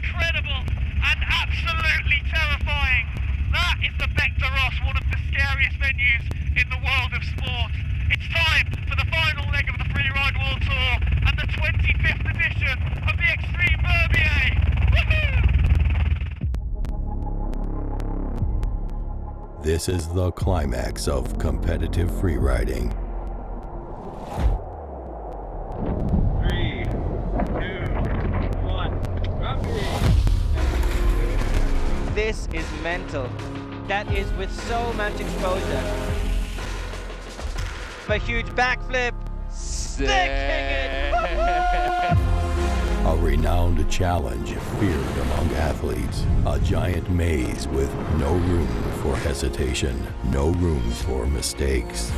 incredible and absolutely terrifying. That is the Vector-Ross, one of the scariest venues in the world of sport. It's time for the final leg of the Freeride World Tour and the 25th edition of the Xtreme Verbier. Woohoo! This is the climax of competitive freeriding. 3, 2, 1, Verbier! This is mental. That is with so much exposure. A huge backflip. Sticking it! A renowned challenge feared among athletes. A giant maze with no room for hesitation, no room for mistakes.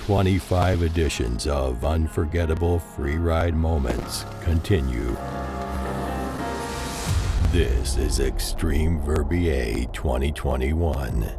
"25 editions of unforgettable freeride moments continue. This is Xtreme Verbier 2021.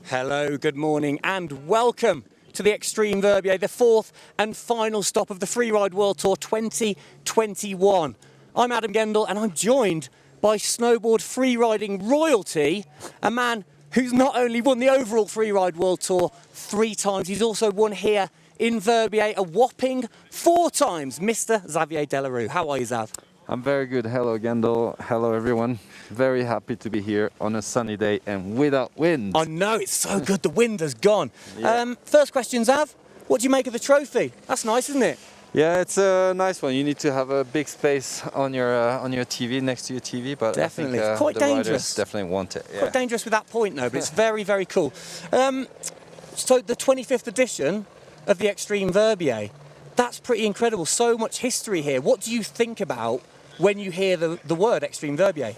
Hello, good morning, and welcome to the Xtreme Verbier, the fourth and final stop of the Freeride World Tour 2021. I'm Adam Gendel, and I'm joined by snowboard freeriding royalty, a man who's not only won the overall Freeride World Tour 3 times, he's also won here in Verbier a whopping 4 times, Mr. Xavier Delarue. How are you, Zav? I'm very good. Hello, Gendel. Hello, everyone. Very happy to be here on a sunny day and without wind. I know, it's so good, the wind has gone. Yeah. First question, Zav, what do you make of the trophy? That's nice, isn't it? Yeah, it's a nice one. You need to have a big space on your TV, next to your TV, but Definitely. I think Quite the dangerous. riders definitely want it. Yeah. Quite dangerous with that point, though, but it's very, very cool. So the 25th edition of the Xtreme Verbier, that's pretty incredible. So much history here. What do you think about when you hear the word Xtreme Verbier?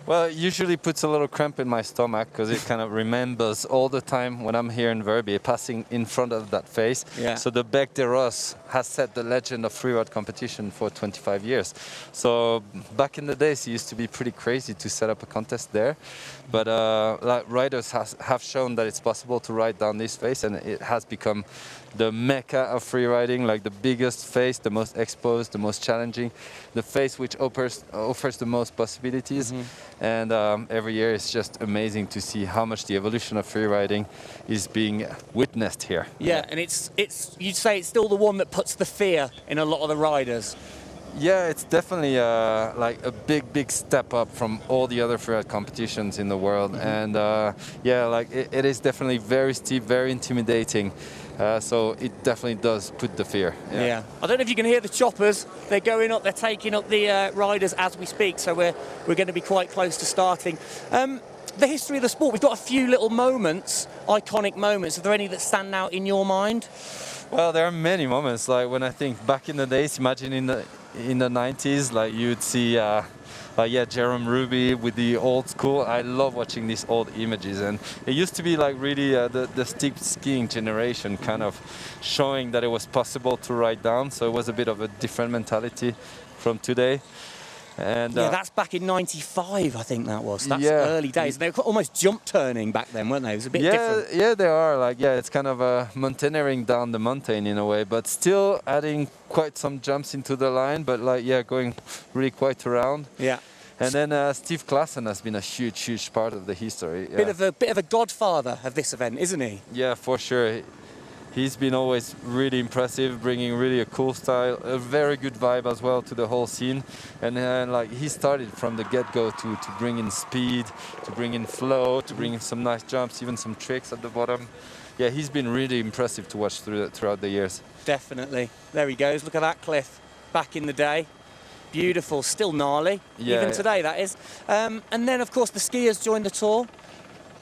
Well, it usually puts a little cramp in my stomach because it kind of remembers all the time when I'm here in Verbier, passing in front of that face. Yeah. So the Bec de Ross has set the legend of freeride competition for 25 years. So back in the days, it used to be pretty crazy to set up a contest there. But like riders have shown that it's possible to ride down this face, and it has become the mecca of freeriding, like the biggest face, the most exposed, the most challenging, the face which offers the most possibilities. And every year it's just amazing to see how much the evolution of freeriding is being witnessed here. Yeah, and it's you'd say it's still the one that puts the fear in a lot of the riders. Yeah, it's definitely like a big step up from all the other freeride competitions in the world. And yeah, like it is definitely very steep, very intimidating. So it definitely does put the fear. Yeah. I don't know if you can hear the choppers. They're going up, they're taking up the riders as we speak, so we're going to be quite close to starting. The history of the sport, we've got a few little moments, iconic moments. Are there any that stand out in your mind? Well, there are many moments. Like when I think back in the days, imagine in the 90s, like you'd see Jerome Ruby with the old school. I love watching these old images, and it used to be like really the steep skiing generation kind of showing that it was possible to ride down. So it was a bit of a different mentality from today. And yeah, that's back in '95, I think that was. That's yeah. early days. They were almost jump turning back then, weren't they? It was a bit different. Yeah, they are. Like, yeah, it's kind of mountaineering down the mountain in a way, but still adding quite some jumps into the line. But like, yeah, going really quite around. Yeah. And then Steve Klassen has been a huge part of the history. Yeah. Bit of a godfather of this event, isn't he? Yeah, for sure. He's been always really impressive, bringing really a cool style, a very good vibe as well to the whole scene. And like he started from the get-go to bring in speed, to bring in flow, to bring in some nice jumps, even some tricks at the bottom. Yeah, he's been really impressive to watch throughout the years. Definitely. There he goes. Look at that cliff back in the day. Beautiful, still gnarly, even today that is. And then of course the skiers joined the tour.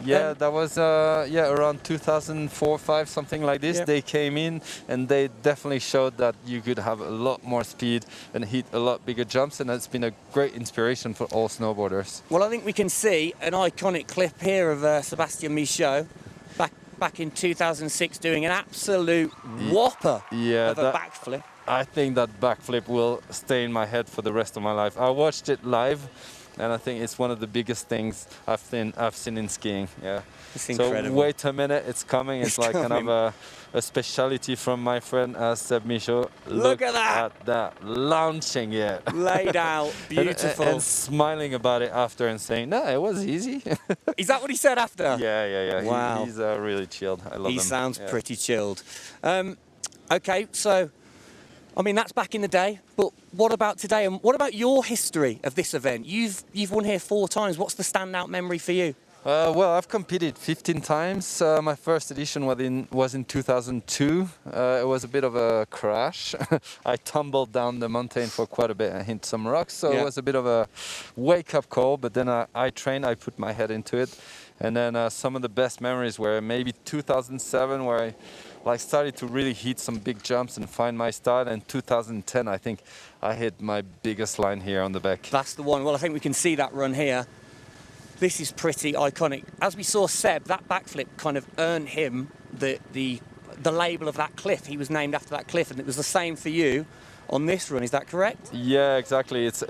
Yeah, that was around 2004-05, something like this. Yeah. They came in and they definitely showed that you could have a lot more speed and hit a lot bigger jumps, and that's been a great inspiration for all snowboarders. Well, I think we can see an iconic clip here of Sébastien Michaud back in 2006 doing an absolute whopper of a backflip. I think that backflip will stay in my head for the rest of my life. I watched it live and I think it's one of the biggest things I've seen in skiing. Yeah. It's incredible. So wait a minute, it's coming. It's like coming. kind of a speciality from my friend Seb Michaud. Look at that. At that, launching it. Laid out, beautiful. and smiling about it after and saying, no, it was easy. Is that what he said after? Yeah. Wow. He's really chilled. I love him. He sounds Yeah. pretty chilled. Okay, so, I mean, that's back in the day, but what about today? And what about your history of this event? You've won here 4 times. What's the standout memory for you? Well, I've competed 15 times. My first edition was in 2002. It was a bit of a crash. I tumbled down the mountain for quite a bit and hit some rocks, so Yeah. it was a bit of a wake-up call. But then I trained, I put my head into it. And then some of the best memories were maybe 2007, where I started to really hit some big jumps and find my style. And 2010, I think I hit my biggest line here on the back. That's the one. Well, I think we can see that run here. This is pretty iconic. As we saw Seb, that backflip kind of earned him the label of that cliff. He was named after that cliff, and it was the same for you on this run. Is that correct? Yeah, exactly. It's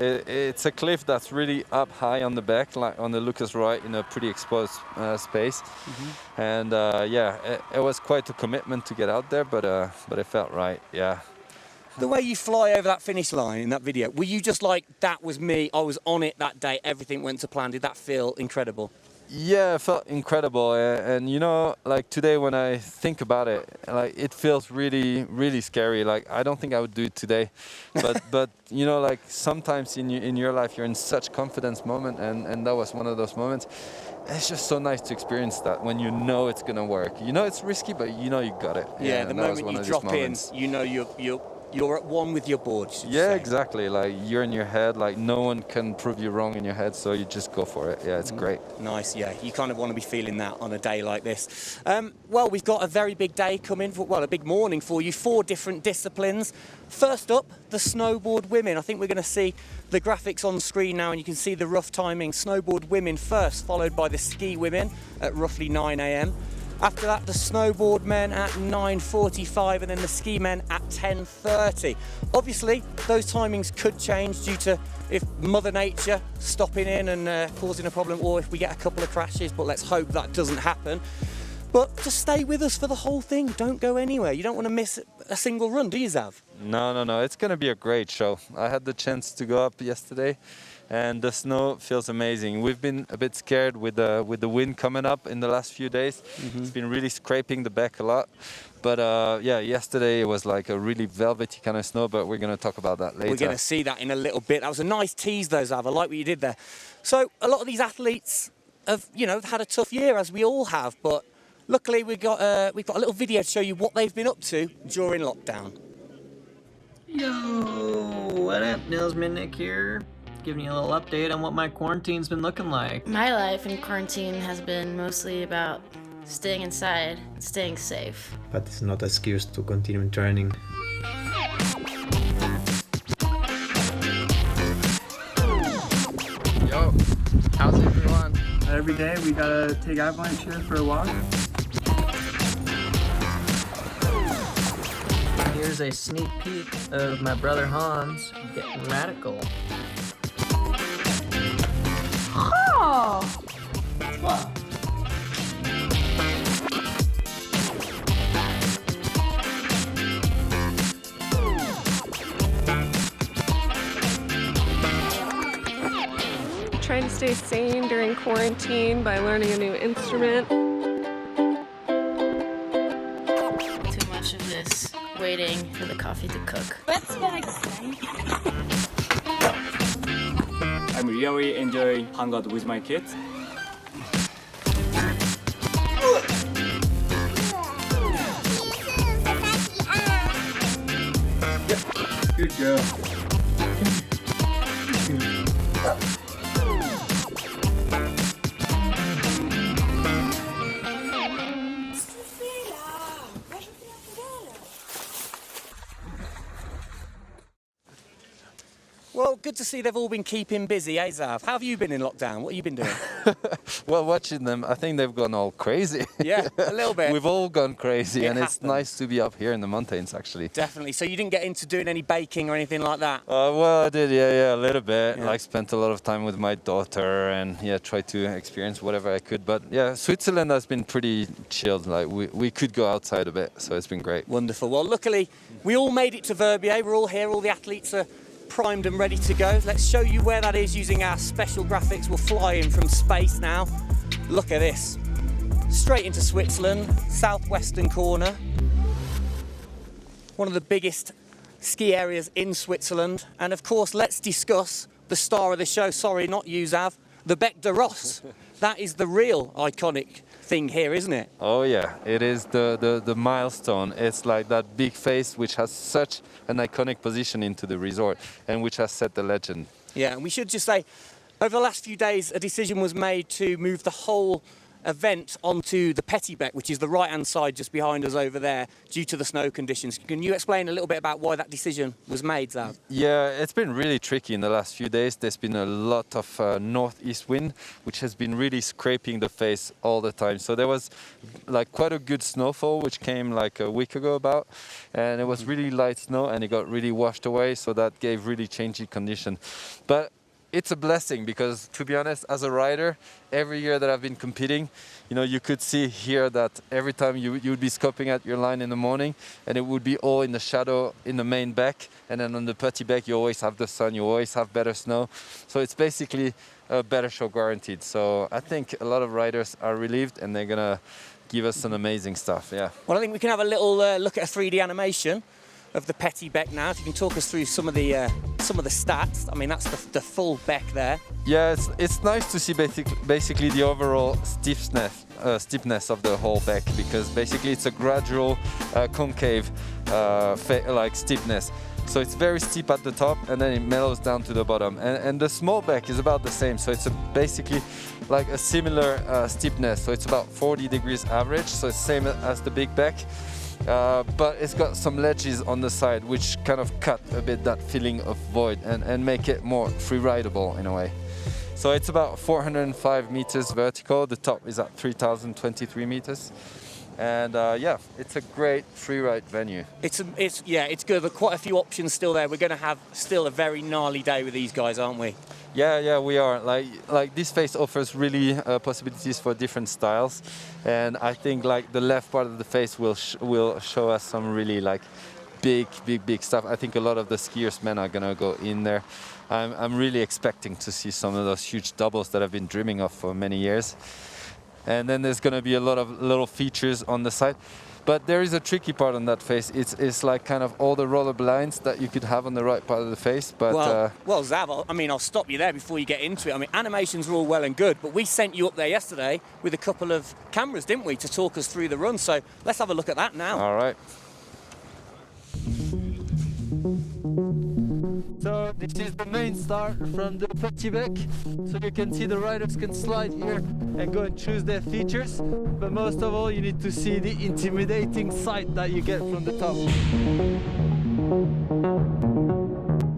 a cliff that's really up high on the back, like on the Lucas right, in a pretty exposed space. Mm-hmm. And it was quite a commitment to get out there, but it felt right. Yeah. The way you fly over that finish line in that video, were you just like, that was me, I was on it that day, everything went to plan? Did that feel incredible? Yeah, it felt incredible. And you know, like today when I think about it, like it feels really, really scary. Like I don't think I would do it today, but you know, like sometimes in your life you're in such confidence moment, and that was one of those moments. It's just so nice to experience that when you know it's gonna work. You know it's risky, but you know you got it. Yeah, the moment you drop in, you know you're at one with your board. Yeah, exactly. Like you're in your head. Like no one can prove you wrong in your head, so you just go for it. Yeah, it's great. Nice. Yeah, you kind of want to be feeling that on a day like this. Well, we've got a very big day coming. A big morning for you. 4 different disciplines. First up, the snowboard women. I think we're going to see the graphics on screen now, and you can see the rough timing. Snowboard women first, followed by the ski women at roughly 9 a.m. After that, the snowboard men at 9:45, and then the ski men at 10:30. Obviously, those timings could change due to if Mother Nature stopping in and causing a problem, or if we get a couple of crashes, but let's hope that doesn't happen. But just stay with us for the whole thing. Don't go anywhere. You don't want to miss a single run, do you, Xav? No. It's going to be a great show. I had the chance to go up yesterday, and the snow feels amazing. We've been a bit scared with the wind coming up in the last few days. Mm-hmm. It's been really scraping the back a lot. But yesterday it was like a really velvety kind of snow, but we're going to talk about that later. We're going to see that in a little bit. That was a nice tease though, Xav. I like what you did there. So a lot of these athletes have had a tough year, as we all have, but luckily we've got a little video to show you what they've been up to during lockdown. Yo, what up, Nils Midnick here. Giving you a little update on what my quarantine's been looking like. My life in quarantine has been mostly about staying inside and staying safe. But it's not an excuse to continue training. Yo, how's everyone? Every day we gotta take Avalanche here for a walk. Here's a sneak peek of my brother Hans getting radical. Oh! What? Trying to stay sane during quarantine by learning a new instrument. Too much of this waiting for the coffee to cook. What's next? I'm really enjoying hang out with my kids. Good girl. Well, good to see they've all been keeping busy, eh, Xav? How have you been in lockdown? What have you been doing? Well, watching them, I think they've gone all crazy. Yeah, a little bit. We've all gone crazy, and happens. it's nice to be up here in the mountains, actually. Definitely. So you didn't get into doing any baking or anything like that? Well, I did, yeah, a little bit. Yeah. Like, spent a lot of time with my daughter, and yeah, tried to experience whatever I could. But yeah, Switzerland has been pretty chilled. Like, we could go outside a bit, so it's been great. Wonderful. Well, luckily, we all made it to Verbier. We're all here. All the athletes are primed and ready to go. Let's show you where that is using our special graphics. We'll fly in from space now. Look at this. Straight into Switzerland, southwestern corner. One of the biggest ski areas in Switzerland. And of course, let's discuss the star of the show. Sorry, not you, Xav. The Bec de Ross. That is the real iconic thing here, isn't it? Oh yeah, it is the milestone. It's like that big face which has such an iconic position into the resort and which has set the legend. Yeah, and we should just say, over the last few days, a decision was made to move the whole event onto the Petit Bec, which is the right-hand side just behind us over there, due to the snow conditions. Can you explain a little bit about why that decision was made, Xav? Yeah, it's been really tricky in the last few days. There's been a lot of northeast wind, which has been really scraping the face all the time. So there was like quite a good snowfall, which came like a week ago about, and it was really light snow, and it got really washed away. So that gave really changing condition. But it's a blessing because, to be honest, as a rider, every year that I've been competing, you know, you could see here that every time you would be scoping at your line in the morning, and it would be all in the shadow in the main Bec, and then on the Petit Bec you always have the sun, you always have better snow. So it's basically a better show guaranteed. So I think a lot of riders are relieved, and they're gonna give us some amazing stuff. Yeah. Well, I think we can have a little look at a 3D animation of the Petit Bec now. If you can talk us through some of the stats. I mean, that's the full Bec there. Yeah, it's nice to see basically the overall steepness of the whole Bec, because basically it's a gradual concave like steepness. So it's very steep at the top, and then it mellows down to the bottom. And the small Bec is about the same. So it's basically like a similar steepness. So it's about 40 degrees average. So it's same as the big Bec. But it's got some ledges on the side which kind of cut a bit that feeling of void and make it more free-rideable in a way. So it's about 405 meters vertical. The top is at 3,023 meters. And yeah, it's a great freeride venue. It's good. There are quite a few options still there. We're going to have still a very gnarly day with these guys, aren't we? Yeah, we are. Like this face offers really possibilities for different styles, and I think like the left part of the face will show us some really like big stuff. I think a lot of the skiers men are gonna go in there. I'm really expecting to see some of those huge doubles that I've been dreaming of for many years. And then there's gonna be a lot of little features on the side. But there is a tricky part on that face. It's like kind of all the roller blinds that you could have on the right part of the face. But well, Xav, I mean, I'll stop you there before you get into it. I mean, animations are all well and good, but we sent you up there yesterday with a couple of cameras, didn't we, to talk us through the run. So let's have a look at that now. All right. So this is the main start from the Petit Bec. So you can see the riders can slide here and go and choose their features. But most of all, you need to see the intimidating sight that you get from the top.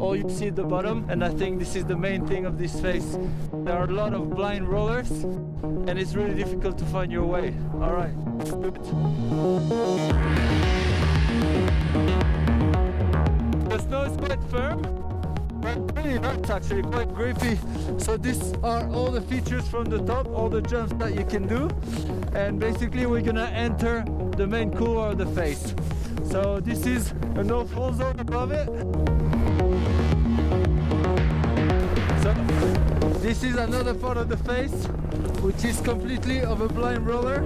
All you see at the bottom, and I think this is the main thing of this face. There are a lot of blind rollers, and it's really difficult to find your way. All right, let's do it. The snow is quite firm, but really not actually, quite grippy. So these are all the features from the top, all the jumps that you can do. And basically we're gonna enter the main couloir of the face. So this is a no-fall zone above it. So this is another part of the face, which is completely of a blind roller.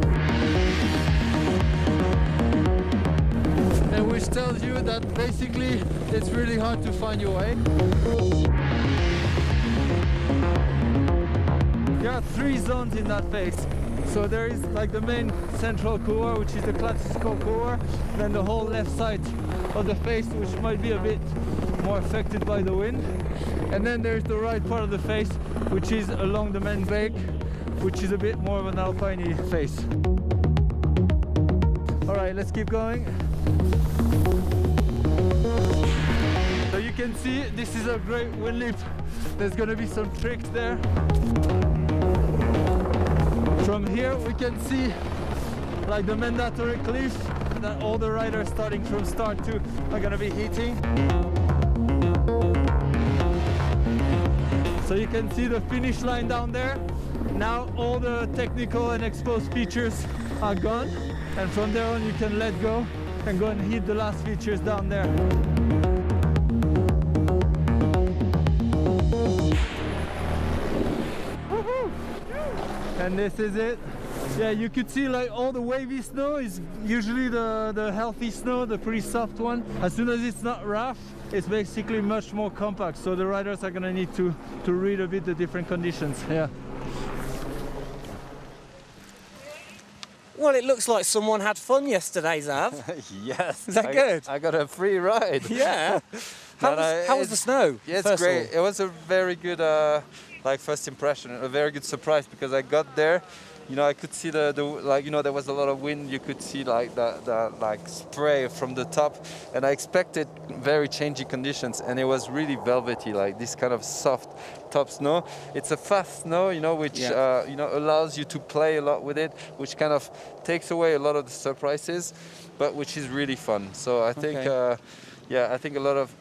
And which tells you that basically it's really hard to find your way. There are 3 zones in that face. So there is like the main central couloir, which is the classical couloir, then the whole left side of the face, which might be a bit more affected by the wind. And then there's the right part of the face, which is along the main Bec, which is a bit more of an alpine face. All right, let's keep going. So you can see this is a great wind lip. There's gonna be some tricks there. From here we can see like the mandatory cliff that all the riders starting from start 2 are gonna be hitting. So you can see the finish line down there. Now all the technical and exposed features are gone, and from there on you can let go and go and hit the last features down there. And this is it. Yeah, you could see like all the wavy snow is usually the healthy snow, the pretty soft one. As soon as it's not rough, it's basically much more compact. So the riders are gonna need to read a bit the different conditions. Yeah. Well, it looks like someone had fun yesterday, Zav. Yes. Is that good? I got a free ride. Yeah. How was the snow? Yeah, it's great. It was a very good like first impression, a very good surprise, because I got there, you know, I could see the like, you know, there was a lot of wind. You could see like the like spray from the top, and I expected very changing conditions, and it was really velvety, like this kind of soft top snow. It's a fast snow, you know, which you know, allows you to play a lot with it, which kind of takes away a lot of the surprises, but which is really fun. So I think, yeah, I think a lot of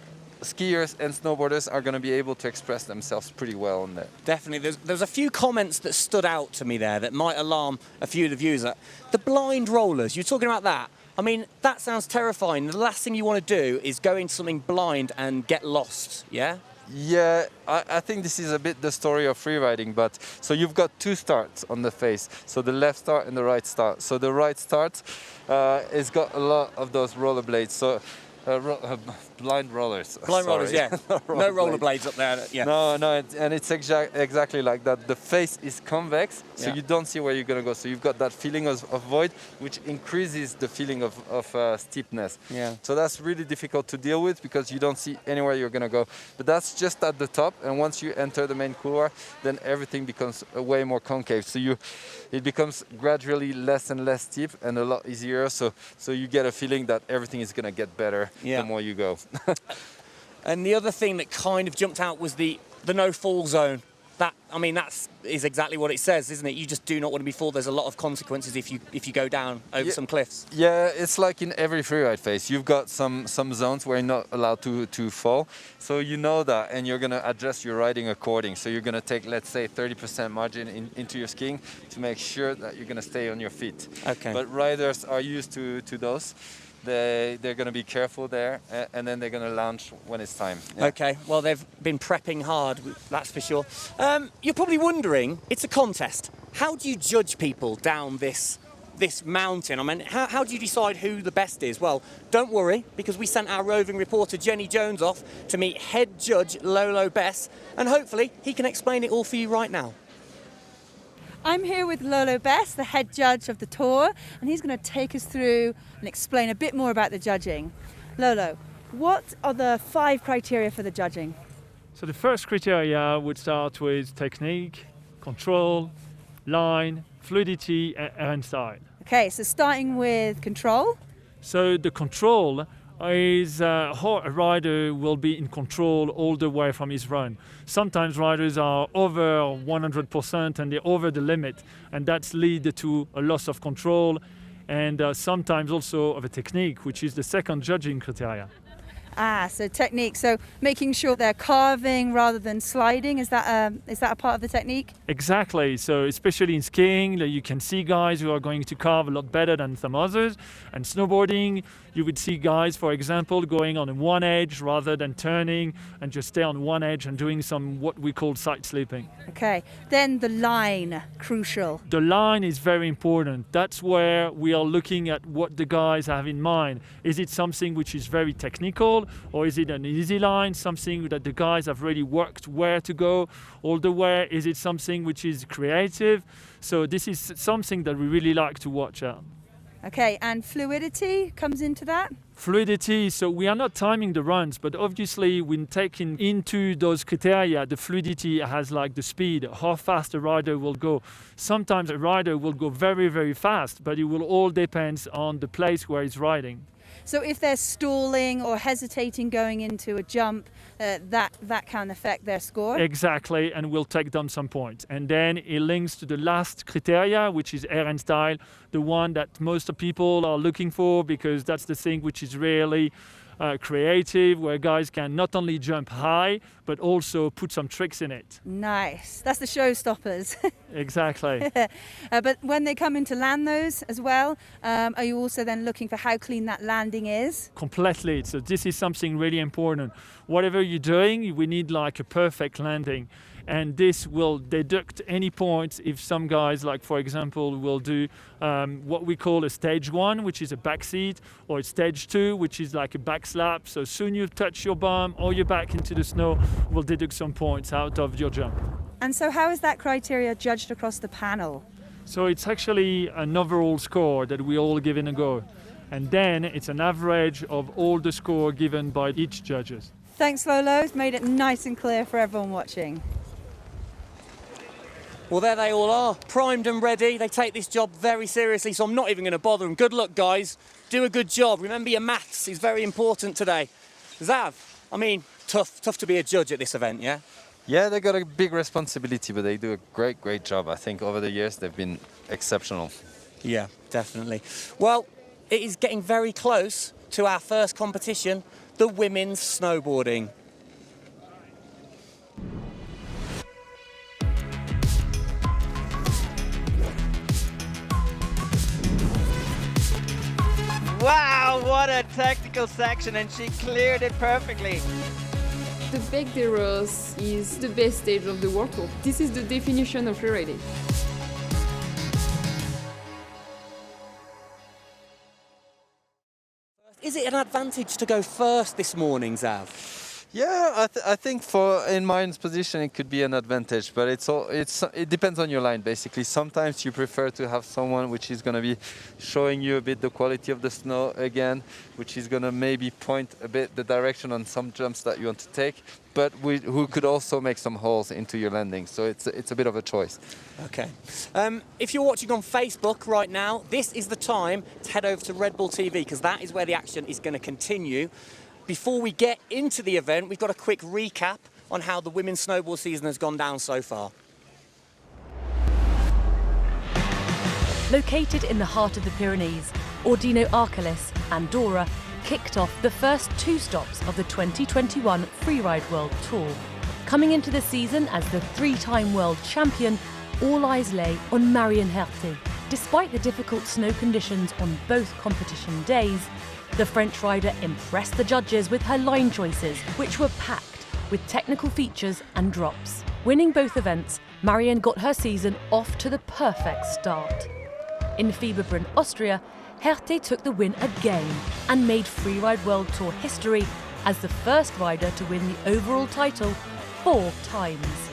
skiers and snowboarders are going to be able to express themselves pretty well on that. Definitely. There's a few comments that stood out to me there that might alarm a few of the viewers. The blind rollers, you're talking about that. I mean, that sounds terrifying. The last thing you want to do is go into something blind and get lost, yeah? Yeah, I think this is a bit the story of freeriding, but so you've got two starts on the face, so the left start and the right start. So the right start has got a lot of those rollerblades, so blind rollers. Blind rollers, yeah. No rollerblades up there. Yeah. No, and it's exactly like that. The face is convex, so you don't see where you're gonna go. So you've got that feeling of void, which increases the feeling of steepness. Yeah. So that's really difficult to deal with because you don't see anywhere you're gonna go. But that's just at the top, and once you enter the main couloir, then everything becomes way more concave. So it becomes gradually less and less steep and a lot easier. So you get a feeling that everything is gonna get better the more you go. And the other thing that kind of jumped out was the no fall zone. That, I mean, that is exactly what it says, isn't it? You just do not want to be fooled. There's a lot of consequences if you go down over some cliffs. Yeah, it's like in every freeride phase. You've got some zones where you're not allowed to fall. So you know that, and you're going to adjust your riding according. So you're going to take, let's say, 30% margin into your skiing to make sure that you're going to stay on your feet. Okay. But riders are used to those. They're going to be careful there, and then they're going to launch when it's time. Yeah. Okay, well, they've been prepping hard, that's for sure. You're probably wondering, it's a contest. How do you judge people down this mountain? I mean, how do you decide who the best is? Well, don't worry, because we sent our roving reporter Jenny Jones off to meet head judge Lolo Bess, and hopefully he can explain it all for you right now. I'm here with Lolo Bess, the head judge of the tour, and he's going to take us through and explain a bit more about the judging. Lolo, what are the 5 criteria for the judging? So the first criteria would start with technique, control, line, fluidity, and style. Okay, so starting with control. So the control is how a rider will be in control all the way from his run. Sometimes riders are over 100% and they're over the limit, and that's lead to a loss of control, and sometimes also of a technique, which is the second judging criteria. So technique. So making sure they're carving rather than sliding. Is that a part of the technique? Exactly. So especially in skiing, you can see guys who are going to carve a lot better than some others. And snowboarding, you would see guys, for example, going on one edge rather than turning and just stay on one edge and doing some what we call side slipping. Okay. Then the line, crucial. The line is very important. That's where we are looking at what the guys have in mind. Is it something which is very technical, or is it an easy line, something that the guys have really worked where to go all the way? Is it something which is creative? So this is something that we really like to watch out. Okay, and fluidity comes into that? Fluidity, so we are not timing the runs, but obviously when taking into those criteria, the fluidity has like the speed, how fast a rider will go. Sometimes a rider will go very, very fast, but it will all depend on the place where he's riding. So if they're stalling or hesitating going into a jump, that can affect their score? Exactly, and we'll take down some points. And then it links to the last criteria, which is air and style, the one that most of people are looking for, because that's the thing which is really creative, where guys can not only jump high, but also put some tricks in it. Nice. That's the showstoppers. Exactly. But when they come into land those as well, are you also then looking for how clean that landing is? Completely. So this is something really important. Whatever you're doing, we need like a perfect landing. And this will deduct any points if some guys, like for example, will do what we call a stage 1, which is a back seat, or a stage 2, which is like a back slap. So soon you touch your bum or your back into the snow, will deduct some points out of your jump. And so how is that criteria judged across the panel? So it's actually an overall score that we all give in a go. And then it's an average of all the score given by each judges. Thanks, Lolo. It's made it nice and clear for everyone watching. Well, there they all are, primed and ready. They take this job very seriously, so I'm not even going to bother them. Good luck, guys. Do a good job. Remember, your maths is very important today. Xav, I mean, tough to be a judge at this event, yeah? Yeah, they got a big responsibility, but they do a great job. I think over the years they've been exceptional. Yeah, definitely. Well, it is getting very close to our first competition, the women's snowboarding. Wow, what a technical section, and she cleared it perfectly. The Bec des Roses is the best stage of the World Tour. This is the definition of freeriding. Is it an advantage to go first this morning, Xav? Yeah, I think in Marion's position it could be an advantage, but it depends on your line basically. Sometimes you prefer to have someone which is going to be showing you a bit the quality of the snow again, which is going to maybe point a bit the direction on some jumps that you want to take, but who could also make some holes into your landing. So it's a bit of a choice. Okay. If you're watching on Facebook right now, this is the time to head over to Red Bull TV, because that is where the action is going to continue. Before we get into the event, we've got a quick recap on how the women's snowboard season has gone down so far. Located in the heart of the Pyrenees, Ordino Arcalis, Andorra, kicked off the first 2 stops of the 2021 Freeride World Tour. Coming into the season as the 3-time world champion, all eyes lay on Marion Haerty. Despite the difficult snow conditions on both competition days, the French rider impressed the judges with her line choices, which were packed with technical features and drops. Winning both events, Marion got her season off to the perfect start. In Fieberbrunn, Austria, Haerty took the win again and made Freeride World Tour history as the first rider to win the overall title 4 times.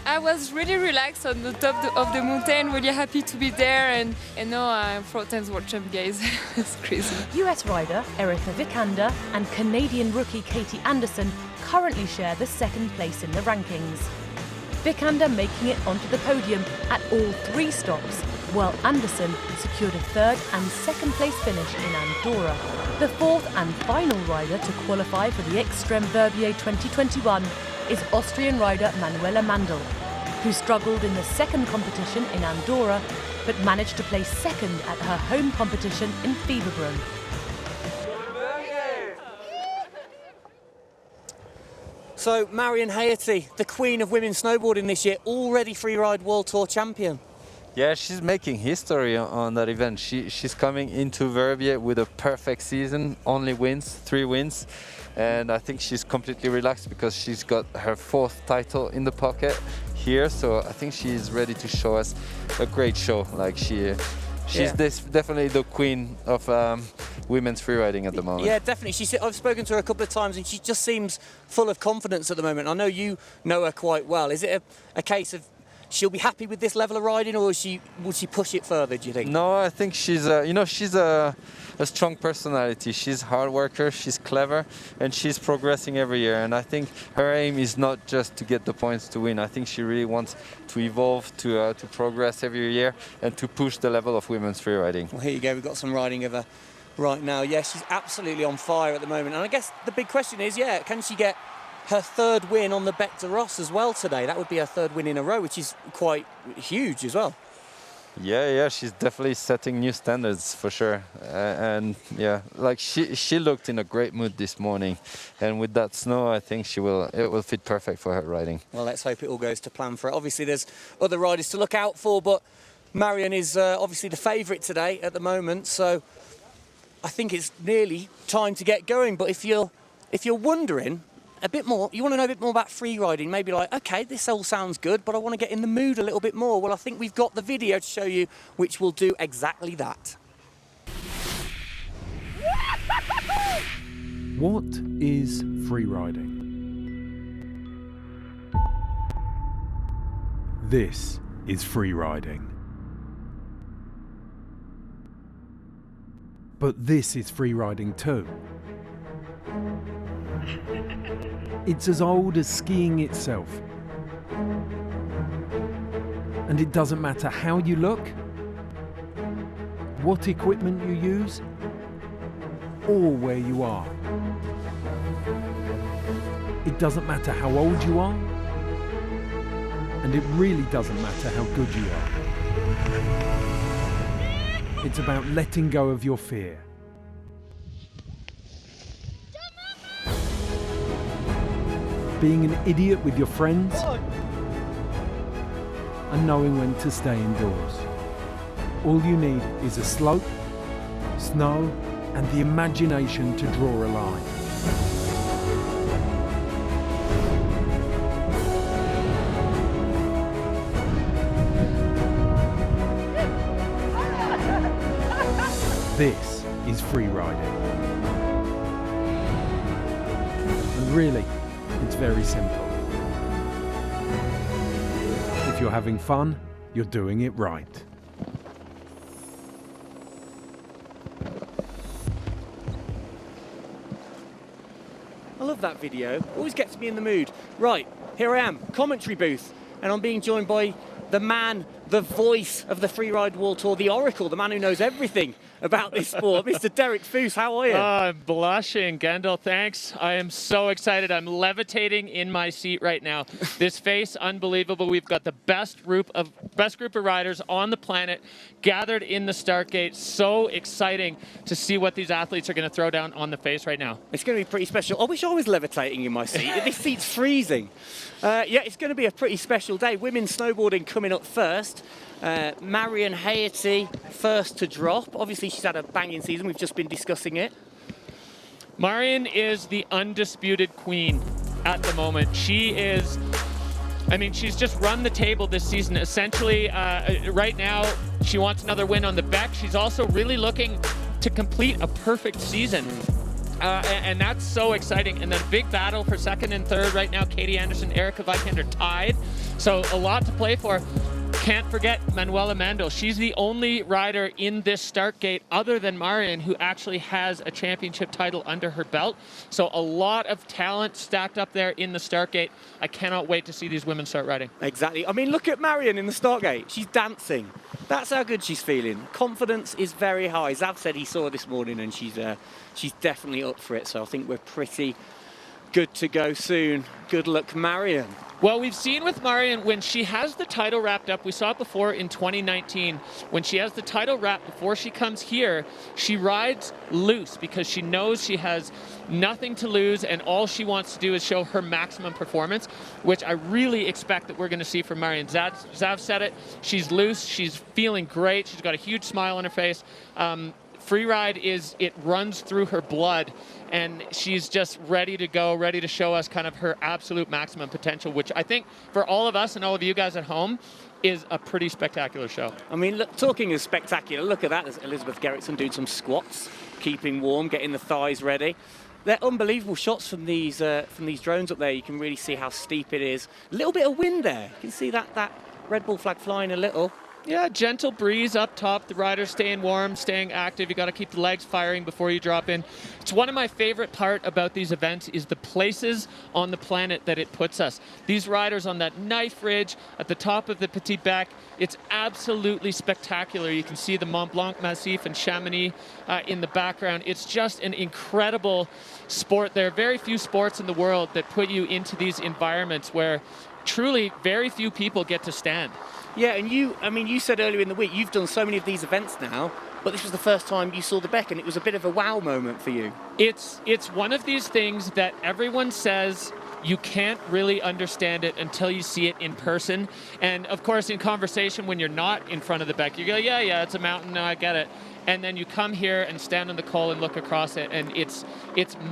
I was really relaxed on the top of the mountain, really happy to be there, and now I'm 4 times world champ, guys. It's crazy. US rider Erica Vikander and Canadian rookie Katie Anderson currently share the 2nd place in the rankings. Vikander making it onto the podium at all 3 stops, while Anderson secured a 3rd and 2nd place finish in Andorra. The 4th and final rider to qualify for the Xtreme Verbier 2021 is Austrian rider Manuela Mandl, who struggled in the 2nd competition in Andorra, but managed to place 2nd at her home competition in Fieberbrunn. So Marion Haerty, the queen of women's snowboarding this year, already Freeride World Tour champion. Yeah, she's making history on that event. She's coming into Verbier with a perfect season, only wins, 3 wins. And I think she's completely relaxed because she's got her 4th title in the pocket here. So I think she's ready to show us a great show. Like she's definitely the queen of women's freeriding at the moment. Yeah, definitely. I've spoken to her a couple of times and she just seems full of confidence at the moment. I know you know her quite well. Is it a case of she'll be happy with this level of riding, or will she push it further, do you think? No, I think she's a strong personality. She's a hard worker, she's clever, and she's progressing every year. And I think her aim is not just to get the points to win. I think she really wants to evolve, to progress every year, and to push the level of women's freeriding. Well, here you go. We've got some riding of a right now. Yeah, she's absolutely on fire at the moment. And I guess the big question is, yeah, can she get her third win on the Bec de Ross as well today? That would be her third win in a row, which is quite huge as well. Yeah, she's definitely setting new standards for sure. And yeah, like she looked in a great mood this morning, and with that snow, I think it will fit perfect for her riding. Well, let's hope it all goes to plan for her. Obviously, there's other riders to look out for, but Marion is obviously the favourite today at the moment, so I think it's nearly time to get going. But if you're wondering a bit more, you want to know a bit more about free riding, maybe like, okay, this all sounds good, but I want to get in the mood a little bit more. Well, I think we've got the video to show you, which will do exactly that. What is free riding? This is free riding. But this is free riding too. It's as old as skiing itself. And it doesn't matter how you look, what equipment you use, or where you are. It doesn't matter how old you are, and it really doesn't matter how good you are. It's about letting go of your fear. Being an idiot with your friends, and knowing when to stay indoors. All you need is a slope, snow, and the imagination to draw a line. This is free riding. And really, it's very simple. If you're having fun, you're doing it right. I love that video. Always gets me in the mood. Right, here I am, commentary booth, and I'm being joined by the man, the voice of the Freeride World Tour, the oracle, the man who knows everything about this sport. Mr. Derek Foos, how are you? I'm blushing, Gendel, thanks. I am so excited. I'm levitating in my seat right now. This face, unbelievable. We've got the best group of riders on the planet gathered in the start gate. So exciting to see what these athletes are going to throw down on the face right now. It's going to be pretty special. I wish I was levitating in my seat. This seat's freezing. Yeah, it's going to be a pretty special day. Women's snowboarding coming up first. Marion Haerty first to drop. Obviously, she's had a banging season. We've just been discussing it. Marion is the undisputed queen at the moment. She is, I mean, she's just run the table this season. Essentially, right now, she wants another win on the Bec. She's also really looking to complete a perfect season. And that's so exciting. And then a big battle for second and third right now. Katie Anderson, Erica Vikander tied. So a lot to play for. Can't forget Manuela Mandel. She's the only rider in this start gate other than Marion who actually has a championship title under her belt. So a lot of talent stacked up there in the start gate. I cannot wait to see these women start riding. Exactly. I mean, look at Marion in the start gate. She's dancing. That's how good she's feeling. Confidence is very high. Zav said he saw her this morning and she's definitely up for it. So I think we're pretty good to go soon. Good luck, Marion. Well, we've seen with Marion, when she has the title wrapped up, we saw it before in 2019, when she has the title wrapped before she comes here, she rides loose because she knows she has nothing to lose and all she wants to do is show her maximum performance, which I really expect that we're going to see from Marion. Zav said it, she's loose, she's feeling great, she's got a huge smile on her face. Freeride it runs through her blood, and she's just ready to go, ready to show us kind of her absolute maximum potential, which I think for all of us and all of you guys at home is a pretty spectacular show. I mean, look, talking of spectacular, look at that. There's Elizabeth Gerritsen doing some squats, keeping warm, getting the thighs ready. They're unbelievable shots from these drones up there. You can really see how steep it is. A little bit of wind there. You can see that Red Bull flag flying a little. Yeah, gentle breeze up top. The riders staying warm, staying active. You got to keep the legs firing before you drop in. It's one of my favorite part about these events is the places on the planet that it puts us. These riders on that knife ridge at the top of the Petit Bec, it's absolutely spectacular. You can see the Mont Blanc Massif and Chamonix in the background. It's just an incredible sport. There are very few sports in the world that put you into these environments where truly very few people get to stand. Yeah, and you said earlier in the week, you've done so many of these events now, but this was the first time you saw the Bec, and it was a bit of a wow moment for you. It's one of these things that everyone says you can't really understand it until you see it in person. And of course, in conversation, when you're not in front of the Bec, you go, yeah, it's a mountain, no, I get it. And then you come here and stand on the col and look across it, and it's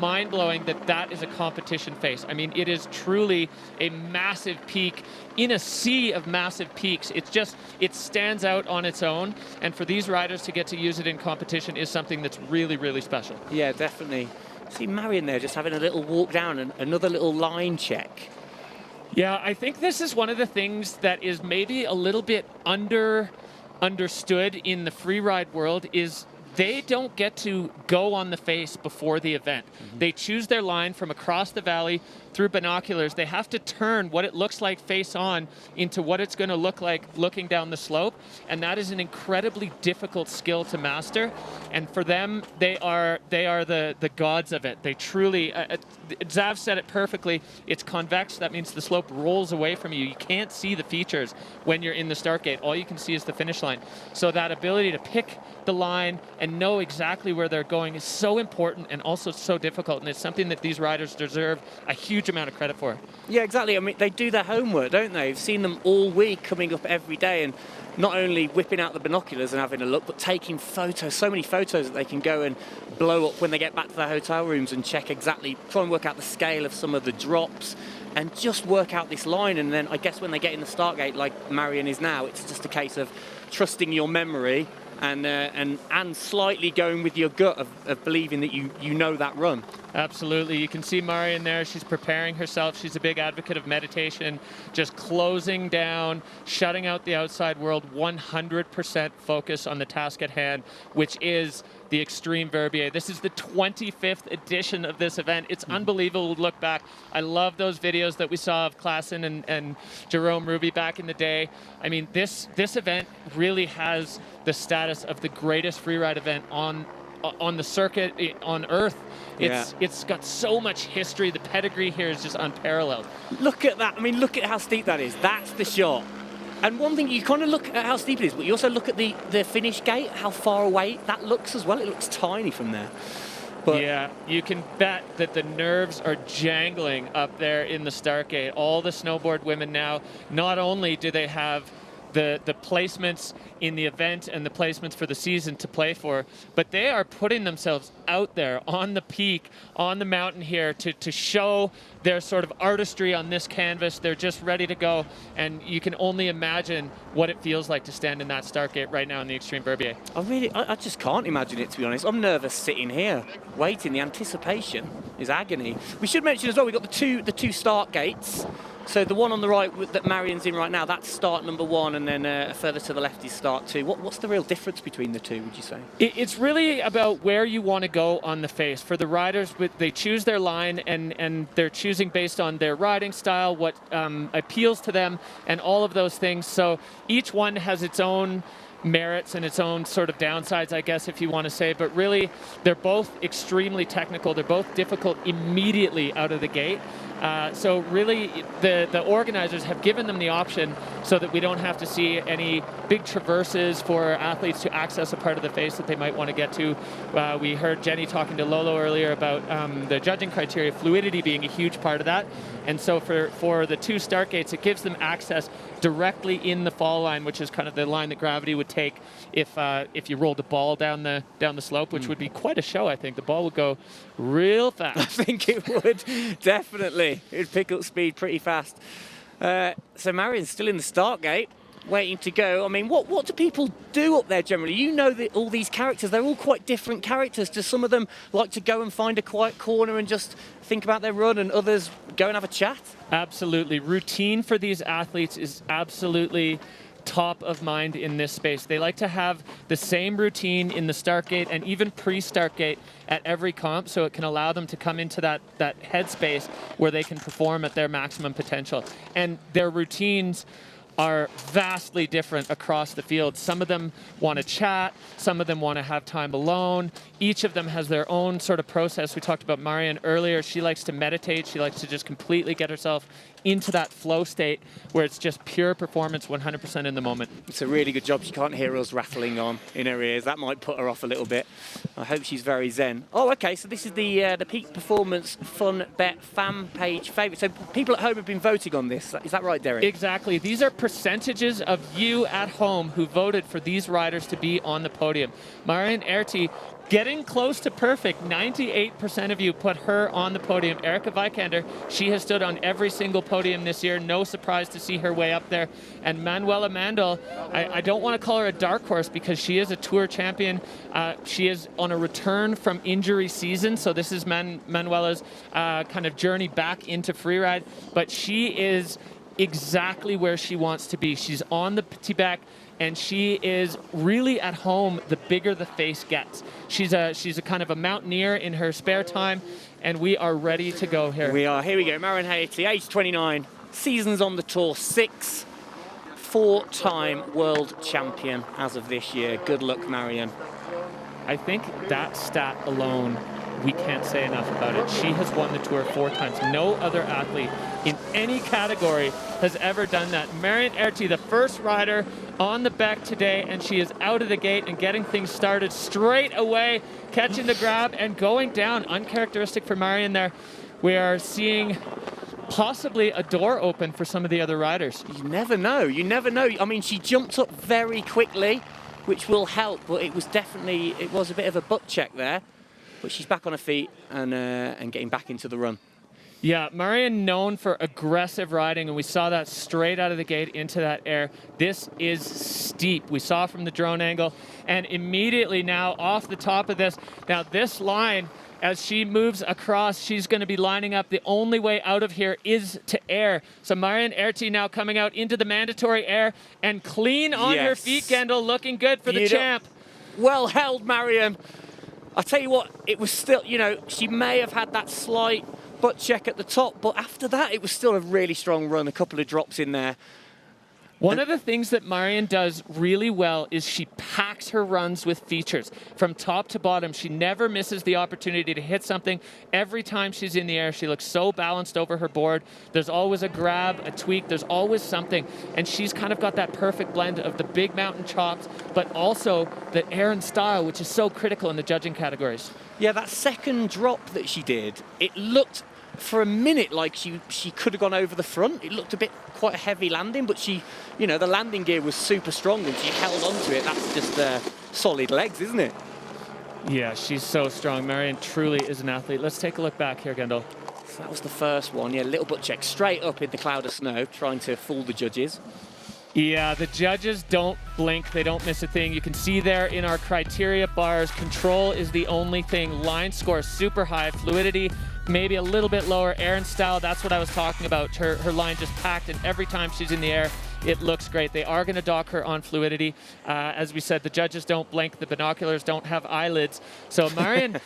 mind-blowing that is a competition face. I mean, it is truly a massive peak in a sea of massive peaks. It stands out on its own, and for these riders to get to use it in competition is something that's really, really special. Yeah, definitely. See Marion there just having a little walk down and another little line check. Yeah, I think this is one of the things that is maybe a little bit understood in the freeride world is they don't get to go on the face before the event. Mm-hmm. They choose their line from across the valley through binoculars. They have to turn what it looks like face on into what it's going to look like looking down the slope, and that is an incredibly difficult skill to master. And for them, they are the gods of it. They truly, Xav said it perfectly, it's convex. That means the slope rolls away from you. You can't see the features when you're in the start gate. All you can see is the finish line. So that ability to pick the line and know exactly where they're going is so important and also so difficult, and it's something that these riders deserve a huge amount of credit for. Yeah, exactly. I mean, they do their homework, don't they? I've seen them all week coming up every day and not only whipping out the binoculars and having a look, but taking photos, so many photos that they can go and blow up when they get back to their hotel rooms and check exactly, try and work out the scale of some of the drops and just work out this line. And then I guess when they get in the start gate, like Marion is now, it's just a case of trusting your memory and slightly going with your gut of believing that you know that run. Absolutely. You can see Marion there. She's preparing herself. She's a big advocate of meditation, just closing down, shutting out the outside world, 100% focus on the task at hand, which is the Xtreme Verbier. This is the 25th edition of this event. It's unbelievable to look back. I love those videos that we saw of Klassen and Jerome Ruby back in the day. I mean, this event really has the status of the greatest freeride event on the circuit on Earth. It's got so much history. The pedigree here is just unparalleled. Look at that. I mean, look at how steep that is. That's the shot. And one thing, you kind of look at how steep it is, but you also look at the finish gate, how far away that looks as well. It looks tiny from there. But yeah, you can bet that the nerves are jangling up there in the start gate. All the snowboard women now, not only do they have the placements in the event and the placements for the season to play for, but they are putting themselves out there on the peak, on the mountain here to show their sort of artistry on this canvas. They're just ready to go, and you can only imagine what it feels like to stand in that start gate right now in the Xtreme Verbier. I just can't imagine it, to be honest. I'm nervous sitting here, waiting. The anticipation is agony. We should mention as well, we've got the two start gates. So the one on the right that Marion's in right now, that's start number 1, and then further to the left is start 2. What's the real difference between the two, would you say? It's really about where you want to go on the face. For the riders, they choose their line, and they're choosing based on their riding style, what appeals to them, and all of those things. So each one has its own merits and its own sort of downsides, I guess, if you want to say, but really they're both extremely technical. They're both difficult immediately out of the gate. So really the organizers have given them the option so that we don't have to see any big traverses for athletes to access a part of the face that they might want to get to. We heard Jenny talking to Lolo earlier about the judging criteria, fluidity being a huge part of that. And so for the two start gates, it gives them access directly in the fall line, which is kind of the line that gravity would take if you rolled a ball down the slope, which would be quite a show, I think. The ball would go real fast. I think it would, definitely. It would pick up speed pretty fast. So Marion's still in the start gate, waiting to go. I mean, what do people do up there generally? You know that all these characters, they're all quite different characters. Do some of them like to go and find a quiet corner and just think about their run, and others go and have a chat? Absolutely. Routine for these athletes is absolutely top of mind in this space. They like to have the same routine in the start gate and even pre-start gate at every comp, so it can allow them to come into that headspace where they can perform at their maximum potential. And their routines are vastly different across the field. Some of them want to chat, some of them want to have time alone. Each of them has their own sort of process. We talked about Marion earlier. She likes to meditate. She likes to just completely get herself into that flow state where it's just pure performance 100% in the moment. It's a really good job. She can't hear us rattling on in her ears. That might put her off a little bit. I hope she's very zen. Oh, okay, so this is the Peak Performance Fun Bet fan page favourite. So people at home have been voting on this. Is that right, Derek? Exactly. These are percentages of you at home who voted for these riders to be on the podium. Marion Haerty getting close to perfect. 98% of you put her on the podium. Erica Vikander, she has stood on every single podium this year. No surprise to see her way up there. And Manuela Mandel, I don't want to call her a dark horse because she is a tour champion. She is on a return from injury season, so this is Manuela's kind of journey back into freeride. But she is exactly where she wants to be. She's on the petit bec, and she is really at home the bigger the face gets. She's a kind of a mountaineer in her spare time, and we are ready to go here. We are. Here we go. Marion Haerty, age 29, seasons on the tour 6, 4-time world champion as of this year. Good luck, Marion. I think that stat alone, we can't say enough about it. She has won the tour 4 times. No other athlete in any category has ever done that. Marion Haerty, the first rider on the Beck today, and she is out of the gate and getting things started straight away, catching the grab and going down. Uncharacteristic for Marion there. We are seeing possibly a door open for some of the other riders. You never know. You never know. I mean, she jumped up very quickly, which will help, but it was a bit of a butt check there. But she's back on her feet and getting back into the run. Yeah, Marion known for aggressive riding, and we saw that straight out of the gate into that air. This is steep. We saw from the drone angle, and immediately now off the top of this. Now this line, as she moves across, she's going to be lining up. The only way out of here is to air. So Marion Haerty now coming out into the mandatory air and clean on her feet, Gendel, looking good for the champ. Well held, Marion. I'll tell you what, it was still, she may have had that slight butt check at the top, but after that, it was still a really strong run, a couple of drops in there. One of the things that Marion does really well is she packs her runs with features. From top to bottom, she never misses the opportunity to hit something. Every time she's in the air, she looks so balanced over her board. There's always a grab, a tweak, there's always something. And she's kind of got that perfect blend of the big mountain chops, but also the air and style, which is so critical in the judging categories. Yeah, that second drop that she did, it looked for a minute like she could have gone over the front. It looked quite a heavy landing, but the landing gear was super strong and she held onto it. That's just solid legs, isn't it? Yeah, she's so strong. Marion truly is an athlete. Let's take a look back here, Gendel. So that was the first one. Yeah, little butt check straight up in the cloud of snow, trying to fool the judges. Yeah, the judges don't blink. They don't miss a thing. You can see there in our criteria bars, control is the only thing. Line score super high. Fluidity maybe a little bit lower. Air and style, that's what I was talking about. Her line just packed, and every time she's in the air, it looks great. They are going to dock her on fluidity. As we said, the judges don't blink. The binoculars don't have eyelids. So Marion,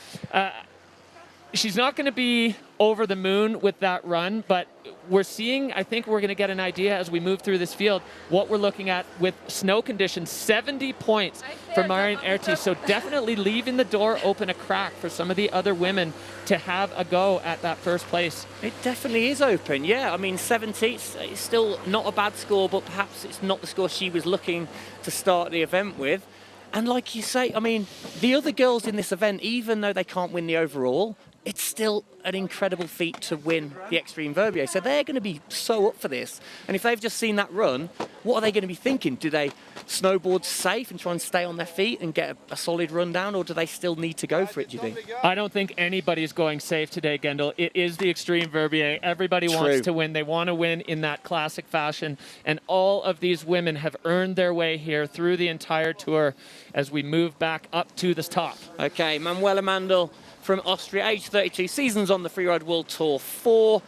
she's not going to be over the moon with that run, but we're seeing, I think we're going to get an idea as we move through this field, what we're looking at with snow conditions. 70 points for Marion Haerty, so definitely leaving the door open a crack for some of the other women to have a go at that first place. It definitely is open, yeah. I mean, 70, it's still not a bad score, but perhaps it's not the score she was looking to start the event with. And like you say, I mean, the other girls in this event, even though they can't win the overall, it's still an incredible feat to win the Xtreme Verbier. So they're going to be so up for this. And if they've just seen that run, what are they going to be thinking? Do they snowboard safe and try and stay on their feet and get a solid run down, or do they still need to go for it, do you think? I don't think anybody's going safe today, Gendel. It is the Xtreme Verbier. Everybody wants to win. They want to win in that classic fashion. And all of these women have earned their way here through the entire tour as we move back up to the top. Okay, Manuela Mandel from Austria, age 32, seasons on the Freeride World Tour 4,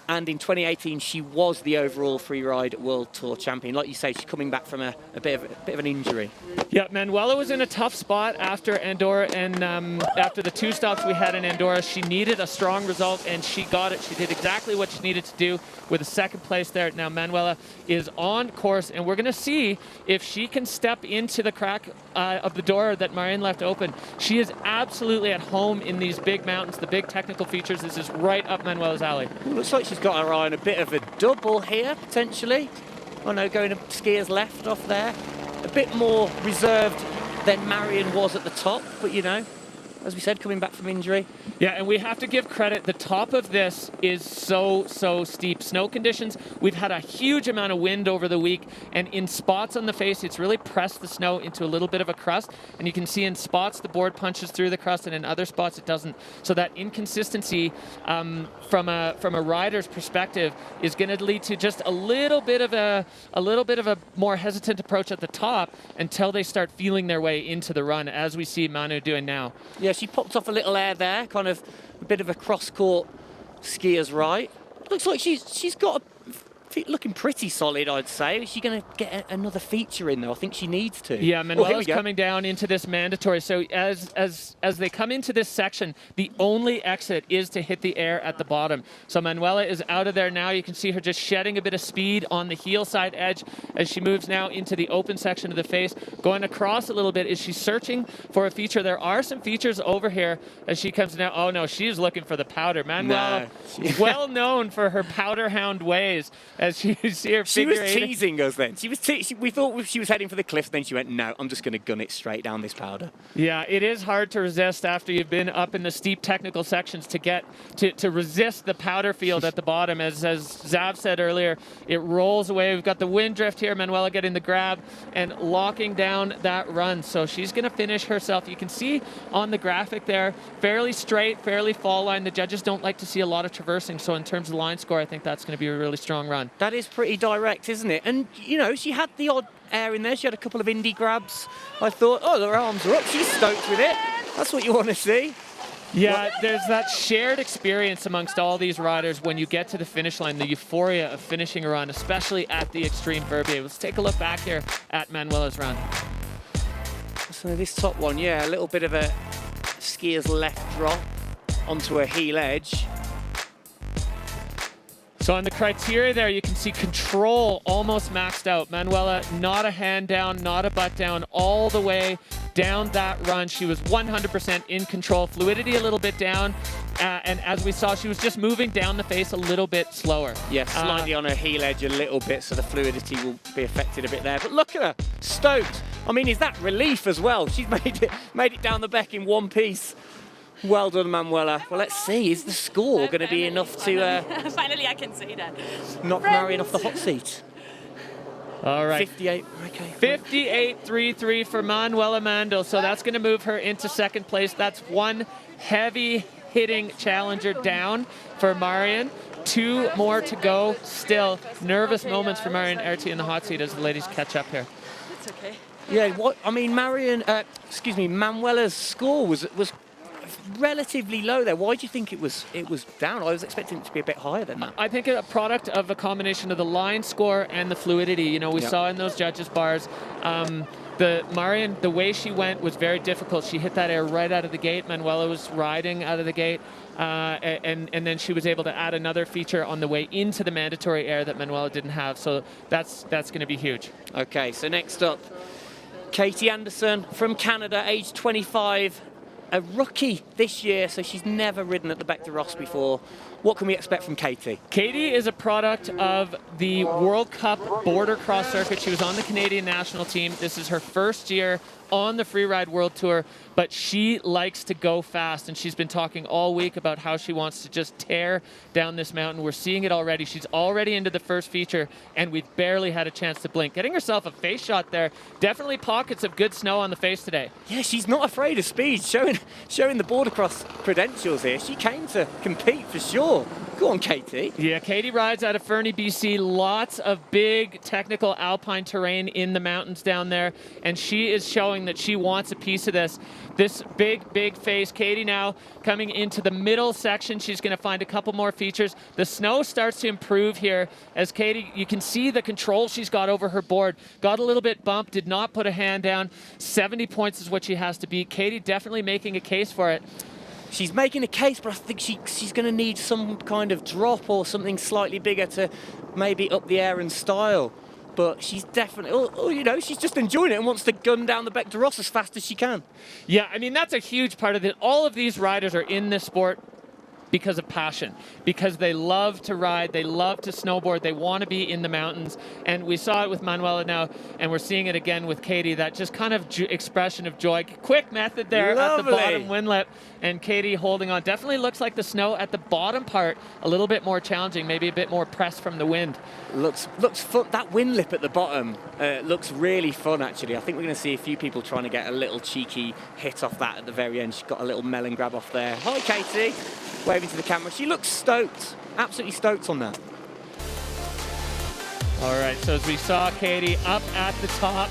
And in 2018, she was the overall Freeride World Tour champion. Like you say, she's coming back from a bit of an injury. Yeah, Manuela was in a tough spot after Andorra, and after the 2 stops we had in Andorra. She needed a strong result, and she got it. She did exactly what she needed to do with a 2nd place there. Now Manuela is on course, and we're going to see if she can step into the crack of the door that Marion left open. She is absolutely at home in these big mountains, the big technical features. This is right up Manuela's alley. Looks like she's got her eye on a bit of a double here, potentially. Oh no, going to skiers left off there. A bit more reserved than Marion was at the top, but you know, as we said, coming back from injury. Yeah, and we have to give credit. The top of this is so steep. Snow conditions, we've had a huge amount of wind over the week, and in spots on the face, it's really pressed the snow into a little bit of a crust. And you can see in spots the board punches through the crust, and in other spots it doesn't. So that inconsistency from a rider's perspective is going to lead to just a little bit of a more hesitant approach at the top until they start feeling their way into the run, as we see Manu doing now. Yeah, she popped off a little air there, kind of a bit of a cross-court skier's right. Looks like she's got looking pretty solid, I'd say. Is she going to get another feature in, though? I think she needs to. Yeah, Manuela's coming down into this mandatory. So as they come into this section, the only exit is to hit the air at the bottom. So Manuela is out of there now. You can see her just shedding a bit of speed on the heel side edge as she moves now into the open section of the face. Going across a little bit, is she searching for a feature? There are some features over here as she comes now. Oh no, she's looking for the powder. Manuela, well known for her powder hound ways. As you see her she was teasing us then. We thought she was heading for the cliff, then she went, no, I'm just going to gun it straight down this powder. Yeah, it is hard to resist after you've been up in the steep technical sections to get to resist the powder field at the bottom. As Xav said earlier, it rolls away. We've got the wind drift here. Manuela getting the grab and locking down that run. So she's going to finish herself. You can see on the graphic there, fairly straight, fairly fall line. The judges don't like to see a lot of traversing. So in terms of line score, I think that's going to be a really strong run. That is pretty direct, isn't it? And, you know, she had the odd air in there. She had a couple of indie grabs. I thought, oh, her arms are up. She's stoked with it. That's what you want to see. Yeah, there's that shared experience amongst all these riders when you get to the finish line, the euphoria of finishing a run, especially at the Xtreme Verbier. Let's take a look back here at Manuela's run. So this top one, yeah, a little bit of a skier's left drop onto her heel edge. So on the criteria there, you can see control almost maxed out. Manuela, not a hand down, not a butt down, all the way down that run. She was 100% in control. Fluidity a little bit down. And as we saw, she was just moving down the face a little bit slower. Yeah, slightly on her heel edge a little bit, so the fluidity will be affected a bit there. But look at her, stoked. I mean, is that relief as well? She's made it down the beck in one piece. Well done, Manuela. Well, let's see. Is the score going to be enough to finally, I can say that. Knock Marion off the hot seat? All right. 58. Okay. 58.33 for Manuela Mandel. So that's going to move her into 2nd place. That's one heavy hitting challenger down for Marion. 2 more to go. Still nervous moments for Marion Haerty in the hot seat as the ladies catch up here. That's okay. Yeah. What I mean, Manuela's score was relatively low there. Why do you think it was down? I was expecting it to be a bit higher than that. I think a product of a combination of the line score and the fluidity. You know, we saw in those judges' bars, Marion, the way she went was very difficult. She hit that air right out of the gate. Manuela was riding out of the gate, and then she was able to add another feature on the way into the mandatory air that Manuela didn't have. So that's going to be huge. Okay, so next up, Katie Anderson from Canada, age 25. A rookie this year, so she's never ridden at the Bec de Ross before. What can we expect from Katie? Katie is a product of the World Cup border cross circuit. She was on the Canadian national team. This is her first year on the Freeride World Tour, but she likes to go fast, and she's been talking all week about how she wants to just tear down this mountain. We're seeing it already. She's already into the first feature, and we've barely had a chance to blink. Getting herself a face shot there. Definitely pockets of good snow on the face today. Yeah, she's not afraid of speed, showing the border cross credentials here. She came to compete for sure. Go on, Katie. Yeah, Katie rides out of Fernie, BC. Lots of big technical alpine terrain in the mountains down there, and she is showing that she wants a piece of this. This big face. Katie now coming into the middle section. She's going to find a couple more features. The snow starts to improve here as Katie, you can see the control she's got over her board. Got a little bit bumped, did not put a hand down. 70 points is what she has to beat. Katie definitely making a case for it. She's making a case, but I think she's going to need some kind of drop or something slightly bigger to maybe up the air and style. But she's definitely, you know, she's just enjoying it and wants to gun down the Bec de Ross as fast as she can. Yeah, I mean, that's a huge part of it. All of these riders are in this sport because of passion, because they love to ride, they love to snowboard, they want to be in the mountains. And we saw it with Manuela now, and we're seeing it again with Katie, that just kind of expression of joy. Quick method there. Lovely. At the bottom windlip, and Katie holding on. Definitely looks like the snow at the bottom part a little bit more challenging, maybe a bit more press from the wind. Looks fun. That windlip at the bottom looks really fun, actually. I think we're going to see a few people trying to get a little cheeky hit off that at the very end. She's got a little melon grab off there. Hi, Katie. Waving to the camera. She looks stoked. Absolutely stoked on that. All right, so as we saw Katie up at the top,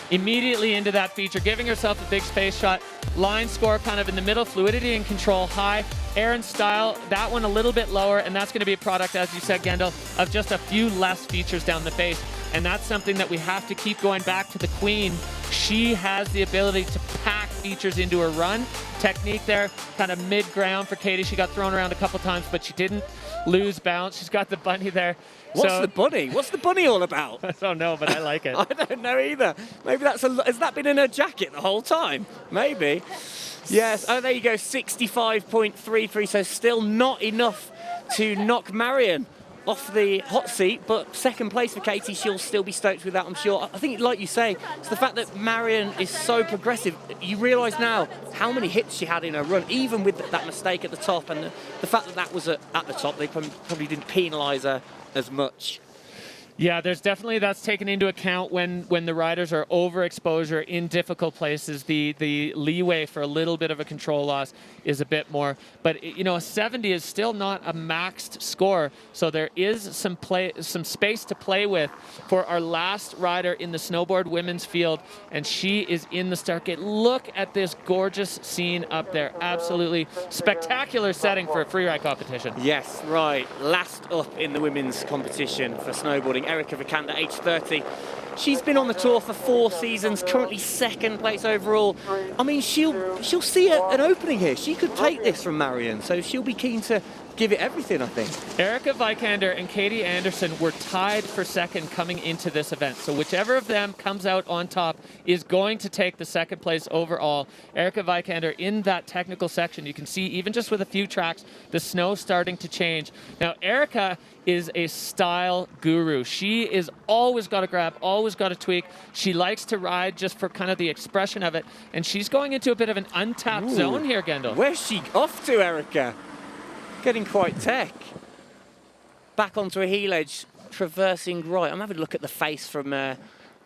immediately into that feature, giving herself a big space shot. Line score kind of in the middle, fluidity and control high. Air and style, that one a little bit lower, and that's going to be a product, as you said, Gendel, of just a few less features down the face. And that's something that we have to keep going back to the queen. She has the ability to pack features into her run. Technique there, kind of mid-ground for Katie. She got thrown around a couple times, but she didn't lose balance. She's got the bunny there. What's the bunny? What's the bunny all about? I don't know, but I like it. I don't know either. Maybe has that been in her jacket the whole time? Maybe. Yes, oh, there you go, 65.33, so still not enough to knock Marion off the hot seat, but second place for Katie. She'll still be stoked with that, I'm sure. I think, like you say, it's the fact that Marion is so progressive. You realise now how many hits she had in her run, even with that mistake at the top, and the fact that that was at the top, they probably didn't penalise her as much. Yeah, there's definitely, that's taken into account when the riders are overexposure in difficult places. The leeway for a little bit of a control loss is a bit more. But, you know, a 70 is still not a maxed score. So there is some space to play with for our last rider in the snowboard women's field. And she is in the start gate. Look at this gorgeous scene up there. Absolutely spectacular setting for a freeride competition. Yes, right. Last up in the women's competition for snowboarding, Erica Vikander, age 30. She's been on the tour for 4 seasons, currently second place overall. I mean, she'll see an opening here. She could take this from Marion, so she'll be keen to give it everything, I think. Erica Vikander and Katie Anderson were tied for second coming into this event. So whichever of them comes out on top is going to take the second place overall. Erica Vikander in that technical section, you can see even just with a few tracks, the snow starting to change. Now, Erica is a style guru. She is always got to grab, always got to tweak. She likes to ride just for kind of the expression of it. And she's going into a bit of an untapped zone here, Gendel. Where's she off to, Erica? Getting quite tech. Back onto a heel edge, traversing right. I'm having a look at the face from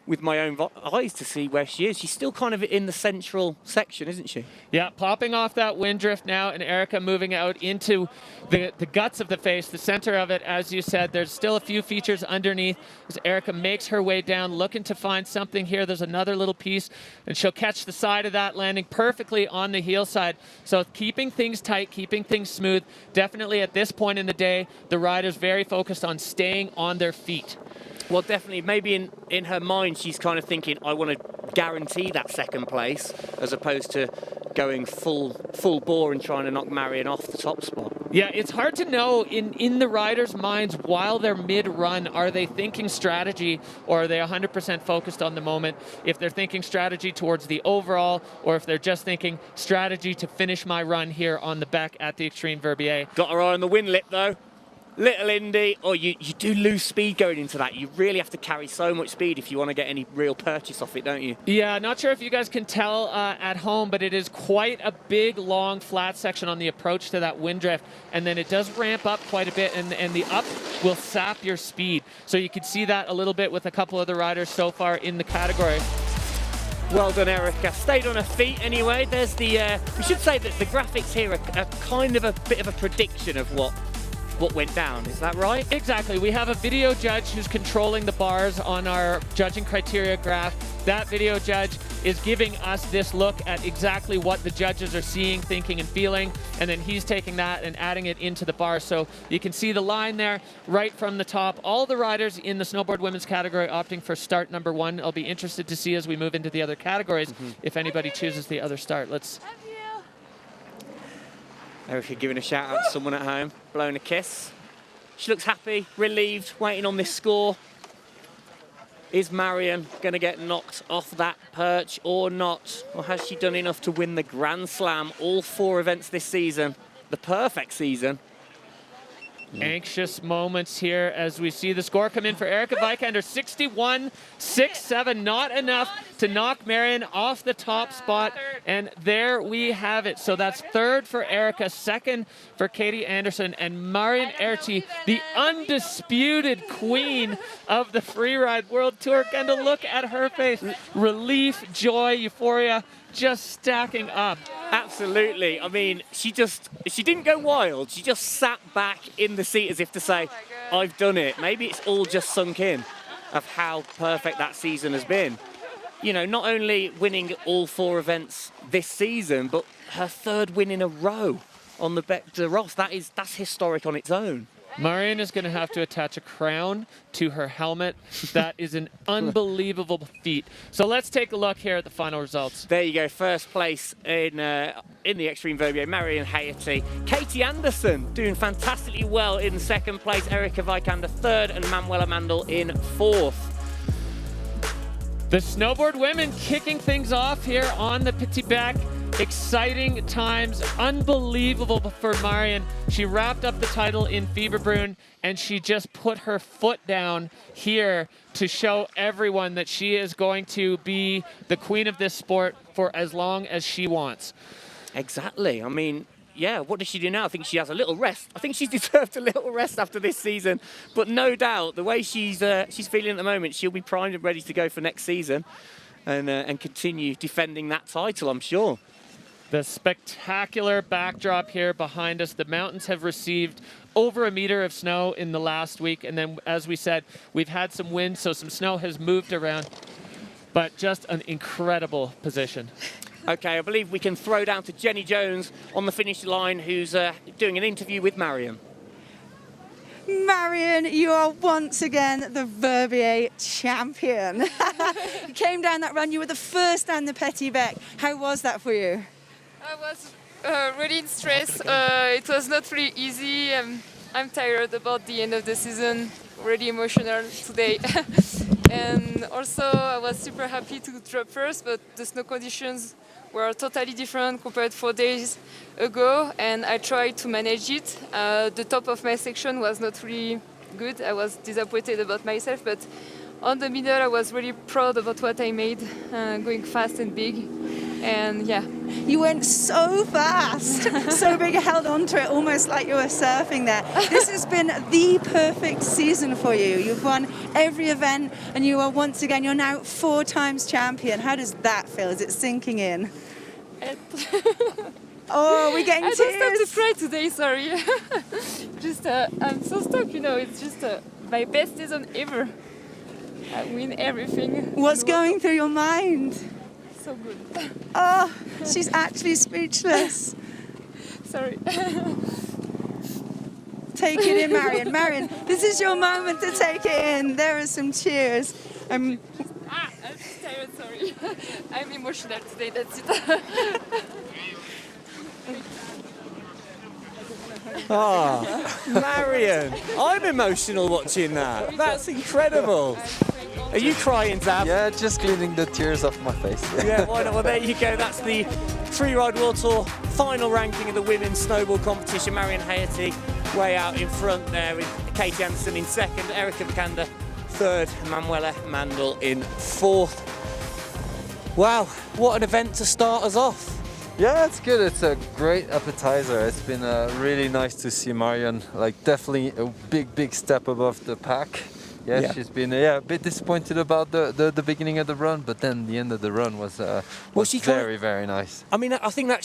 with my own eyes to see where she is. She's still kind of in the central section, isn't she? Yeah, popping off that wind drift now, and Erica moving out into the guts of the face, the center of it. As you said, there's still a few features underneath as Erica makes her way down, looking to find something here. There's another little piece, and she'll catch the side of that, landing perfectly on the heel side. So keeping things tight, keeping things smooth. Definitely at this point in the day, the rider's very focused on staying on their feet. Well, definitely, maybe in her mind, she's kind of thinking, I want to guarantee that second place, as opposed to going full bore and trying to knock Marion off the top spot. Yeah, it's hard to know in the riders' minds while they're mid-run, are they thinking strategy or are they 100% focused on the moment? If they're thinking strategy towards the overall, or if they're just thinking strategy to finish my run here on the Bec at the Xtreme Verbier. Got her eye on the windlip, though. Little Indy, you do lose speed going into that. You really have to carry so much speed if you want to get any real purchase off it, don't you? Yeah, not sure if you guys can tell at home, but it is quite a big, long, flat section on the approach to that wind drift, and then it does ramp up quite a bit, and the up will sap your speed. So you can see that a little bit with a couple of the riders so far in the category. Well done, Erica. Stayed on her feet anyway. There's the, we should say that the graphics here are kind of a bit of a prediction of what what went down. Is that right? Exactly. We have a video judge who's controlling the bars on our judging criteria graph. That video judge is giving us this look at exactly what the judges are seeing, thinking, and feeling, and then he's taking that and adding it into the bar. So you can see the line there right from the top. All the riders in the snowboard women's category opting for start number 1. I'll be interested to see as we move into the other categories if anybody chooses the other start. Let's. Erica giving a shout out to someone at home, blowing a kiss. She looks happy, relieved, waiting on this score. Is Marion going to get knocked off that perch or not? Or has she done enough to win the Grand Slam, all 4 events this season? The perfect season. Anxious moments here as we see the score come in for Erica Vikander. 61-6-7, not enough to knock Marion off the top spot. And there we have it. So that's 3rd for Erica, 2nd for Katie Anderson, and Marion Haerty, the undisputed queen of the Freeride World Tour. Kendall, look at her face. Relief, joy, euphoria, just stacking up. Absolutely. I mean, she didn't go wild. She just sat back in the seat as if to say, I've done it. Maybe it's all just sunk in of how perfect that season has been. You know, not only winning all 4 events this season, but her 3rd win in a row on the Bec de Ross. That's historic on its own. Marion is going to have to attach a crown to her helmet. That is an unbelievable feat. So let's take a look here at the final results. There you go. First place in the Xtreme Verbier, Marion Haerty. Katie Anderson doing fantastically well in 2nd place. Erica Vikander 3rd, and Manuela Mandel in 4th. The snowboard women kicking things off here on the Petit Bec. Exciting times, unbelievable for Marion. She wrapped up the title in Fieberbrunn, and she just put her foot down here to show everyone that she is going to be the queen of this sport for as long as she wants. Exactly. I mean, yeah, what does she do now? I think she has a little rest. I think she's deserved a little rest after this season. But no doubt, the way she's feeling at the moment, she'll be primed and ready to go for next season and continue defending that title, I'm sure. The spectacular backdrop here behind us. The mountains have received over 1 meter of snow in the last week. And then, as we said, we've had some wind, so some snow has moved around. But just an incredible position. Okay, I believe we can throw down to Jenny Jones on the finish line, who's doing an interview with Marion. Marion, you are once again the Verbier champion. You came down that run, you were the first down the Petit Bec. How was that for you? I was really in stress. It was not really easy. I'm tired about the end of the season, really emotional today. And also I was super happy to drop first, but the snow conditions were totally different compared to 4 days ago, and I tried to manage it. The top of my section was not really good. I was disappointed about myself, but on the middle I was really proud about what I made, going fast and big. And yeah. You went so fast, so big, you held on to it almost like you were surfing there. This has been the perfect season for you. You've won every event, and you are once again, you're now 4 times champion. How does that feel? Is it sinking in? Oh, we're getting tears. I don't stop to cry today, sorry. Just, I'm so stuck, you know, it's just my best season ever. I win everything. What's going through your mind? So good. Oh, she's actually speechless. Sorry. Take it in, Marion. Marion, this is your moment to take it in. There are some cheers. I'm just tired, sorry. I'm emotional today, that's it. Oh, Marion, I'm emotional watching that. That's incredible. Are you crying, Zab? Yeah, just cleaning the tears off my face. Yeah, why not? Well, there you go. That's the Freeride World Tour final ranking of the women's snowboard competition. Marion Haerty way out in front there with Katie Anderson in 2nd, Erica Vikander 3rd, Manuela Mandel in 4th. Wow, what an event to start us off. Yeah, it's good. It's a great appetizer. It's been really nice to see Marion, like definitely a big step above the pack. Yeah, she's been a bit disappointed about the beginning of the run, but then the end of the run was very nice. I mean, I think that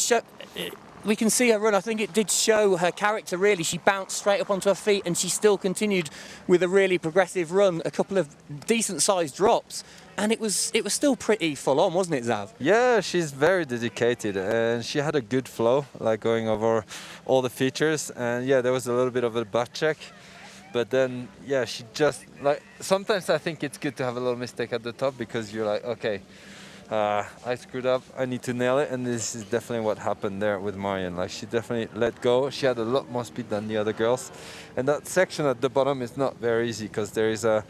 we can see her run. I think it did show her character, really. She bounced straight up onto her feet and she still continued with a really progressive run, a couple of decent-sized drops. And it was still pretty full on, wasn't it, Xav? Yeah, she's very dedicated and she had a good flow, like going over all the features. And yeah, there was a little bit of a butt check. But then, yeah, she just, like, sometimes I think it's good to have a little mistake at the top because you're like, okay, I screwed up, I need to nail it, and this is definitely what happened there with Marion. Like, she definitely let go. She had a lot more speed than the other girls. And that section at the bottom is not very easy because there is a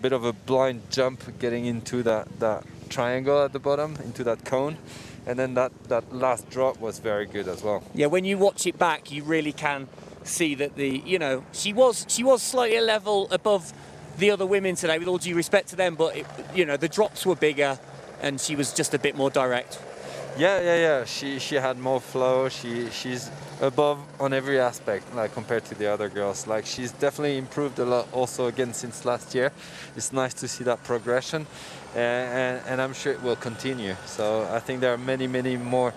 bit of a blind jump getting into that triangle at the bottom, into that cone. And then that last drop was very good as well. Yeah, when you watch it back, you really can see that she was slightly a level above the other women today, with all due respect to them, but the drops were bigger and she was just a bit more direct. Yeah. She had more flow. She's above on every aspect, like compared to the other girls. Like, she's definitely improved a lot also again since last year. It's nice to see that progression, and I'm sure it will continue. So I think there are many more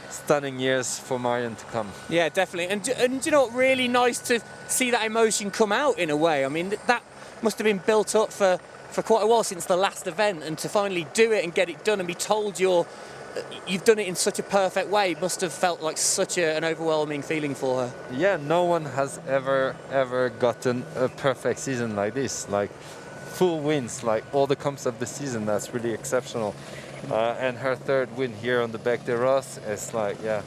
stunning years for Marion to come. Yeah, definitely. And you know what, really nice to see that emotion come out in a way. I mean, that must have been built up for quite a while since the last event, and to finally do it and get it done and be told you've done it in such a perfect way must have felt like such an overwhelming feeling for her. Yeah, no one has ever gotten a perfect season like this, like full wins, like all the comps of the season. That's really exceptional. And her third win here on the Bec de Ross is like, yeah,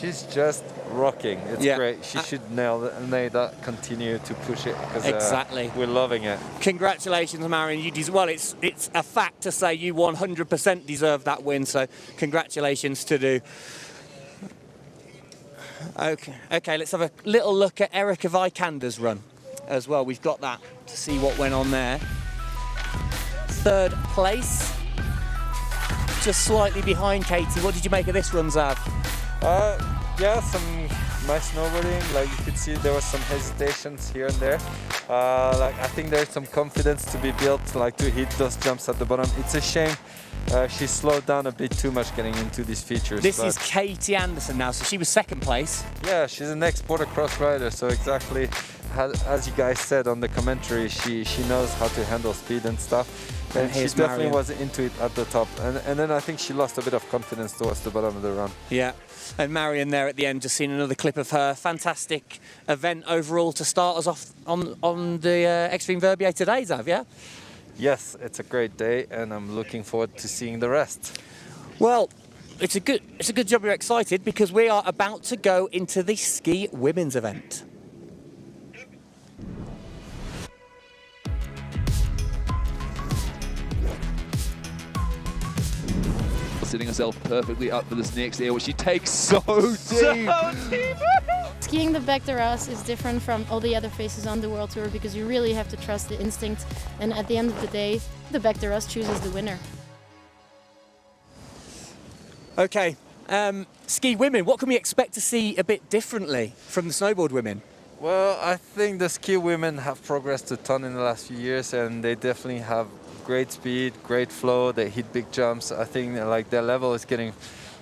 she's just rocking. It's great. She should nail that, continue to push it, because exactly, we're loving it. Congratulations, Marion. It's a fact to say you 100% deserve that win, so congratulations to do. Okay, let's have a little look at Erica Vikander's run as well. We've got that to see what went on there. Third place, just slightly behind Katie. What did you make of this run, Xav? Yeah, some nice snowboarding. Like, you could see there was some hesitations here and there. Like, I think there's some confidence to be built, like to hit those jumps at the bottom. It's a shame she slowed down a bit too much getting into these features. This is Katie Anderson now, so she was second place. Yeah, she's an ex-border cross rider, so exactly as you guys said on the commentary, she knows how to handle speed and stuff. And she definitely was into it at the top. And then I think she lost a bit of confidence towards the bottom of the run. Yeah, and Marion there at the end, just seen another clip of her. Fantastic event overall to start us off on the Xtreme Verbier today, Xav, yeah? Yes, it's a great day, and I'm looking forward to seeing the rest. Well, it's a good job you're excited, because we are about to go into the ski women's event. Setting herself perfectly up for this next air, which she takes so deep. Skiing the Bec de Ross is different from all the other phases on the World Tour, because you really have to trust the instinct, and at the end of the day, the Bec de Ross chooses the winner. Okay, ski women, what can we expect to see a bit differently from the snowboard women? Well, I think the ski women have progressed a ton in the last few years, and they definitely have great speed, great flow. They hit big jumps. I think like their level is getting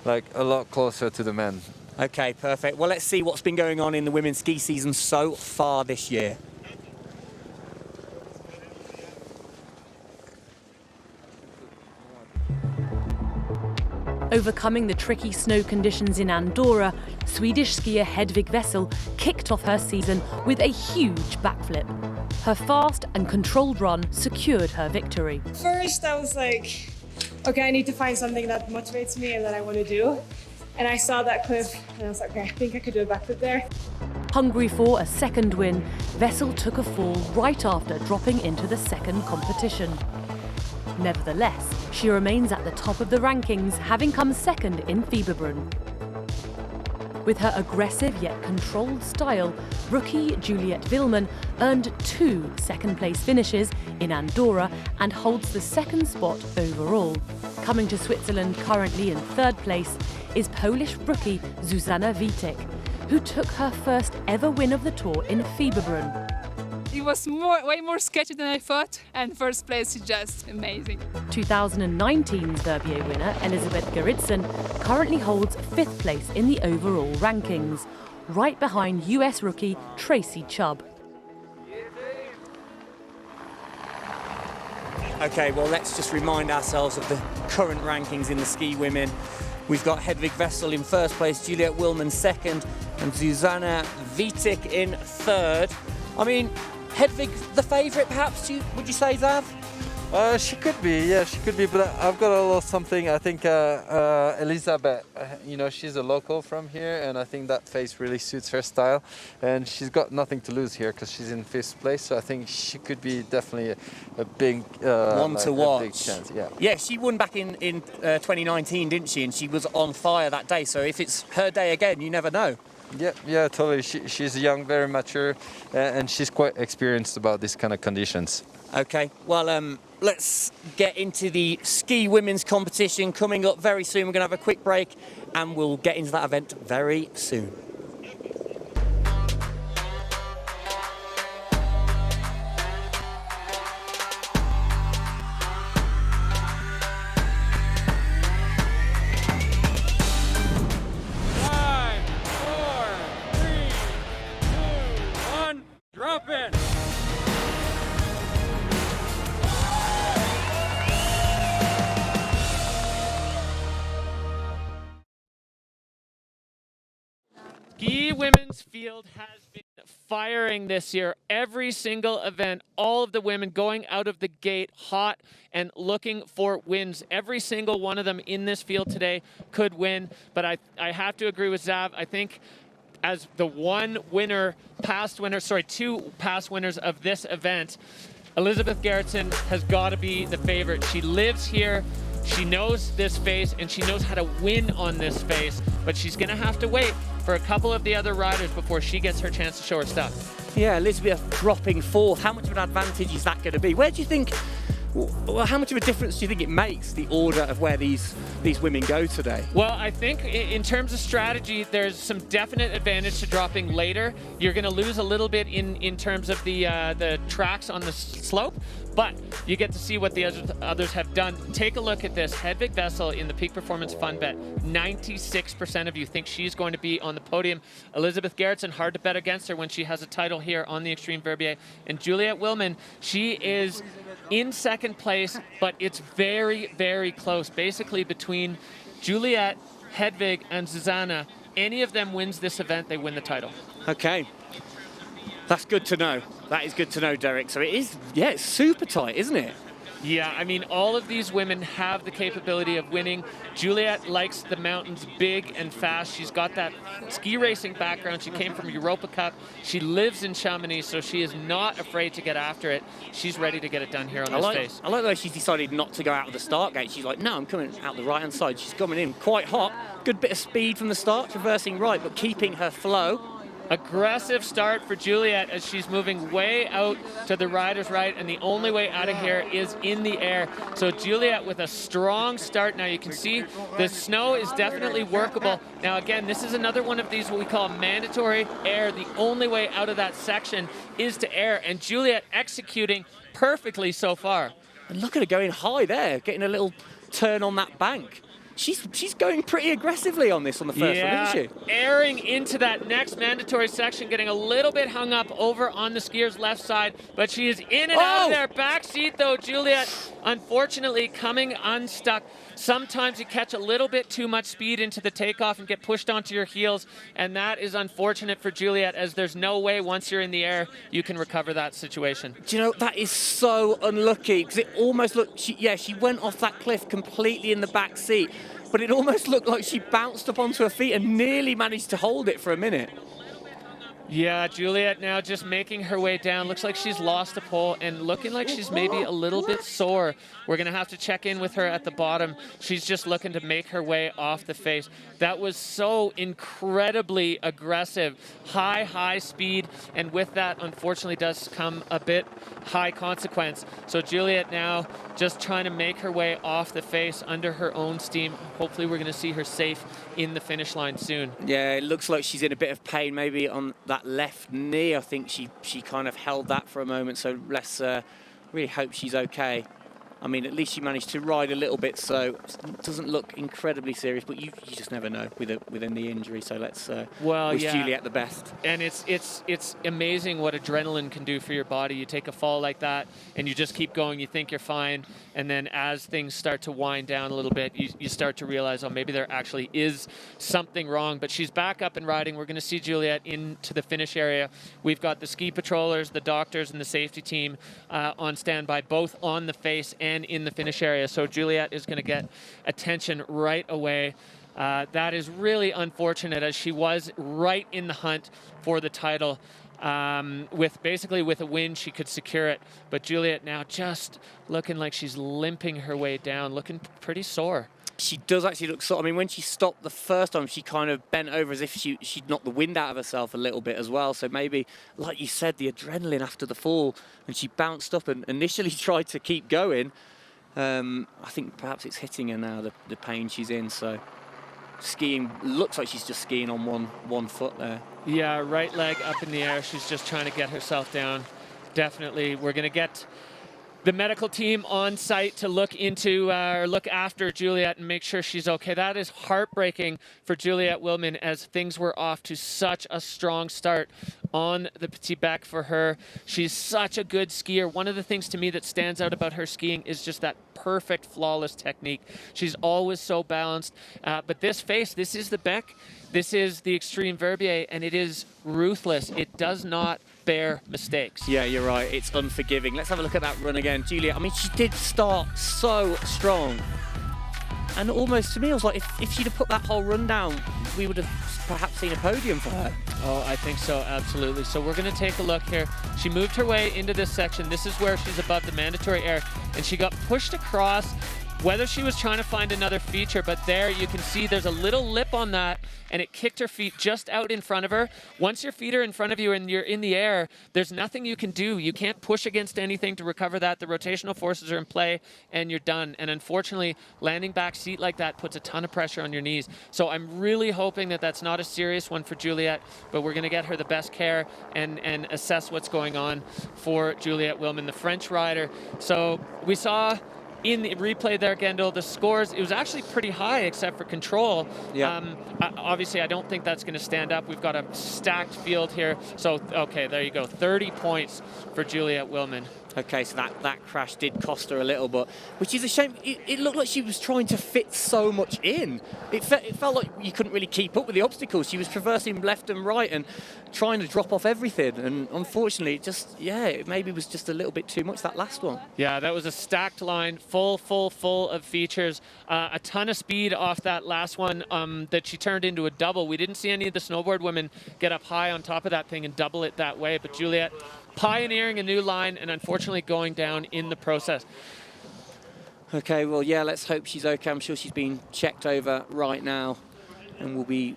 like a lot closer to the men. Okay, perfect. Well, let's see what's been going on in the women's ski season so far this year. Overcoming the tricky snow conditions in Andorra, Swedish skier Hedvig Wessel kicked off her season with a huge backflip. Her fast and controlled run secured her victory. First, I was like, okay, I need to find something that motivates me and that I want to do. And I saw that cliff and I was like, okay, I think I could do a backflip there. Hungry for a second win, Wessel took a fall right after dropping into the second competition. Nevertheless, she remains at the top of the rankings, having come second in Fieberbrunn. With her aggressive yet controlled style, rookie Juliette Villman earned 2 second-place finishes in Andorra and holds the second spot overall. Coming to Switzerland currently in third place is Polish rookie Zuzanna Witek, who took her first ever win of the Tour in Fieberbrunn. It was way more sketchy than I thought, and first place is just amazing. 2019's Verbier winner, Elisabeth Gerritsen, currently holds 5th place in the overall rankings, right behind US rookie Tracy Chubb. Okay, well, let's just remind ourselves of the current rankings in the ski women. We've got Hedvig Wessel in 1st place, Juliet Willman 2nd, and Zuzana Vitek in 3rd. I mean, Hedvig the favourite, perhaps, would you say, Zav? She could be, yeah, she could be, but I've got a little something. I think Elisabeth, you know, she's a local from here, and I think that face really suits her style, and she's got nothing to lose here because she's in 5th place, so I think she could be definitely a big one to watch. A big chance, yeah. Yeah, she won back in 2019, didn't she? And she was on fire that day, so if it's her day again, you never know. Yeah, totally. She's young, very mature, and she's quite experienced about this kind of conditions. Okay, well, let's get into the ski women's competition coming up very soon. We're going to have a quick break, and we'll get into that event very soon. Drop in. Ski women's field has been firing this year. Every single event, all of the women going out of the gate hot and looking for wins. Every single one of them in this field today could win, but I have to agree with Zav. I think as the two past winners of this event, Elisabeth Gerritsen has got to be the favorite. She lives here, she knows this face, and she knows how to win on this face, but she's going to have to wait for a couple of the other riders before she gets her chance to show her stuff. Yeah, Elisabeth dropping 4th. How much of an advantage is that going to be? Where do you think, well, how much of a difference do you think it makes, the order of where these women go today? Well, I think in terms of strategy, there's some definite advantage to dropping later. You're going to lose a little bit in terms of the tracks on the slope, but you get to see what the others have done. Take a look at this. Hedvig Wessel in the Peak Performance Fun Bet. 96% of you think she's going to be on the podium. Elisabeth Gerritsen, hard to bet against her when she has a title here on the Xtreme Verbier. And Juliet Willman, she is in 2nd place, but it's very, very close. Basically between Juliet, Hedvig, and Zuzana, any of them wins this event, they win the title. Okay. That's good to know. That is good to know, Derek. So it is, yeah, it's super tight, isn't it? Yeah, I mean, all of these women have the capability of winning. Juliet likes the mountains big and fast. She's got that ski racing background. She came from Europa Cup. She lives in Chamonix, so she is not afraid to get after it. She's ready to get it done here on this face. I like the way she's decided not to go out of the start gate. She's like, no, I'm coming out the right-hand side. She's coming in quite hot. Good bit of speed from the start, traversing right, but keeping her flow. Aggressive start for Juliet as she's moving way out to the rider's right, and the only way out of here is in the air. So Juliet with a strong start. Now you can see the snow is definitely workable. Now again, this is another one of these what we call mandatory air. The only way out of that section is to air, and Juliet executing perfectly so far. And look at her going high there, getting a little turn on that bank. She's going pretty aggressively on this on the first one, isn't she? Airing into that next mandatory section, getting a little bit hung up over on the skier's left side, but she is in and out of there. Back seat though, Juliet, unfortunately coming unstuck. Sometimes you catch a little bit too much speed into the takeoff and get pushed onto your heels, and that is unfortunate for Juliet, as there's no way once you're in the air you can recover that situation. Do you know, that is so unlucky, because it almost looked, she went off that cliff completely in the back seat, but it almost looked like she bounced up onto her feet and nearly managed to hold it for a minute. Yeah, Juliet now just making her way down. Looks like she's lost a pole and looking like she's maybe a little bit sore. We're going to have to check in with her at the bottom. She's just looking to make her way off the face. That was so incredibly aggressive. High speed, and with that, unfortunately, does come a bit high consequence. So Juliet now just trying to make her way off the face under her own steam. Hopefully we're going to see her safe in the finish line soon. Yeah, it looks like she's in a bit of pain, maybe on that left knee. I think she kind of held that for a moment, so let's really hope she's okay. I mean, at least she managed to ride a little bit, so it doesn't look incredibly serious, but you just never know within the injury, so let's wish Juliet the best. And it's amazing what adrenaline can do for your body. You take a fall like that, and you just keep going, you think you're fine, and then as things start to wind down a little bit, you start to realize, oh, maybe there actually is something wrong, but she's back up and riding. We're going to see Juliet into the finish area. We've got the ski patrollers, the doctors, and the safety team on standby, both on the face and in the finish area. So Juliet is going to get attention right away. That is really unfortunate, as she was right in the hunt for the title. With a win, she could secure it. But Juliet now just looking like she's limping her way down, looking pretty sore. She does actually look sore. I mean, when she stopped the first time, she kind of bent over as if she'd knocked the wind out of herself a little bit as well. So maybe, like you said, the adrenaline after the fall, and she bounced up and initially tried to keep going. I think perhaps it's hitting her now, the pain she's in. So skiing, looks like she's just skiing on one foot there. Yeah, right leg up in the air. She's just trying to get herself down. Definitely. We're going to get the medical team on site to look after Juliet and make sure she's okay. That is heartbreaking for Juliet Willman, as things were off to such a strong start on the Petit Bec for her. She's such a good skier. One of the things to me that stands out about her skiing is just that perfect, flawless technique. She's always so balanced. But this is the Bec. This is the Xtreme Verbier, and it is ruthless. It does not bear mistakes. Yeah, you're right. It's unforgiving. Let's have a look at that run again. Juliet, I mean, she did start so strong. And almost, to me, I was like, if she'd have put that whole run down, we would have perhaps seen a podium for her. Oh, I think so, absolutely. So we're going to take a look here. She moved her way into this section. This is where she's above the mandatory air, and she got pushed across, whether she was trying to find another feature, but there you can see there's a little lip on that, and it kicked her feet just out in front of her. Once your feet are in front of you and you're in the air, there's nothing you can do. You can't push against anything to recover that. The rotational forces are in play, and you're done. And unfortunately, landing back seat like that puts a ton of pressure on your knees. So I'm really hoping that that's not a serious one for Juliet, but we're going to get her the best care and assess what's going on for Juliet Willman, the French rider. So we saw in the replay there, Gendel, the scores, it was actually pretty high except for control. Yeah. Obviously, I don't think that's going to stand up. We've got a stacked field here. So, okay, there you go. 30 points for Juliet Willman. Okay, so that crash did cost her a little, but which is a shame. It looked like she was trying to fit so much in. It felt like you couldn't really keep up with the obstacles. She was traversing left and right and trying to drop off everything. And unfortunately, it maybe was just a little bit too much, that last one. Yeah, that was a stacked line, full of features. A ton of speed off that last one that she turned into a double. We didn't see any of the snowboard women get up high on top of that thing and double it that way, but Juliet pioneering a new line and unfortunately going down in the process. Okay, well, yeah, let's hope she's okay. I'm sure she's being checked over right now and will be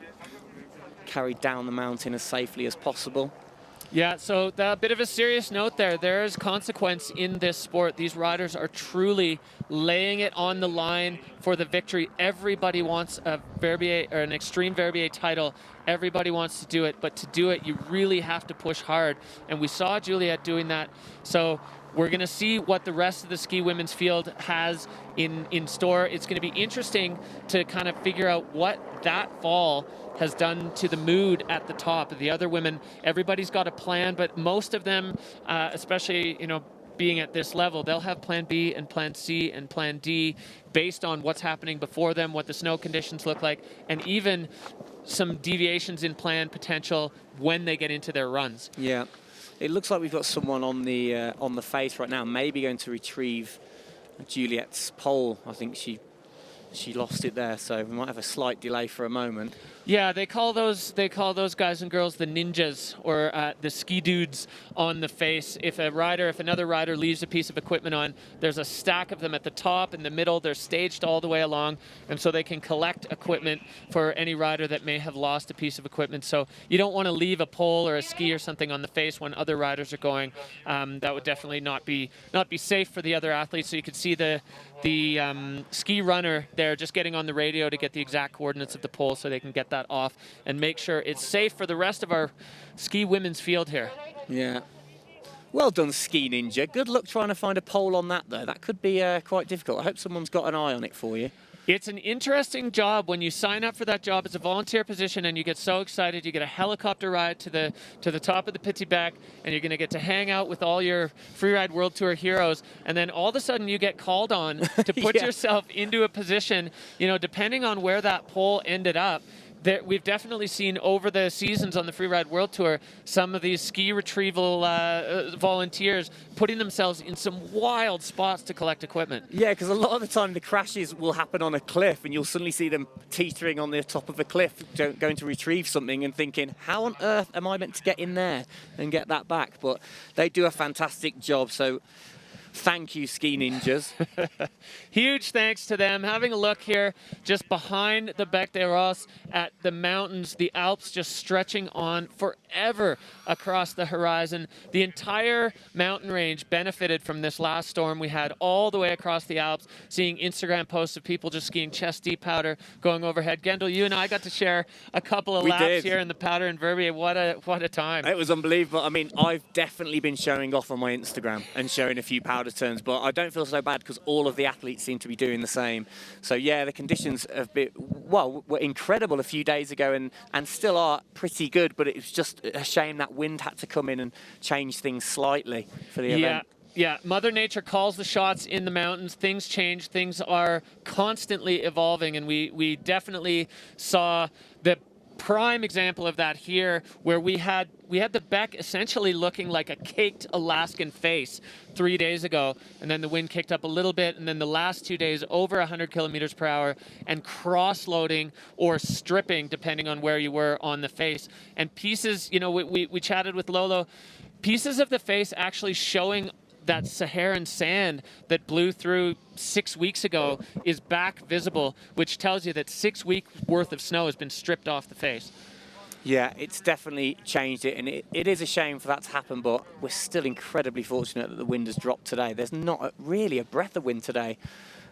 carried down the mountain as safely as possible. Yeah, so a bit of a serious note there. There is consequence in this sport. These riders are truly laying it on the line for the victory. Everybody wants a Verbier or an Xtreme Verbier title. Everybody wants to do it, but to do it, you really have to push hard. And we saw Juliet doing that. So we're going to see what the rest of the ski women's field has in store. It's going to be interesting to kind of figure out what that fall has done to the mood at the top. The other women, everybody's got a plan, but most of them, especially, being at this level, they'll have plan B and plan C and plan D based on what's happening before them, what the snow conditions look like, and even some deviations in plan potential when they get into their runs. Yeah, it looks like we've got someone on the face right now, maybe going to retrieve Juliet's pole. I think she lost it there, so we might have a slight delay for a moment. Yeah, they call those guys and girls the ninjas, or the ski dudes on the face. If another rider leaves a piece of equipment on, there's a stack of them at the top, in the middle. They're staged all the way along, and so they can collect equipment for any rider that may have lost a piece of equipment. So you don't want to leave a pole or a ski or something on the face when other riders are going. That would definitely not be safe for the other athletes. So you can see the the ski runner there just getting on the radio to get the exact coordinates of the pole so they can get that off and make sure it's safe for the rest of our ski women's field here. Yeah. Well done, Ski Ninja. Good luck trying to find a pole on that, though. That could be quite difficult. I hope someone's got an eye on it for you. It's an interesting job when you sign up for that job. It's a volunteer position, and you get so excited. You get a helicopter ride to the top of the Petit Bec, and you're going to get to hang out with all your Freeride World Tour heroes. And then all of a sudden, you get called on to put yourself into a position. You know, depending on where that pole ended up. We've definitely seen over the seasons on the Freeride World Tour some of these ski retrieval volunteers putting themselves in some wild spots to collect equipment. Yeah, because a lot of the time the crashes will happen on a cliff and you'll suddenly see them teetering on the top of a cliff going to retrieve something and thinking, how on earth am I meant to get in there and get that back? But they do a fantastic job, so thank you, Ski Ninjas. Huge thanks to them. Having a look here just behind the Bec des Roses at the mountains, the Alps just stretching on forever across the horizon. The entire mountain range benefited from this last storm we had all the way across the Alps, seeing Instagram posts of people just skiing chest-deep powder going overhead. Gendel, you and I got to share a couple of laps here in the powder in Verbier. What a time. It was unbelievable. I mean, I've definitely been showing off on my Instagram and showing a few powder turns, but I don't feel so bad because all of the athletes seem to be doing the same. So yeah, the conditions have been, well, were incredible a few days ago and still are pretty good, but it's just a shame that wind had to come in and change things slightly for the event. Yeah, Mother Nature calls the shots in the mountains. Things change. Things are constantly evolving, and we definitely saw the prime example of that here, where we had the Bec essentially looking like a caked Alaskan face 3 days ago, and then the wind kicked up a little bit, and then the last 2 days over 100 kilometers per hour and cross-loading or stripping depending on where you were on the face. And pieces, you know, we chatted with Lolo, pieces of the face actually showing that Saharan sand that blew through 6 weeks ago is back visible, which tells you that 6 weeks worth of snow has been stripped off the face. Yeah, it's definitely changed it, and it is a shame for that to happen, but we're still incredibly fortunate that the wind has dropped today. There's not really a breath of wind today,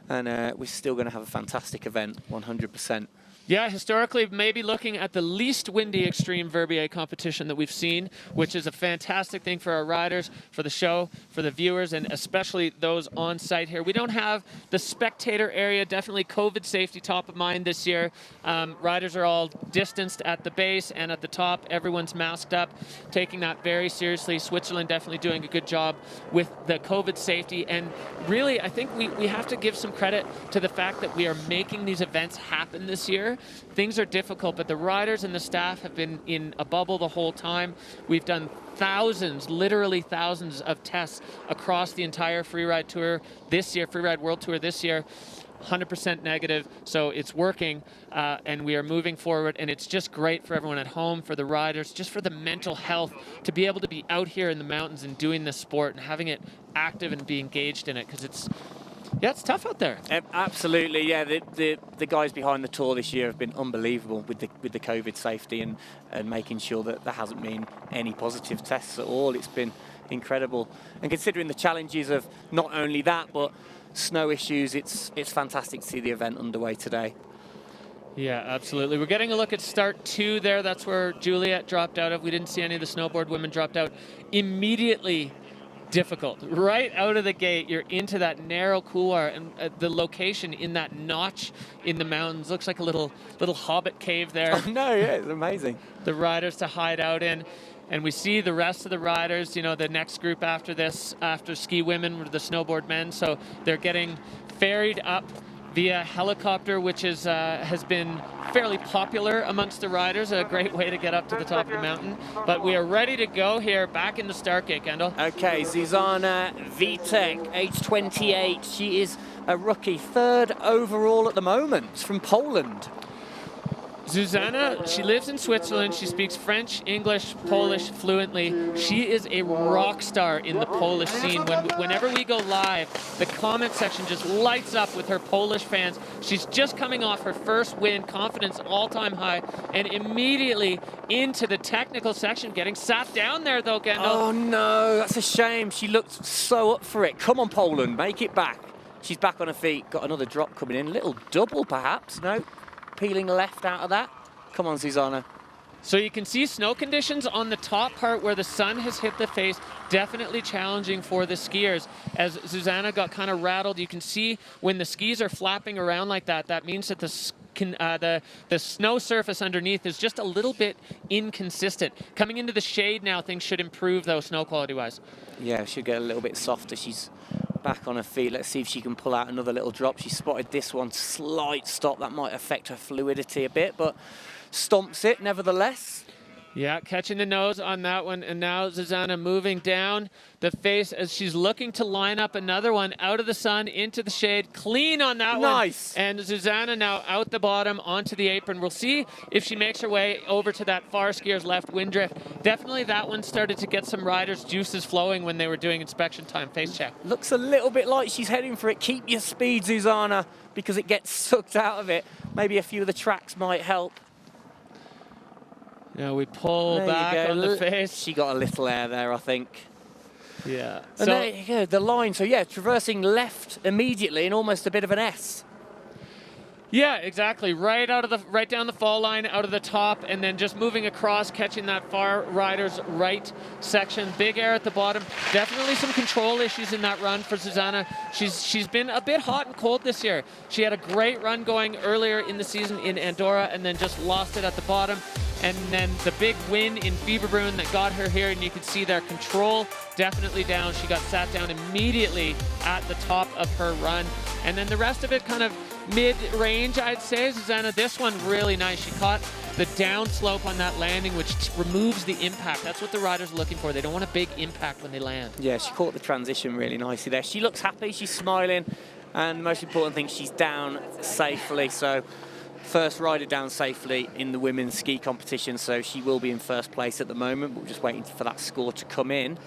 and we're still going to have a fantastic event, 100%. Yeah, historically, maybe looking at the least windy Xtreme Verbier competition that we've seen, which is a fantastic thing for our riders, for the show, for the viewers, and especially those on site here. We don't have the spectator area, definitely COVID safety top of mind this year. Riders are all distanced at the base and at the top. Everyone's masked up, taking that very seriously. Switzerland definitely doing a good job with the COVID safety. And really, I think we have to give some credit to the fact that we are making these events happen this year. Things are difficult, but the riders and the staff have been in a bubble the whole time. We've done thousands, literally thousands of tests across the entire Freeride Tour this year, Freeride World Tour this year. 100% negative, so it's working, and we are moving forward, and it's just great for everyone at home, for the riders, just for the mental health, to be able to be out here in the mountains and doing this sport and having it active and be engaged in it, because it's tough out there. Absolutely, yeah. The guys behind the tour this year have been unbelievable with the COVID safety and making sure that there hasn't been any positive tests at all. It's been incredible. And considering the challenges of not only that, but snow issues, it's fantastic to see the event underway today. Yeah, absolutely. We're getting a look at start 2 there. That's where Juliet dropped out of. We didn't see any of the snowboard women dropped out. Immediately difficult. Right out of the gate, you're into that narrow couloir, and the location in that notch in the mountains looks like a little hobbit cave there. Oh no, yeah, it's amazing. The riders to hide out in. And we see the rest of the riders, you know, the next group after this, after ski women, were the snowboard men. So they're getting ferried up via helicopter, which is has been fairly popular amongst the riders, a great way to get up to the top of the mountain. But we are ready to go here, back in the start gate, Kendall. Okay, Zuzana Vitek, age 28. She is a rookie, 3rd overall at the moment, from Poland. Zuzana, she lives in Switzerland. She speaks French, English, Polish fluently. She is a rock star in the Polish scene. Whenever we go live, the comment section just lights up with her Polish fans. She's just coming off her first win, confidence all-time high, and immediately into the technical section, getting sat down there though, Kendall. Oh no, that's a shame. She looked so up for it. Come on, Poland, make it back. She's back on her feet, got another drop coming in. Little double, perhaps. No, peeling left out of that. Come on, Susanna. So you can see snow conditions on the top part where the sun has hit the face, definitely challenging for the skiers. As Susanna got kind of rattled, you can see when the skis are flapping around like that, that means that the snow surface underneath is just a little bit inconsistent. Coming into the shade now, things should improve though, snow quality-wise. Yeah, she'll get a little bit softer. She's back on her feet. Let's see if she can pull out another little drop. She spotted this one, slight stop. That might affect her fluidity a bit, but stomps it nevertheless. Yeah, catching the nose on that one. And now Susanna moving down the face as she's looking to line up another one out of the sun into the shade. Clean on that one. Nice. And Susanna now out the bottom onto the apron. We'll see if she makes her way over to that far skier's left wind drift. Definitely that one started to get some riders' juices flowing when they were doing inspection time face check. Looks a little bit like she's heading for it. Keep your speed, Susanna, because it gets sucked out of it. Maybe a few of the tracks might help. Yeah, we pull back on the face. She got a little air there, I think. Yeah. And So there you go, the line. So yeah, traversing left immediately and almost a bit of an S. yeah, exactly. Right down the fall line, out of the top, and then just moving across, catching that far rider's right section. Big air at the bottom. Definitely some control issues in that run for Susanna. She's been a bit hot and cold this year. She had a great run going earlier in the season in Andorra, and then just lost it at the bottom. And then the big win in Fieberbrunn that got her here, and you can see their control definitely down. She got sat down immediately at the top of her run. And then the rest of it kind of mid-range, I'd say. Susanna, this one really nice. She caught the down slope on that landing, which removes the impact. That's what the riders are looking for. They don't want a big impact when they land. Yeah, she caught the transition really nicely there. She looks happy, she's smiling, and the most important thing, she's down safely. So first rider down safely in the women's ski competition, so she will be in first place at the moment. We're just waiting for that score to come in.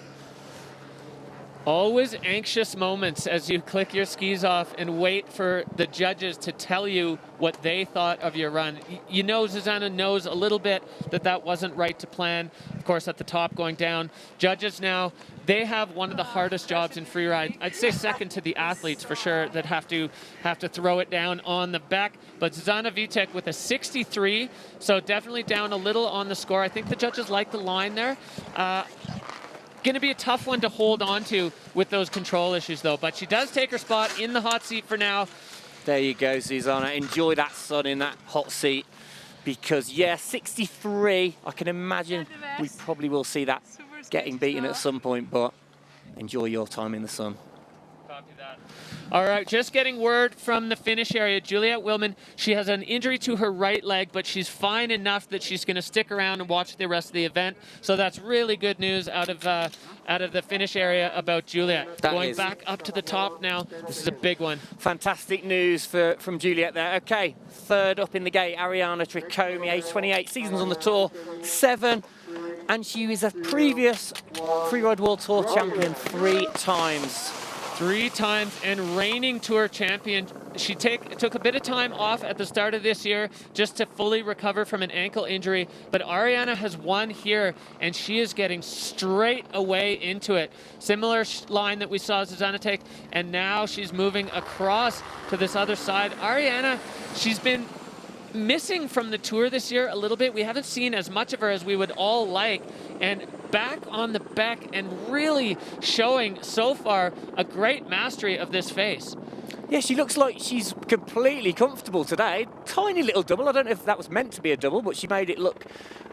Always anxious moments as you click your skis off and wait for the judges to tell you what they thought of your run. You know Susanna knows a little bit that wasn't right to plan. Of course, at the top going down. Judges now, they have one of the hardest jobs in freeride. I'd say second to the athletes for sure that have to throw it down on the back. But Susanna Vitek with a 63, so definitely down a little on the score. I think the judges like the line there. Going to be a tough one to hold on to with those control issues, though. But she does take her spot in the hot seat for now. There you go, Susanna. Enjoy that sun in that hot seat. Because, yeah, 63, I can imagine we probably will see that getting beaten at some point. But enjoy your time in the sun. Copy that. All right, just getting word from the finish area. Juliette Willman, she has an injury to her right leg, but she's fine enough that she's going to stick around and watch the rest of the event. So that's really good news out of the finish area about Juliette. Going back up to the top now. This is a big one. Fantastic news from Juliette there. Okay, third up in the gate, Ariana Tricomi, age 28, seasons on the tour, 7. And she is a previous Freeride World Tour champion 3 times. 3 times and reigning tour champion. She took a bit of time off at the start of this year just to fully recover from an ankle injury, but Ariana has won here and she is getting straight away into it. Similar line that we saw Susanna take, and now she's moving across to this other side. Ariana, she's been missing from the tour this year a little bit. We haven't seen as much of her as we would all like, and back on the back and really showing so far a great mastery of this face. Yeah, she looks like she's completely comfortable today. Tiny little double. I don't know if that was meant to be a double, but she made it look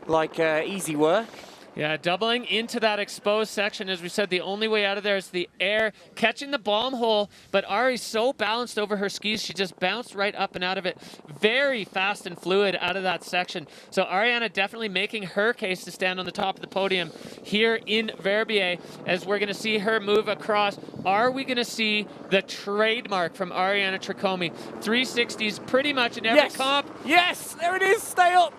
like easy work. Yeah, doubling into that exposed section. As we said, the only way out of there is the air. Catching the bomb hole, but Ari's so balanced over her skis, she just bounced right up and out of it. Very fast and fluid out of that section. So Ariana definitely making her case to stand on the top of the podium here in Verbier, as we're going to see her move across. Are we going to see the trademark from Ariana Tricomi? 360s pretty much in every comp. Yes, there it is. Stay up.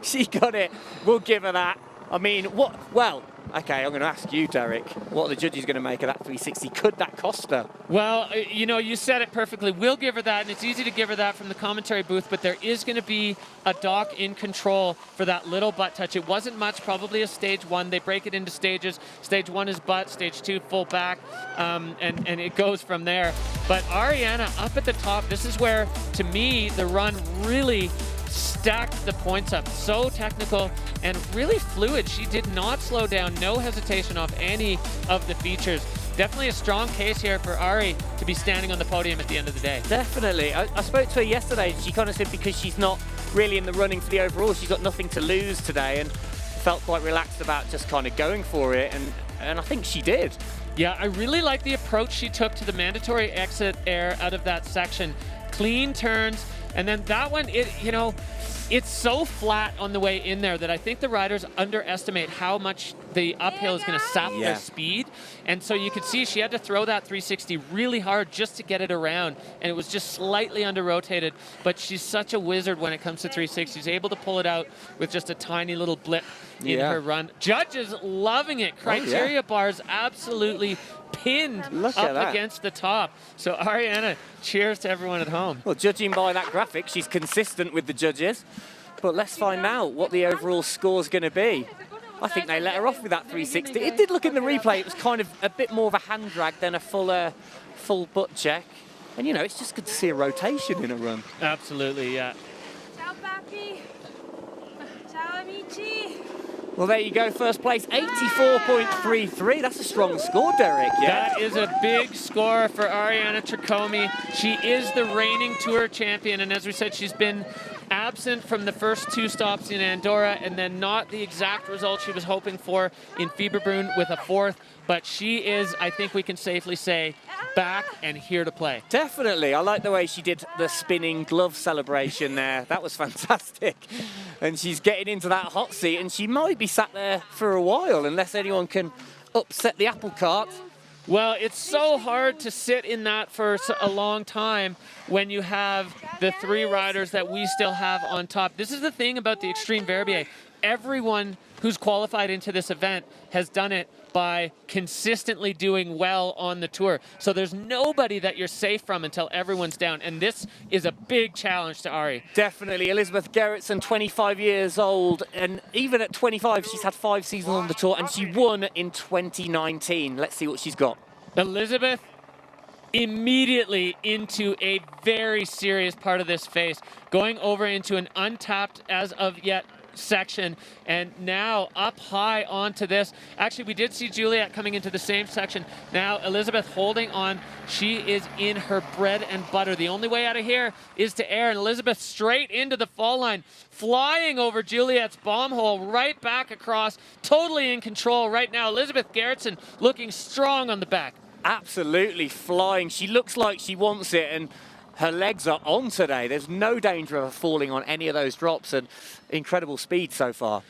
She got it. We'll give her that. I mean, well, Okay, I'm going to ask you, Derek, what are the judges going to make of that 360? Could that cost her? Well, you know, you said it perfectly. We'll give her that, and it's easy to give her that from the commentary booth, but there is going to be a dock in control for that little butt touch. It wasn't much, probably a stage 1. They break it into stages. Stage 1 is butt, stage 2 full back, and it goes from there. But Ariana up at the top, this is where, to me, the run really stacked the points up. So technical and really fluid. She did not slow down, no hesitation off any of the features. Definitely a strong case here for Ari to be standing on the podium at the end of the day. Definitely. I spoke to her yesterday, and she kind of said because she's not really in the running for the overall, she's got nothing to lose today, and felt quite relaxed about just kind of going for it, and I think she did. Yeah, I really like the approach she took to the mandatory exit air out of that section. Clean turns, and then that one, you know, it's so flat on the way in there that I think the riders underestimate how much the uphill is going to sap their speed. And so you could see she had to throw that 360 really hard just to get it around, and it was just slightly under-rotated. But she's such a wizard when it comes to 360. She's able to pull it out with just a tiny little blip in her run. Judges loving it. Criteria bars absolutely pinned up against the top. So Ariana, cheers to everyone at home. Well, judging by that graphic, she's consistent with the judges. But let's find out what the overall score's going to be. I think they let her off with that 360. It did look in the replay, it was kind of a bit more of a hand drag than a full butt check. And, you know, it's just good to see a rotation in a run. Absolutely, yeah. Ciao, papi. Ciao, amici. Well, there you go, first place, 84.33. That's a strong score, Derek. Yeah. That is a big score for Ariana Tricomi. She is the reigning tour champion, and as we said, she's been absent from the first 2 stops in Andorra, and then not the exact result she was hoping for in Fieberbrunn with a 4th. But she is, I think we can safely say, back and here to play. Definitely. I like the way she did the spinning glove celebration there. That was fantastic. And she's getting into that hot seat, and she might be sat there for a while unless anyone can upset the apple cart. Well, it's so hard to sit in that for a long time when you have the 3 riders that we still have on top. This is the thing about the Xtreme Verbier. Everyone who's qualified into this event has done it by consistently doing well on the tour. So there's nobody that you're safe from until everyone's down. And this is a big challenge to Ari. Definitely. Elizabeth Gerritsen, 25 years old. And even at 25, she's had 5 seasons on the tour, and she won in 2019. Let's see what she's got. Elizabeth immediately into a very serious part of this face, going over into an untapped as of yet section, and now up high onto this. Actually, we did see Juliet coming into the same section. Now Elizabeth holding on. She is in her bread and butter. The only way out of here is to air, and Elizabeth straight into the fall line, flying over Juliet's bomb hole, right back across, totally in control right now. Elizabeth Gerritsen looking strong on the back. Absolutely flying. She looks like she wants it, and her legs are on today. There's no danger of her falling on any of those drops, and incredible speed so far.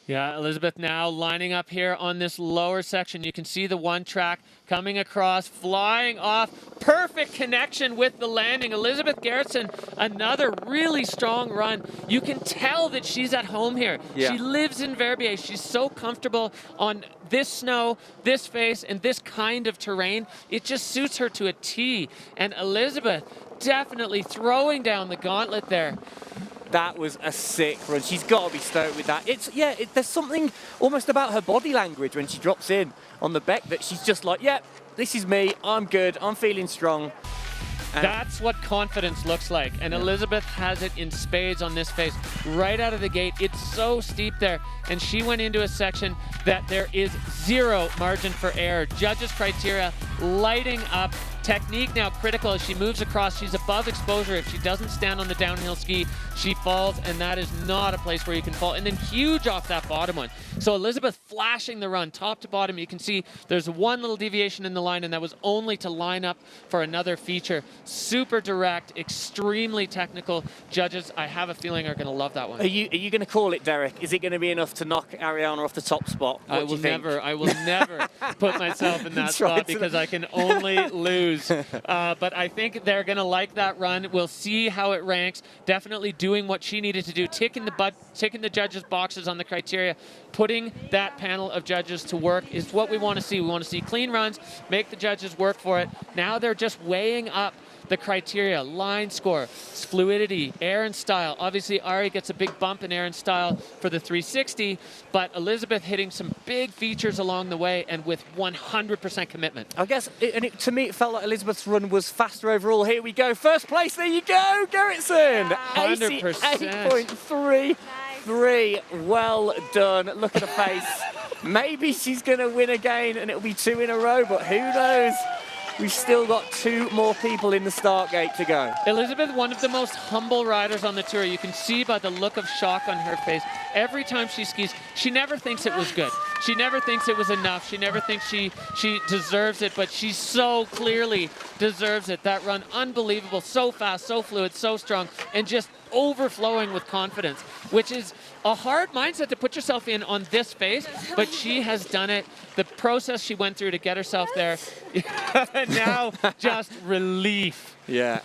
Yeah, Elizabeth now lining up here on this lower section. You can see the one track coming across, flying off. Perfect connection with the landing. Elizabeth Gerritsen, another really strong run. You can tell that she's at home here. Yeah. She lives in Verbier. She's so comfortable on this snow, this face, and this kind of terrain. It just suits her to a T. And Elizabeth definitely throwing down the gauntlet there. That was a sick run. She's got to be stoked with that. There's something almost about her body language when she drops in on the Beck that she's just like, yeah, this is me. I'm good. I'm feeling strong. And that's what confidence looks like. And Elizabeth has it in spades on this face right out of the gate. It's so steep there. And she went into a section that there is 0 margin for error. Judges' criteria lighting up. Technique now critical as she moves across. She's above exposure. If she doesn't stand on the downhill ski, she falls, and that is not a place where you can fall. And then huge off that bottom one. So Elizabeth flashing the run top to bottom. You can see there's one little deviation in the line, and that was only to line up for another feature. Super direct, extremely technical. Judges, I have a feeling, are going to love that one. Are you going to call it, Derek? Is it going to be enough to knock Ariana off the top spot? I will never put myself in that spot because I can only lose. But I think they're going to like that run. We'll see how it ranks. Definitely doing what she needed to do, ticking the judges' boxes on the criteria. putting that panel of judges to work is what we want to see. We want to see clean runs, make the judges work for it. Now they're just weighing up the criteria: line score, fluidity, air and style. Obviously, Ari gets a big bump in air and style for the 360, but Elizabeth hitting some big features along the way and with 100% commitment. I guess, to me, it felt like Elizabeth's run was faster overall. Here we go. First place, there you go, Gerritsen. 88.33. Well done. Look at her face. Maybe she's going to win again and it'll be 2 in a row, but who knows? We've still got 2 more people in the start gate to go. Elizabeth, one of the most humble riders on the tour. You can see by the look of shock on her face. Every time she skis, she never thinks it was good. She never thinks it was enough. She never thinks she deserves it, but she so clearly deserves it. That run, unbelievable, so fast, so fluid, so strong, and just overflowing with confidence, which is a hard mindset to put yourself in on this face, but she has done it. The process she went through to get herself there, now just relief. Yeah,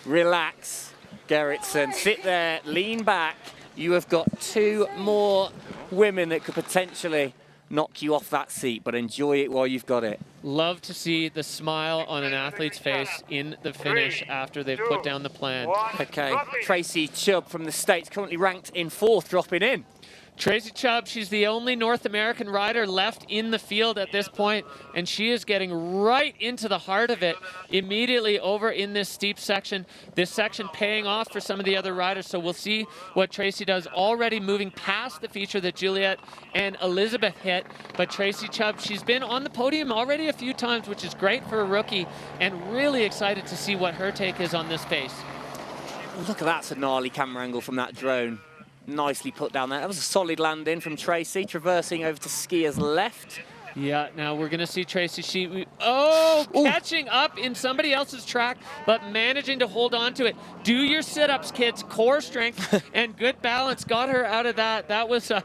relax, Gerritsen. Sit there, lean back. You have got 2 more women that could potentially knock you off that seat, but enjoy it while you've got it. Love to see the smile on an athlete's face in the finish after they've put down the plan. Okay, Tracy Chubb from the States, currently ranked in 4th, dropping in. Tracy Chubb, she's the only North American rider left in the field at this point, and she is getting right into the heart of it immediately over in this steep section. This section paying off for some of the other riders, so we'll see what Tracy does. Already moving past the feature that Juliet and Elizabeth hit, but Tracy Chubb, she's been on the podium already a few times, which is great for a rookie, and really excited to see what her take is on this pace. Look at that's a gnarly camera angle from that drone. Nicely put down there. That was a solid landing from Tracy, traversing over to skier's left. Yeah, now we're going to see Tracy. Catching up in somebody else's track, but managing to hold on to it. Do your sit-ups, kids. Core strength and good balance got her out of that. That was, I'm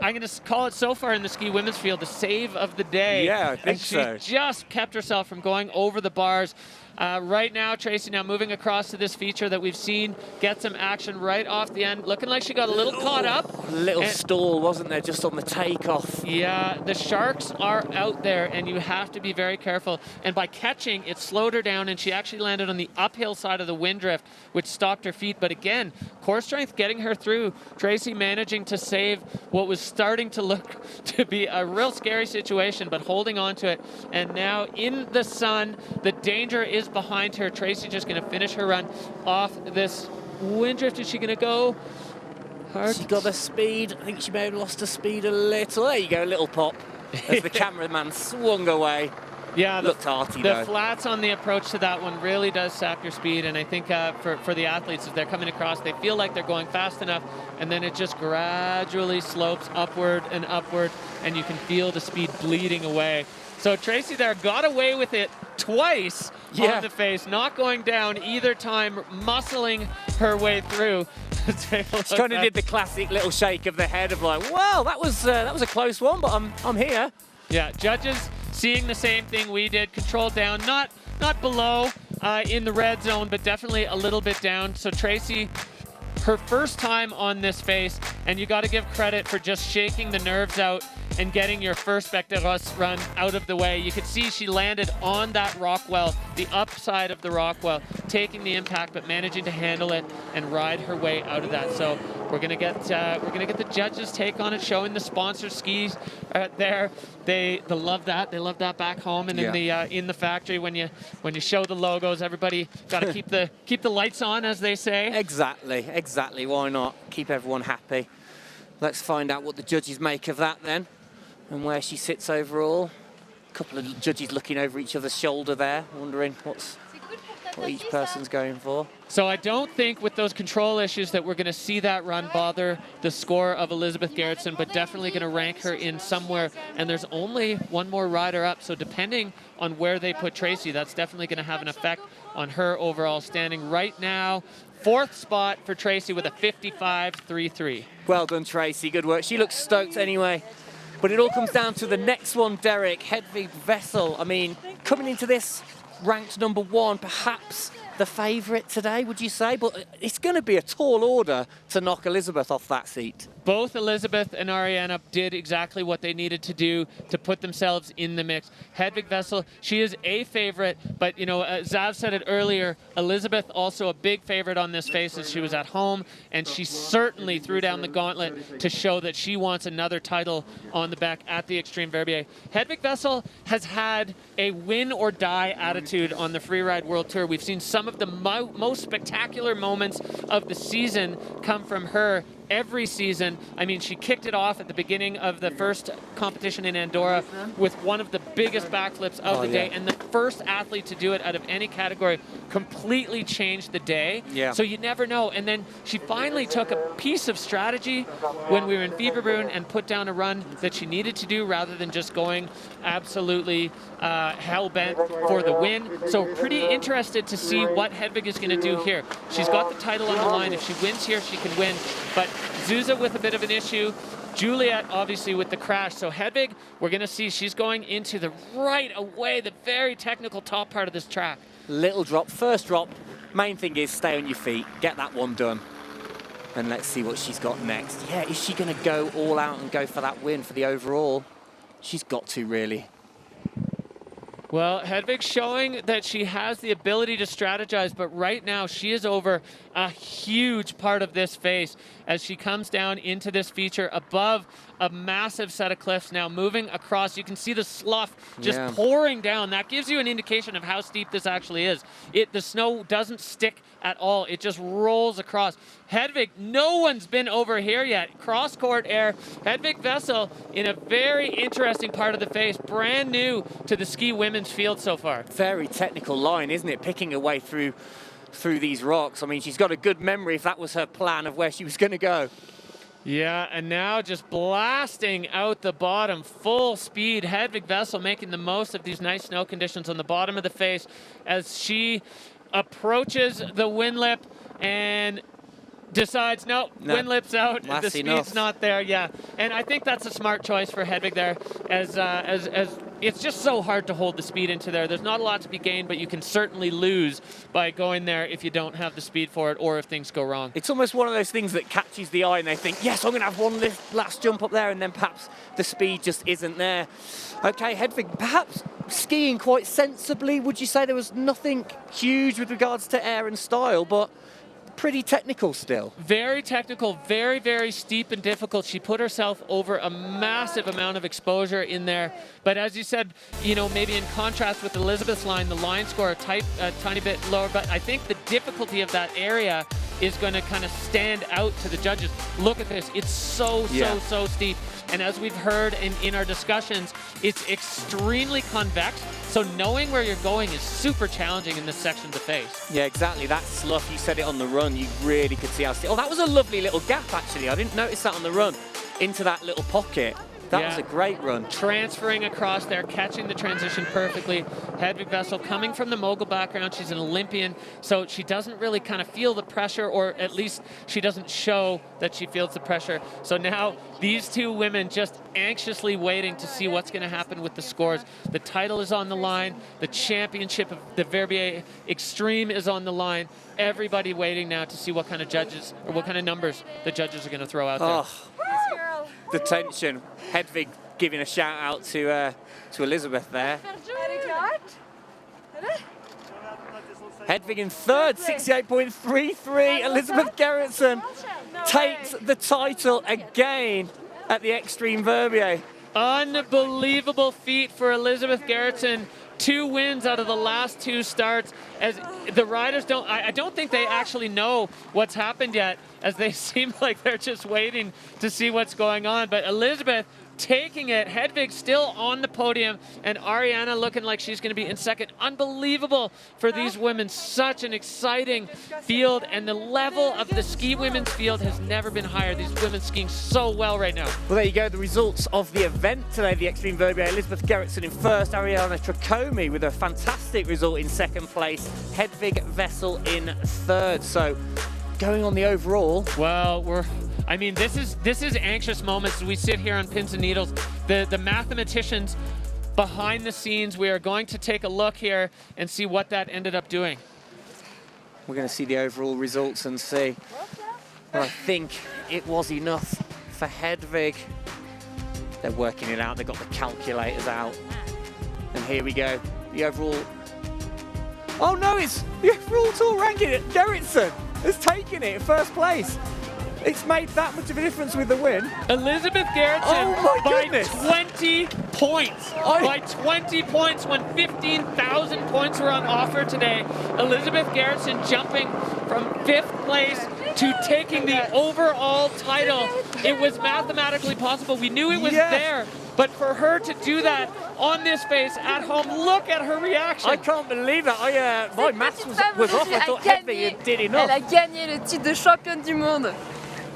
going to call it so far in the ski women's field, the save of the day. Yeah, I think so. She just kept herself from going over the bars. Right now, Tracy now moving across to this feature that we've seen get some action right off the end. Looking like she got a little caught up. A little stall, wasn't there, just on the takeoff? Yeah, the sharks are out there, and you have to be very careful. And by catching, it slowed her down, and she actually landed on the uphill side of the wind drift, which stopped her feet. But again, core strength getting her through. Tracy managing to save what was starting to look to be a real scary situation, but holding on to it. And now in the sun, the danger is behind her. Tracy just going to finish her run off this wind drift. Is she going to go hard? She got the speed. I think she may have lost her speed a little. There you go, a little pop as the cameraman swung away. Yeah, looked arty though. The flats on the approach to that one really does sap your speed, and I think for the athletes, as they're coming across, they feel like they're going fast enough, and then it just gradually slopes upward, and you can feel the speed bleeding away. So Tracy there got away with it twice on the face, not going down either time, muscling her way through. She kind of did the classic little shake of the head of like, wow, that was a close one, but I'm here. Yeah, judges seeing the same thing we did, control down, not below in the red zone, but definitely a little bit down. So Tracy, her first time on this face, and you got to give credit for just shaking the nerves out and getting your first Bec de Rose run out of the way. You could see she landed on that rock well, the upside of the rock well, taking the impact, but managing to handle it and ride her way out of that. So we're gonna get the judges' take on it, showing the sponsor skis there. They love that. They love that back home and in the factory when you show the logos. Everybody got to keep the lights on, as they say. Exactly. Why not? Keep everyone happy. Let's find out what the judges make of that then, and where she sits overall. A couple of judges looking over each other's shoulder there, wondering what each person's going for. So I don't think with those control issues that we're going to see that run bother the score of Elizabeth Gerritsen, but definitely going to rank her in somewhere. And there's only one more rider up, so depending on where they put Tracy, that's definitely going to have an effect on her overall standing. Right now, 4th spot for Tracy with a 55.33. Well done, Tracy. Good work. She looks stoked anyway. But it all comes down to the next one, Derek. Hedvig Vessel. I mean, coming into this ranked number 1, perhaps the favourite today, would you say? But it's going to be a tall order to knock Elizabeth off that seat. Both Elizabeth and Ariana did exactly what they needed to do to put themselves in the mix. Hedvig Wessel, she is a favorite, but you know, Zav said it earlier, Elizabeth also a big favorite on this face as she was at home, and she certainly threw down the gauntlet to show that she wants another title on the back at the Xtreme Verbier. Hedvig Wessel has had a win or die attitude on the Freeride World Tour. We've seen some of the most spectacular moments of the season come from her every season. I mean, she kicked it off at the beginning of the first competition in Andorra with one of the biggest backflips of the day, and the first athlete to do it out of any category, completely changed the day. Yeah. So you never know. And then she finally took a piece of strategy when we were in Fieberbrunn and put down a run that she needed to do rather than just going absolutely hell-bent for the win. So pretty interested to see what Hedvig is going to do here. She's got the title on the line. If she wins here, she can win. But Zuza with a bit of an issue. Juliet obviously with the crash. So Hedvig, we're going to see she's going into the right away, the very technical top part of this track. Little drop, first drop. Main thing is stay on your feet, get that one done. And let's see what she's got next. Yeah, is she going to go all out and go for that win for the overall? She's got to, really. Well, Hedvig showing that she has the ability to strategize, but right now she is over a huge part of this face as she comes down into this feature above a massive set of cliffs now moving across. You can see the slough just pouring down. That gives you an indication of how steep this actually is. The snow doesn't stick at all. It just rolls across. Hedvig, no one's been over here yet. Cross-court air. Hedvig Wessel in a very interesting part of the face. Brand new to the ski women's field so far. Very technical line, isn't it? Picking her way through these rocks. I mean, she's got a good memory if that was her plan of where she was going to go. Yeah, and now just blasting out the bottom, full speed. Hedvig Wessel making the most of these nice snow conditions on the bottom of the face as she approaches the wind lip and decides, no, wind lip's out, the speed's not there, yeah. And I think that's a smart choice for Hedvig there, as it's just so hard to hold the speed into there. There's not a lot to be gained, but you can certainly lose by going there if you don't have the speed for it or if things go wrong. It's almost one of those things that catches the eye and they think, yes, I'm going to have one last jump up there, and then perhaps the speed just isn't there. Okay, Hedvig, perhaps skiing quite sensibly. Would you say there was nothing huge with regards to air and style, but pretty technical still? Very technical, very, very steep and difficult. She put herself over a massive amount of exposure in there. But as you said, you know, maybe in contrast with Elizabeth's line, the line score a tiny bit lower. But I think the difficulty of that area is going to kind of stand out to the judges. Look at this. It's so steep. And as we've heard in our discussions, it's extremely convex. So knowing where you're going is super challenging in this section of the face. Yeah, exactly. That slough, you said it on the run, you really could see how steep. Oh, that was a lovely little gap, actually. I didn't notice that on the run, into that little pocket. That was a great run. Transferring across there, catching the transition perfectly. Hedvig Wessel coming from the mogul background. She's an Olympian, so she doesn't really kind of feel the pressure, or at least she doesn't show that she feels the pressure. So now these two women just anxiously waiting to see what's going to happen with the scores. The title is on the line. The championship of the Verbier Extreme is on the line. Everybody waiting now to see what kind of judges, or what kind of numbers the judges are going to throw out there. The tension. Hedvig giving a shout out to Elizabeth there. Hedvig in third, 68.33. Elizabeth Gerritsen takes the title again at the Xtreme Verbier. Unbelievable feat for Elizabeth Gerritsen. 2 wins out of the last 2 starts, as the riders I don't think they actually know what's happened yet, as they seem like they're just waiting to see what's going on. But Elizabeth taking it, Hedvig still on the podium, and Ariana looking like she's going to be in second. Unbelievable for these women. Such an exciting field, and the level of the ski women's field has never been higher. These women skiing so well right now. Well, there you go, the results of the event today, the Xtreme Verbier. Elizabeth Gerritsen in first, Ariana Tracomi with a fantastic result in second place, Hedvig Wessel in third. So going on the overall, well, this is anxious moments as we sit here on pins and needles. The mathematicians behind the scenes, we are going to take a look here and see what that ended up doing. We're going to see the overall results and see. But I think it was enough for Hedvig. They're working it out. They've got the calculators out. And here we go. The overall... Oh no, it's the overall tour ranking. Gerritsen has taken it, first place. It's made that much of a difference with the win. Elizabeth Gerritsen by 20 points. By 20 points when 15,000 points were on offer today. Elizabeth Gerritsen jumping from 5th place to taking the overall title. It was mathematically possible. We knew it was there. But for her to do that on this face at home, look at her reaction. I can't believe that. My maths was off. I thought Hedvig did enough. Elle a gagné le titre de championne du monde.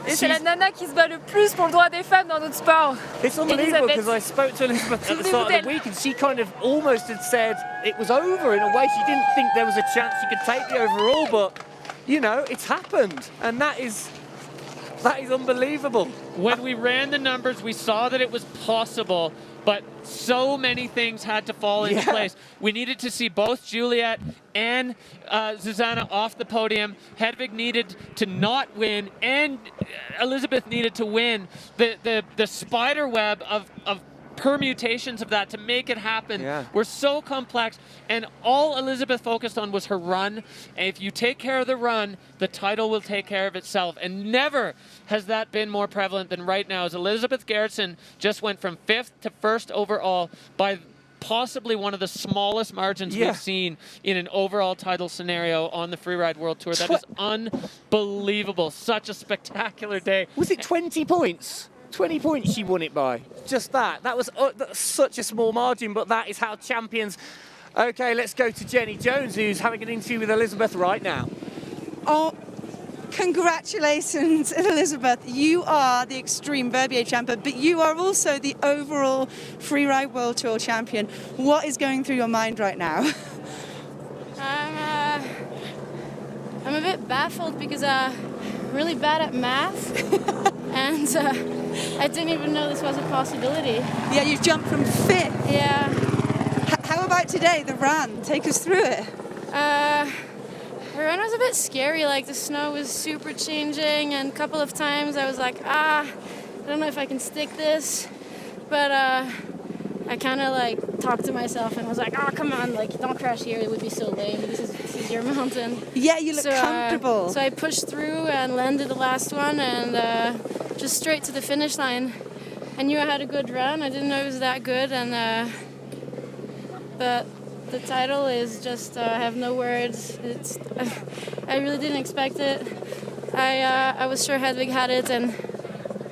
Et c'est la nana qui se bat le plus pour le droit des femmes dans notre sport. It's unbelievable because I spoke to Elizabeth at the start of the week and she kind of almost had said it was over in a way. She didn't think there was a chance she could take the overall, but you know, it's happened, and that is unbelievable. When we ran the numbers, we saw that it was possible, but so many things had to fall into place. We needed to see both Juliet and Zuzana off the podium. Hedvig needed to not win, and Elizabeth needed to win. The spider web of permutations of that to make it happen were so complex, and all Elizabeth focused on was her run. And if you take care of the run, the title will take care of itself. And never has that been more prevalent than right now, as Elizabeth Gerritsen just went from 5th to 1st overall by possibly one of the smallest margins we've seen in an overall title scenario on the Freeride World Tour. That is unbelievable. Such a spectacular day. Was it 20 points? 20 points she won it by. Just that. That was such a small margin, but that is how champions... Okay, let's go to Jenny Jones, who's having an interview with Elizabeth right now. Oh, congratulations, Elizabeth. You are the Xtreme Verbier champion, but you are also the overall Freeride World Tour champion. What is going through your mind right now? I'm a bit baffled because I'm really bad at math. And I didn't even know this was a possibility. Yeah, you jumped from 5th. Yeah. How about today, the run? Take us through it. The run was a bit scary, like the snow was super changing, and a couple of times I was like, I don't know if I can stick this. But I kind of like talked to myself and was like, oh, come on, like don't crash here, it would be so lame. This is your mountain. Yeah, you look comfortable. So I pushed through and landed the last one and just straight to the finish line. I knew I had a good run. I didn't know it was that good, and but the title is just I have no words. It's I really didn't expect it. I was sure Hedvig had it, and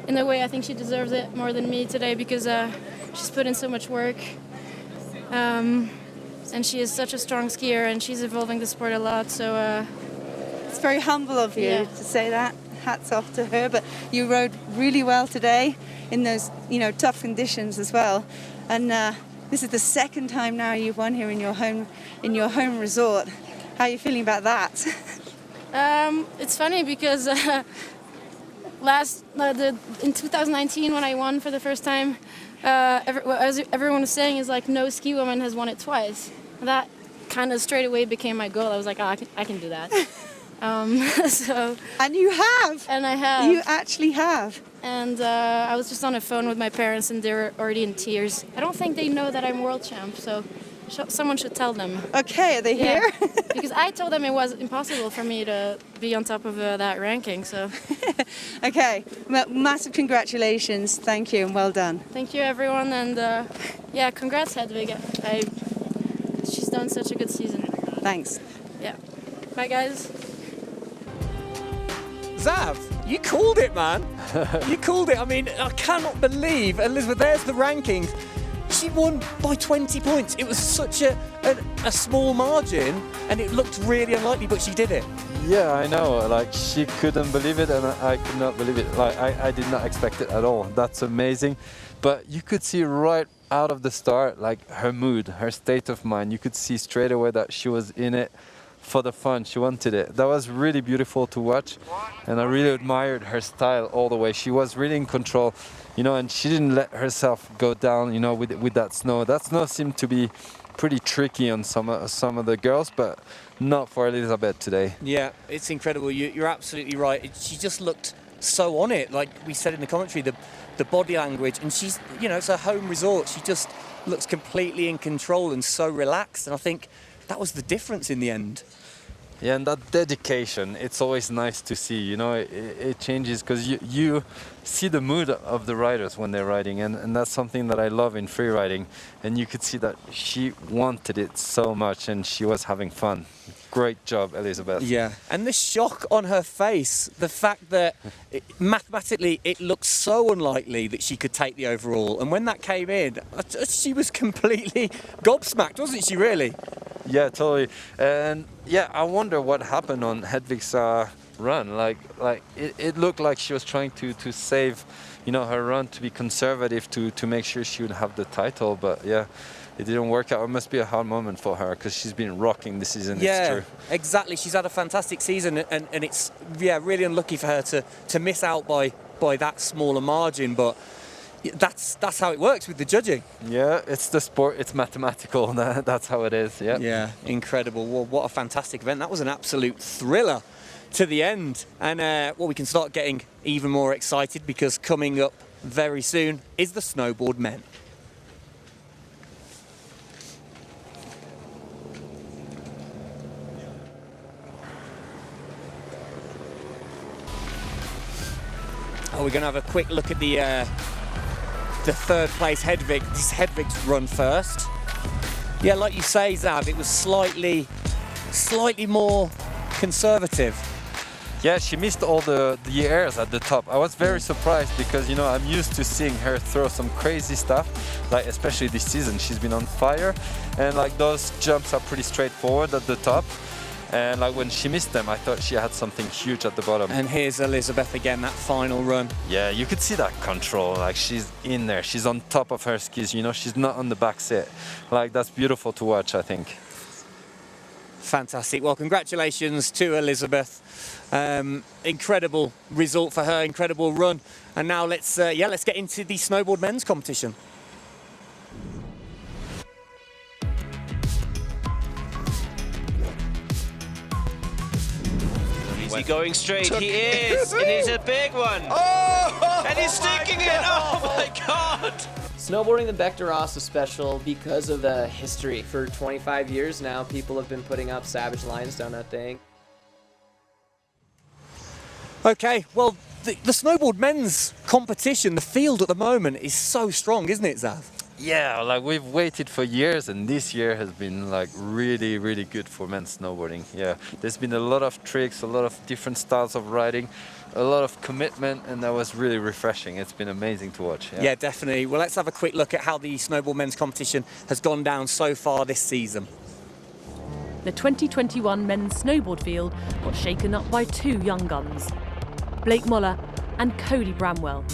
in a way I think she deserves it more than me today because she's put in so much work. And she is such a strong skier, and she's evolving the sport a lot. So it's very humble of you to say that. Hats off to her. But you rode really well today in those, tough conditions as well. And this is the second time now you've won here in your home resort. How are you feeling about that? It's funny because in 2019 when I won for the first time, as everyone was saying, is like no ski woman has won it twice. That kind of straight away became my goal. I was like, oh, I can do that. And you have. And I have. You actually have. And I was just on the phone with my parents, and they were already in tears. I don't think they know that I'm world champ, so someone should tell them. Okay, are they here? Because I told them it was impossible for me to be on top of that ranking. So. Okay, well, massive congratulations. Thank you and well done. Thank you, everyone, and congrats, Hedvig. She's done such a good season. Thanks. Yeah. Bye, guys. Zav, you called it, man. You called it. I mean, I cannot believe, Elizabeth, there's the rankings. She won by 20 points. It was such a small margin, and it looked really unlikely, but she did it. Yeah, I know. Like, she couldn't believe it, and I could not believe it. Like, I did not expect it at all. That's amazing. But you could see right out of the start, like, her mood, her state of mind. You could see straight away that she was in it for the fun. She wanted it. That was really beautiful to watch, and I really admired her style all the way. She was really in control. you know, and she didn't let herself go down, you know, with that snow. That snow seemed to be pretty tricky on some of the girls, but not for Elizabeth today. Yeah, it's incredible. You're absolutely right. She just looked so on it, like we said in the commentary, the body language, and she's, you know, it's her home resort. She just looks completely in control and so relaxed, and I think that was the difference in the end. Yeah, and that dedication, it's always nice to see, you know, it changes because you see the mood of the riders when they're riding, and that's something that I love in free riding, and you could see that she wanted it so much and she was having fun. Great job, Elizabeth. Yeah, and the shock on her face, the fact that mathematically it looked so unlikely that she could take the overall, and when that came in, she was completely gobsmacked, wasn't she, really? Yeah, totally. And yeah, I wonder what happened on Hedvig's run. Like it looked like she was trying to save, you know, her run, to be conservative, to make sure she would have the title, but yeah, it didn't work out. It must be a hard moment for her because she's been rocking this season. Yeah, it's true. Exactly. She's had a fantastic season, and it's really unlucky for her to miss out by that smaller margin. But that's how it works with the judging. Yeah, it's the sport. It's mathematical. That's how it is. Yeah. Yeah, incredible. Well, what a fantastic event. That was an absolute thriller to the end. And well, we can start getting even more excited because coming up very soon is the snowboard men. Oh, we're going to have a quick look at the third place Hedvig. This is Hedvig's run first. Yeah, like you say, Zav, it was slightly more conservative. Yeah, she missed all the airs at the top. I was very surprised because, you know, I'm used to seeing her throw some crazy stuff, like especially this season. She's been on fire, and like those jumps are pretty straightforward at the top. And like when she missed them, I thought she had something huge at the bottom. And here's Elizabeth again, that final run. Yeah, you could see that control. Like she's in there, she's on top of her skis. You know, she's not on the back seat. Like that's beautiful to watch, I think. Fantastic. Well, congratulations to Elizabeth. Incredible result for her, incredible run. And now let's get into the snowboard men's competition. Is he going straight? He is! It is a big one! Oh! And he's sticking it! Oh my god! Snowboarding the Bec de Ross is special because of the history. For 25 years now, people have been putting up savage lines down that thing. Okay, well, the snowboard men's competition, the field at the moment is so strong, isn't it, Zav? Yeah, like we've waited for years, and this year has been like really, really good for men's snowboarding. Yeah, there's been a lot of tricks, a lot of different styles of riding, a lot of commitment, and that was really refreshing. It's been amazing to watch. Yeah, definitely. Well, let's have a quick look at how the snowboard men's competition has gone down so far this season. The 2021 men's snowboard field got shaken up by two young guns, Blake Muller and Cody Bramwell.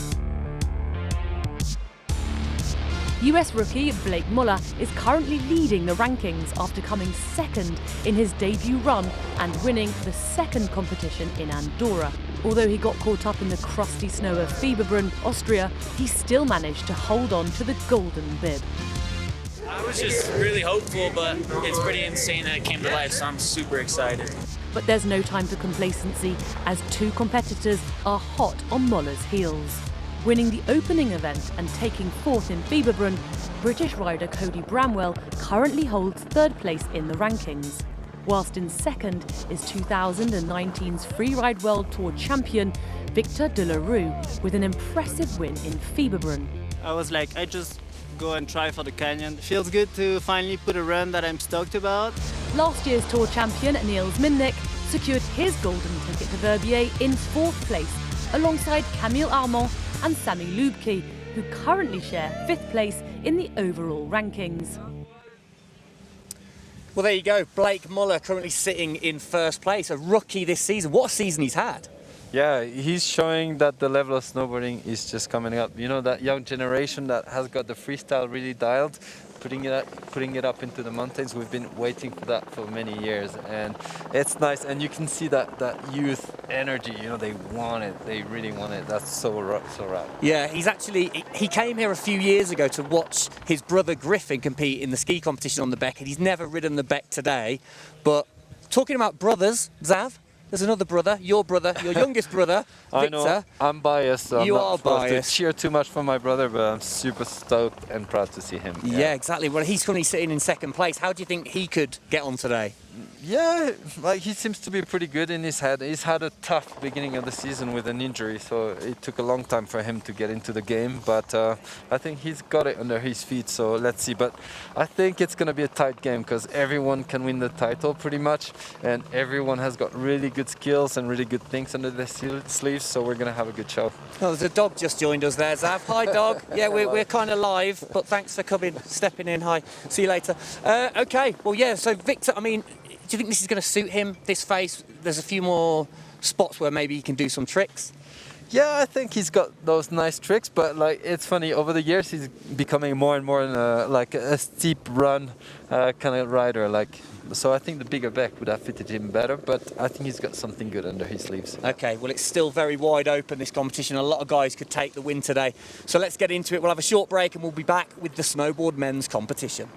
US rookie Blake Muller is currently leading the rankings after coming second in his debut run and winning the second competition in Andorra. Although he got caught up in the crusty snow of Fieberbrunn, Austria, he still managed to hold on to the golden bib. I was just really hopeful, but it's pretty insane that it came to life, so I'm super excited. But there's no time for complacency as two competitors are hot on Muller's heels. Winning the opening event and taking fourth in Fieberbrunn, British rider Cody Bramwell currently holds third place in the rankings. Whilst in second is 2019's Freeride World Tour champion Victor de la Rue with an impressive win in Fieberbrunn. I was like, I just go and try for the canyon. It feels good to finally put a run that I'm stoked about. Last year's Tour champion Niels Minnick secured his golden ticket to Verbier in fourth place alongside Camille Armand and Sami Lubke, who currently share fifth place in the overall rankings. Well, there you go. Blake Muller currently sitting in first place, a rookie this season. What a season he's had. Yeah, he's showing that the level of snowboarding is just coming up. You know, that young generation that has got the freestyle really dialed, putting it up into the mountains. We've been waiting for that for many years, and it's nice. And you can see that youth energy. You know, they want it. They really want it. That's so rad. Yeah, he came here a few years ago to watch his brother Griffin compete in the ski competition on the Beck, and he's never ridden the Beck today. But talking about brothers, Xav, there's another brother, your youngest brother, Victor. I know, I'm biased, so you I'm are not supposed biased. to cheer too much for my brother, but I'm super stoked and proud to see him. Yeah, exactly. Well, he's currently sitting in second place. How do you think he could get on today? Yeah, like he seems to be pretty good in his head. He's had a tough beginning of the season with an injury, so it took a long time for him to get into the game. But I think he's got it under his feet, so let's see. But I think it's going to be a tight game because everyone can win the title pretty much, and everyone has got really good skills and really good things under their sleeves, so we're going to have a good show. Oh, there's a dog just joined us there, Xav. Hi, dog. Yeah, we're kind of live, but thanks for stepping in. Hi. See you later. Okay, well, yeah, so Victor, I mean, do you think this is going to suit him, this face? There's a few more spots where maybe he can do some tricks. Yeah, I think he's got those nice tricks, but like it's funny, over the years he's becoming more and more like a steep run kind of rider. So I think the bigger Beck would have fitted him better, but I think he's got something good under his sleeves. Okay, well, it's still very wide open, this competition. A lot of guys could take the win today. So let's get into it. We'll have a short break and we'll be back with the snowboard men's competition.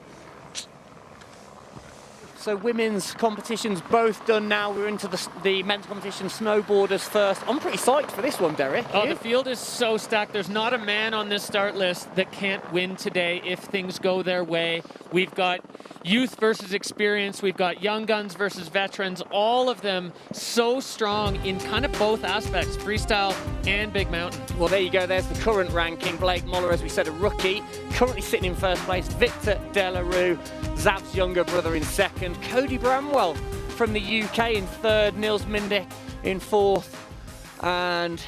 So women's competition's both done now. We're into the men's competition, snowboarders first. I'm pretty psyched for this one, Derek. Oh, the field is so stacked. There's not a man on this start list that can't win today if things go their way. We've got youth versus experience. We've got young guns versus veterans. All of them so strong in kind of both aspects, freestyle and big mountain. Well, there you go. There's the current ranking. Blake Muller, as we said, a rookie, currently sitting in first place. Victor Delarue, Xav's younger brother, in second. Cody Bramwell from the UK in third. Niels Mindick in fourth. And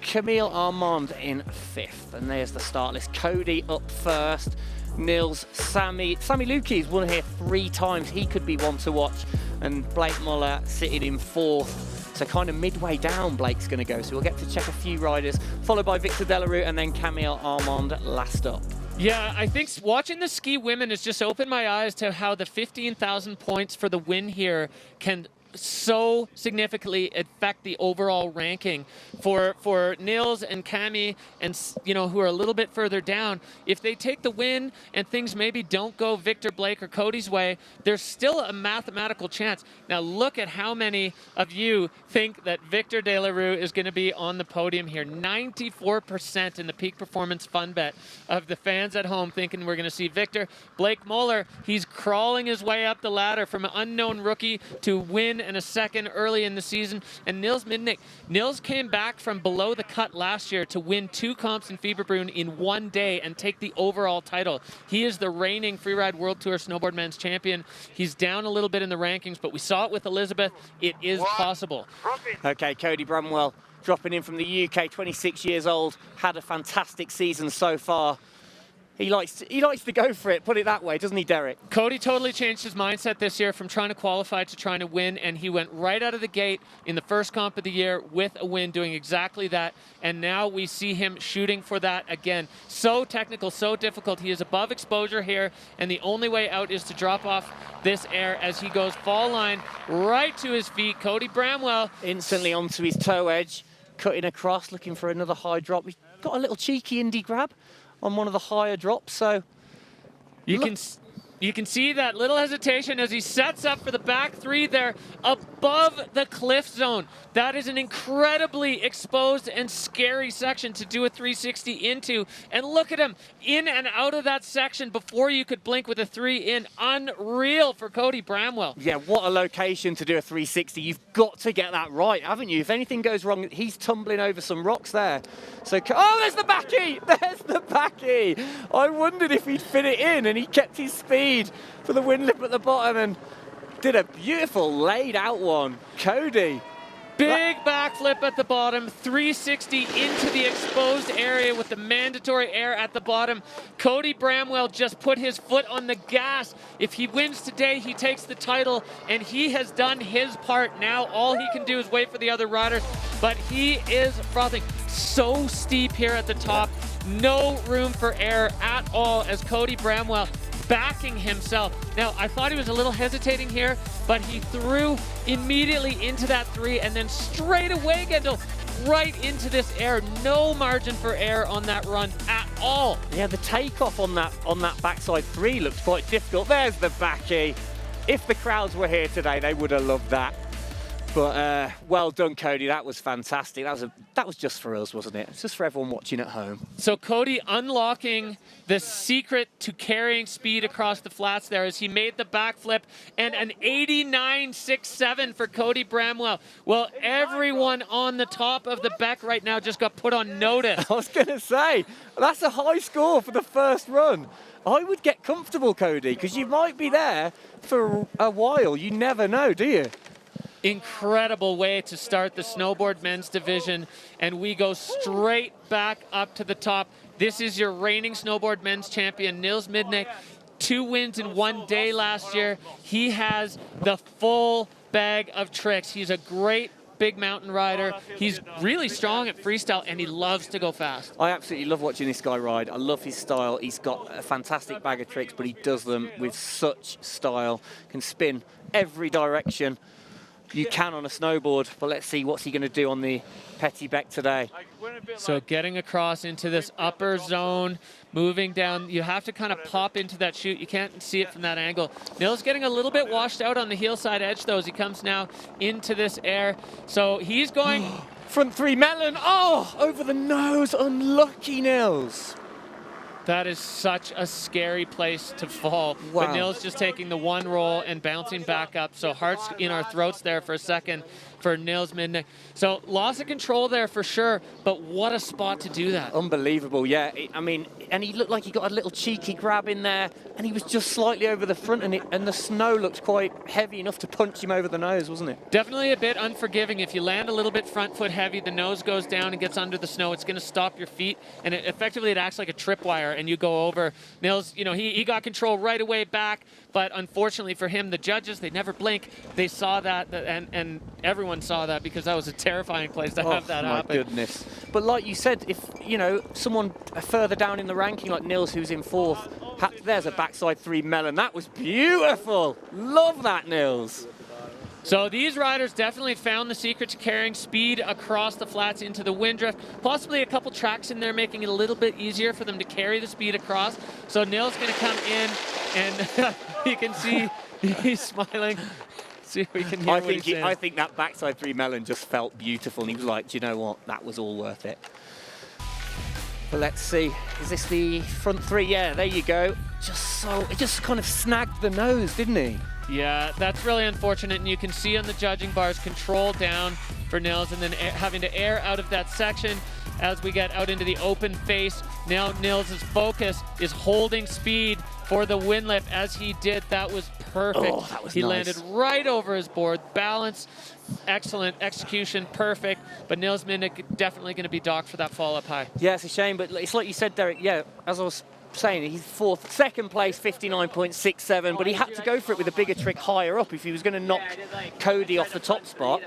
Camille Armand in fifth. And there's the start list. Cody up first. Nils, Sammy Lukey's won here 3 times. He could be one to watch. And Blake Muller sitting in fourth. So kind of midway down Blake's going to go. So we'll get to check a few riders, followed by Victor Delarue and then Camille Armand last up. Yeah, I think watching the ski women has just opened my eyes to how the 15,000 points for the win here can so significantly affect the overall ranking for Nils and Cami, and who are a little bit further down. If they take the win and things maybe don't go Victor, Blake, or Cody's way, there's still a mathematical chance. Now look at how many of you think that Victor Delarue is going to be on the podium here. 94% in the Peak Performance Fun Bet of the fans at home thinking we're going to see Victor. Blake Muller, he's crawling his way up the ladder from an unknown rookie to win and a second early in the season. And Niels Mindick, Nils came back from below the cut last year to win 2 comps in Fieberbrunn in 1 day and take the overall title. He is the reigning Freeride World Tour snowboard men's champion. He's down a little bit in the rankings, but we saw it with Elizabeth. It is possible. Okay, Cody Bramwell dropping in from the UK, 26 years old, had a fantastic season so far. He likes to go for it, put it that way, doesn't he, Derek? Cody totally changed his mindset this year from trying to qualify to trying to win, and he went right out of the gate in the first comp of the year with a win, doing exactly that. And now we see him shooting for that again. So technical, so difficult. He is above exposure here, and the only way out is to drop off this air as he goes fall line right to his feet. Cody Bramwell instantly onto his toe edge, cutting across, looking for another high drop. He's got a little cheeky indie grab on one of the higher drops, so you can see that little hesitation as he sets up for the back 3 there above the cliff zone. That is an incredibly exposed and scary section to do a 360 into. And look at him in and out of that section before you could blink with a 3 in. Unreal for Cody Bramwell. Yeah, what a location to do a 360. You've got to get that right, haven't you? If anything goes wrong, he's tumbling over some rocks there. So, oh, there's the backy! There's the backy! I wondered if he'd fit it in, and he kept his speed for the wind lip at the bottom and did a beautiful laid out one. Cody. Big backflip at the bottom, 360 into the exposed area with the mandatory air at the bottom. Cody Bramwell just put his foot on the gas. If he wins today, he takes the title, and he has done his part. Now all he can do is wait for the other riders, but he is frothing. So steep here at the top. No room for error at all as Cody Bramwell backing himself. Now, I thought he was a little hesitating here, but he threw immediately into that 3 and then straight away, Gendel, right into this air. No margin for error on that run at all. Yeah, the takeoff on that backside 3 looked quite difficult. There's the backy. If the crowds were here today, they would have loved that. But well done, Cody. That was fantastic. That was just for us, wasn't it? It's just for everyone watching at home. So Cody unlocking the secret to carrying speed across the flats there as he made the backflip, and an 89.67 for Cody Bramwell. Well, everyone on the top of the Beck right now just got put on notice. I was going to say, that's a high score for the first run. I would get comfortable, Cody, because you might be there for a while. You never know, do you? Incredible way to start the snowboard men's division, and we go straight back up to the top. This is your reigning snowboard men's champion, Niels Midnick. 2 wins in 1 day last year. He has the full bag of tricks. He's a great big mountain rider. He's really strong at freestyle, and he loves to go fast. I absolutely love watching this guy ride. I love his style. He's got a fantastic bag of tricks, but he does them with such style. Can spin every direction you can on a snowboard, but let's see what's he going to do on the Petit Bec today. So getting across into this upper zone, moving down, you have to kind of pop into that chute. You can't see it from that angle. Nils getting a little bit washed out on the heel side edge though as he comes now into this air. So he's going... Front 3 melon, oh, over the nose, unlucky Nils. That is such a scary place to fall. Wow. But Nils just taking the 1 roll and bouncing back up. So hearts in our throats there for a second for Niels Midnick. So loss of control there for sure, but what a spot to do that. Unbelievable, yeah. I mean, and he looked like he got a little cheeky grab in there, and he was just slightly over the front, and the snow looked quite heavy enough to punch him over the nose, wasn't it? Definitely a bit unforgiving. If you land a little bit front foot heavy, the nose goes down and gets under the snow. It's going to stop your feet, and effectively it acts like a tripwire, and you go over. Nils, you know, he got control right away back, but unfortunately for him, the judges, they never blink. They saw that, and everyone saw that because that was a terrifying place to have that happen. Oh, my goodness. But like you said, if, you know, someone further down in the ranking like Nils, who's in 4th, there's a backside 3 melon. That was beautiful. Love that, Nils. So these riders definitely found the secret to carrying speed across the flats into the wind drift. Possibly a couple tracks in there making it a little bit easier for them to carry the speed across. So Nils going to come in, and you can see he's smiling. See if we can hear what he's saying. I think that backside 3 melon just felt beautiful, and he was like, do you know what? That was all worth it. But let's see. Is this the front 3? Yeah, there you go. It just kind of snagged the nose, didn't he? Yeah, that's really unfortunate, and you can see on the judging bars control down for Nils, and then having to air out of that section as we get out into the open face. Now Nils' focus is holding speed for the wind lift as he did. That was perfect. Oh, that was he nice. landed right over his board. Balance, excellent. Execution, perfect. But Nils Midnick definitely going to be docked for that fall up high. Yeah, it's a shame, but it's like you said, Derek. Yeah, as I was saying, he's 4th, 2nd place, 59.67, but he had to go for it with a bigger trick higher up. If he was going to knock Cody off the top spot,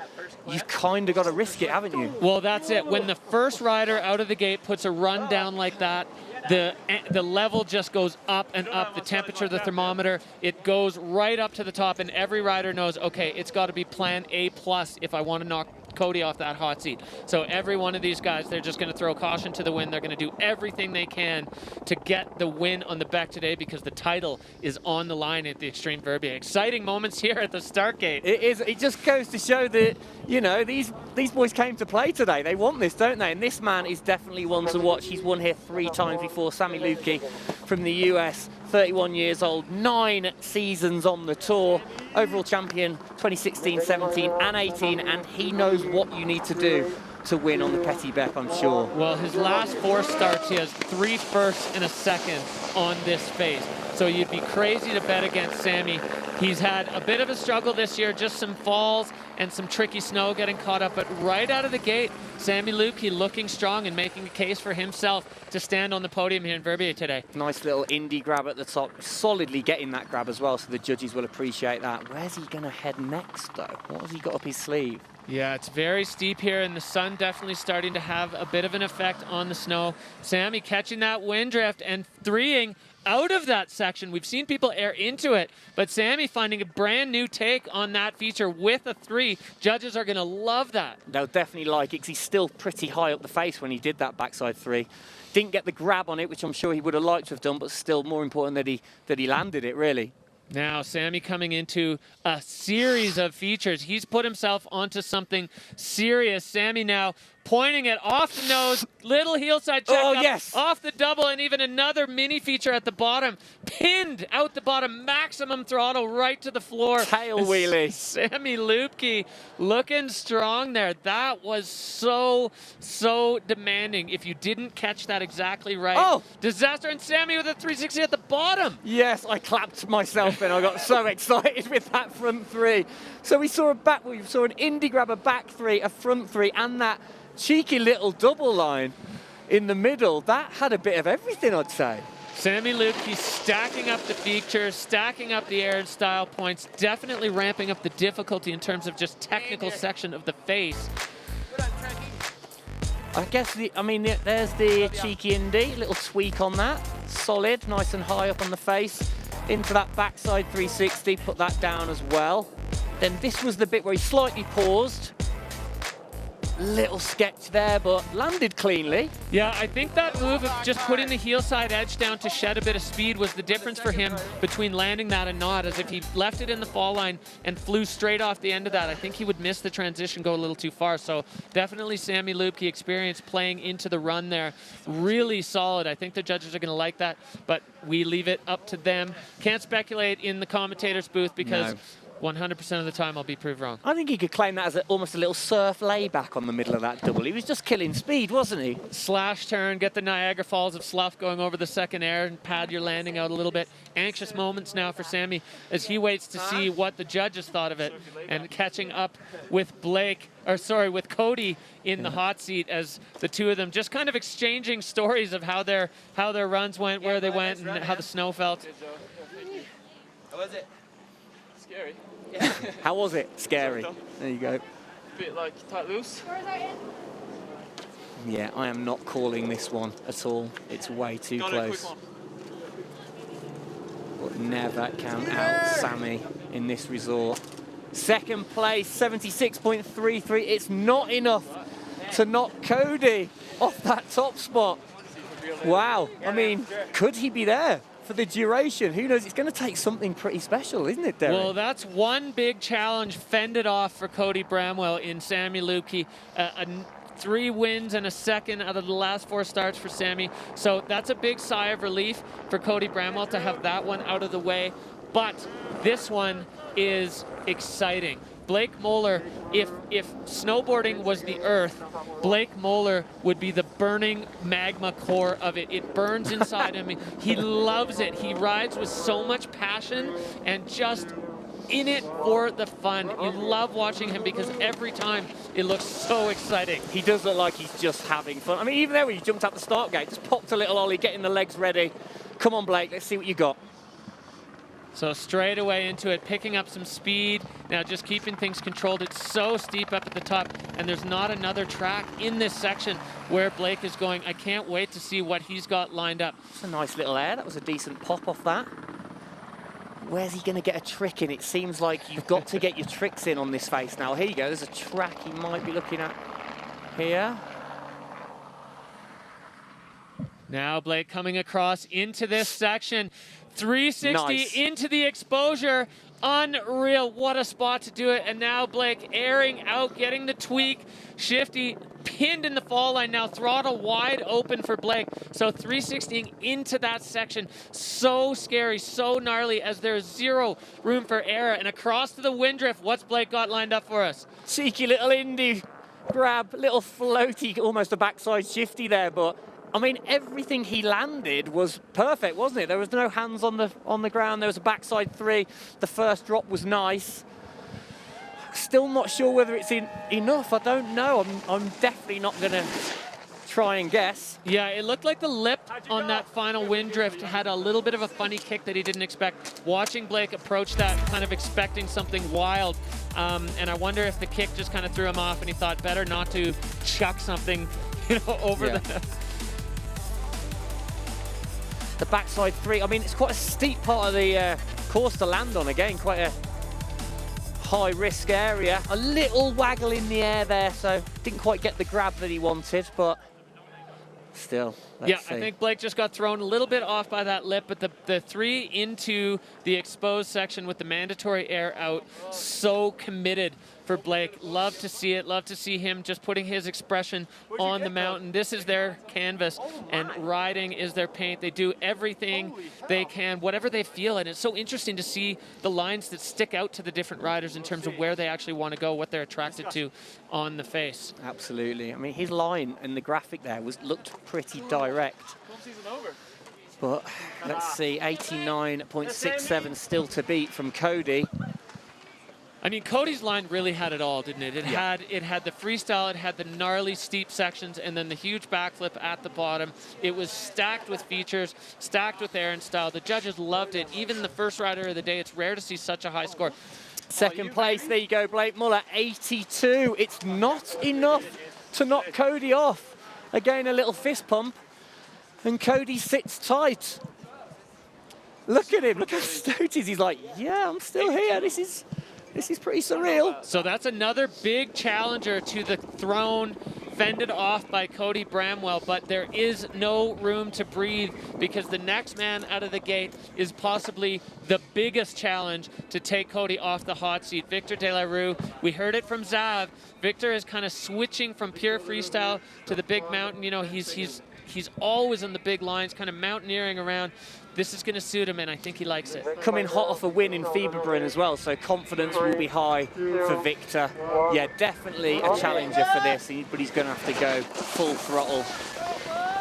you've kind of got to risk it, haven't you? Well, that's it. When the first rider out of the gate puts a run down like that, the level just goes up and up. The temperature, the thermometer, it goes right up to the top, and every rider knows, okay, it's got to be plan A+ if I want to knock Cody off that hot seat. So every one of these guys, they're just going to throw caution to the wind. They're going to do everything they can to get the win on the Beck today because the title is on the line at the Xtreme Verbier. Exciting moments here at the start gate. It is. It just goes to show that, you know, these boys came to play today. They want this, don't they? And this man is definitely one to watch. He's won here 3 times before. Sammy Lukey from the US, 31 years old, 9 seasons on the tour, overall champion 2016, 17 and 18, and he knows what you need to do to win on the Petit Bec, I'm sure. Well, his last 4 starts, he has 3 firsts and a second on this face. So you'd be crazy to bet against Sammy. He's had a bit of a struggle this year, just some falls and some tricky snow getting caught up, but right out of the gate, Sammy Lukey looking strong and making a case for himself to stand on the podium here in Verbier today. Nice little indie grab at the top, solidly getting that grab as well, so the judges will appreciate that. Where's he going to head next, though? What has he got up his sleeve? Yeah, it's very steep here, and the sun definitely starting to have a bit of an effect on the snow. Sammy catching that wind drift and 3-ing out of that section. We've seen people air into it, but Sammy finding a brand new take on that feature with a 3. Judges are going to love that. They'll definitely like it because he's still pretty high up the face when he did that backside 3. Didn't get the grab on it, which I'm sure he would have liked to have done, but still more important that he landed it, really. Now, Sammy coming into a series of features. He's put himself onto something serious. Sammy now pointing it off the nose, little heel side check up, yes. off the double, and even another mini feature at the bottom. Pinned out the bottom, maximum throttle right to the floor. Tail wheelie. Sammy Lupke looking strong there. That was so demanding. If you didn't catch that exactly right. Oh! Disaster, and Sammy with a 360 at the bottom. Yes, I clapped myself and I got so excited with that front 3. So we saw an indie grab, a back 3, a front 3, and that cheeky little double line in the middle. That had a bit of everything, I'd say. Sammy Lupke stacking up the features, stacking up the air and style points, definitely ramping up the difficulty in terms of just technical section of the face. I guess there's the cheeky indie, little tweak on that. Solid, nice and high up on the face. Into that backside 360, put that down as well. Then this was the bit where he slightly paused. Little sketch there, but landed cleanly. Yeah, I think that move of just putting the heel side edge down to shed a bit of speed was the difference for him between landing that and not, as if he left it in the fall line and flew straight off the end of that, I think he would miss the transition, go a little too far. So definitely Sammy Lupke experience playing into the run there. Really solid. I think the judges are going to like that, but we leave it up to them. Can't speculate in the commentator's booth because 100% of the time I'll be proved wrong. I think he could claim that as almost a little surf layback on the middle of that double. He was just killing speed, wasn't he? Slash turn, get the Niagara Falls of Slough going over the second air and pad your landing out a little bit. Anxious moments now for Sammy as he waits to see what the judges thought of it, and catching up with with Cody in the hot seat as the two of them just kind of exchanging stories of how their runs went, where they went, and how the snow felt. How was it? Scary. How was it? Scary. There you go. Bit like tight loose. Yeah, I am not calling this one at all. It's way too close. But never count out Sammy in this resort. Second place, 76.33. It's not enough to knock Cody off that top spot. Wow. I mean, could he be there for the duration? Who knows? It's going to take something pretty special, isn't it, Derek? Well, that's one big challenge fended off for Cody Bramwell in Sammy Lupke. 3 wins and a second out of the last 4 starts for Sammy. So that's a big sigh of relief for Cody Bramwell to have that one out of the way. But this one is exciting. Blake Moeller, if snowboarding was the earth, Blake Moeller would be the burning magma core of it. It burns inside him. He loves it. He rides with so much passion and just in it for the fun. You love watching him because every time it looks so exciting. He does look like he's just having fun. I mean, even there when he jumped out the start gate, just popped a little ollie, getting the legs ready. Come on, Blake, let's see what you got. So straight away into it, picking up some speed. Now just keeping things controlled. It's so steep up at the top, and there's not another track in this section where Blake is going. I can't wait to see what he's got lined up. It's a nice little air. That was a decent pop off that. Where's he going to get a trick in? It seems like you've got to get your tricks in on this face now. Here you go. There's a track he might be looking at here. Now Blake coming across into this section. 360 Nice. into the exposure. Unreal. What a spot to do it. And now Blake airing out, getting the tweak. Shifty pinned in the fall line now. Throttle wide open for Blake. So 360ing into that section. So scary, so gnarly as there's zero room for error. And across to the wind drift. What's Blake got lined up for us? Cheeky little indie grab, little floaty, almost a backside shifty there, but I mean, everything he landed was perfect, wasn't it? There was no hands on the ground. There was a backside 3. The first drop was nice. Still not sure whether it's enough. I don't know. I'm definitely not going to try and guess. Yeah, it looked like the lip on that final wind drift had a little bit of a funny kick that he didn't expect. Watching Blake approach that, kind of expecting something wild. And I wonder if the kick just kind of threw him off and he thought better not to chuck something over the... the backside 3. I mean, it's quite a steep part of the course to land on. Again, quite a high risk area. A little waggle in the air there, so didn't quite get the grab that he wanted, but still, let's see. I think Blake just got thrown a little bit off by that lip, but the 3 into the exposed section with the mandatory air out, so committed for Blake. Love to see it. Love to see him just putting his expression on the mountain. This is their canvas, and riding is their paint. They do everything they can, whatever they feel, and it's so interesting to see the lines that stick out to the different riders in terms of where they actually want to go, what they're attracted to on the face. Absolutely. I mean, his line and the graphic there looked pretty direct. But let's see, 89.67 still to beat from Cody. I mean, Cody's line really had it all, didn't it? It had the freestyle, it had the gnarly steep sections, and then the huge backflip at the bottom. It was stacked with features, stacked with air and style. The judges loved it. Even the first rider of the day, it's rare to see such a high score. Second place, there you go, Blake Muller, 82. It's not enough to knock Cody off. Again, a little fist pump, and Cody sits tight. Look at him, look how stoked he is. He's like, yeah, I'm still here. This is pretty surreal. So that's another big challenger to the throne, fended off by Cody Bramwell, but there is no room to breathe because the next man out of the gate is possibly the biggest challenge to take Cody off the hot seat. Victor De La Rue, we heard it from Xav. Victor is kind of switching from pure freestyle to the big mountain. You know, he's always on the big lines, kind of mountaineering around. This is going to suit him, and I think he likes it. Coming hot off a win in Fieberbrunn as well, so confidence will be high for Victor. Yeah, definitely a challenger for this, but he's going to have to go full throttle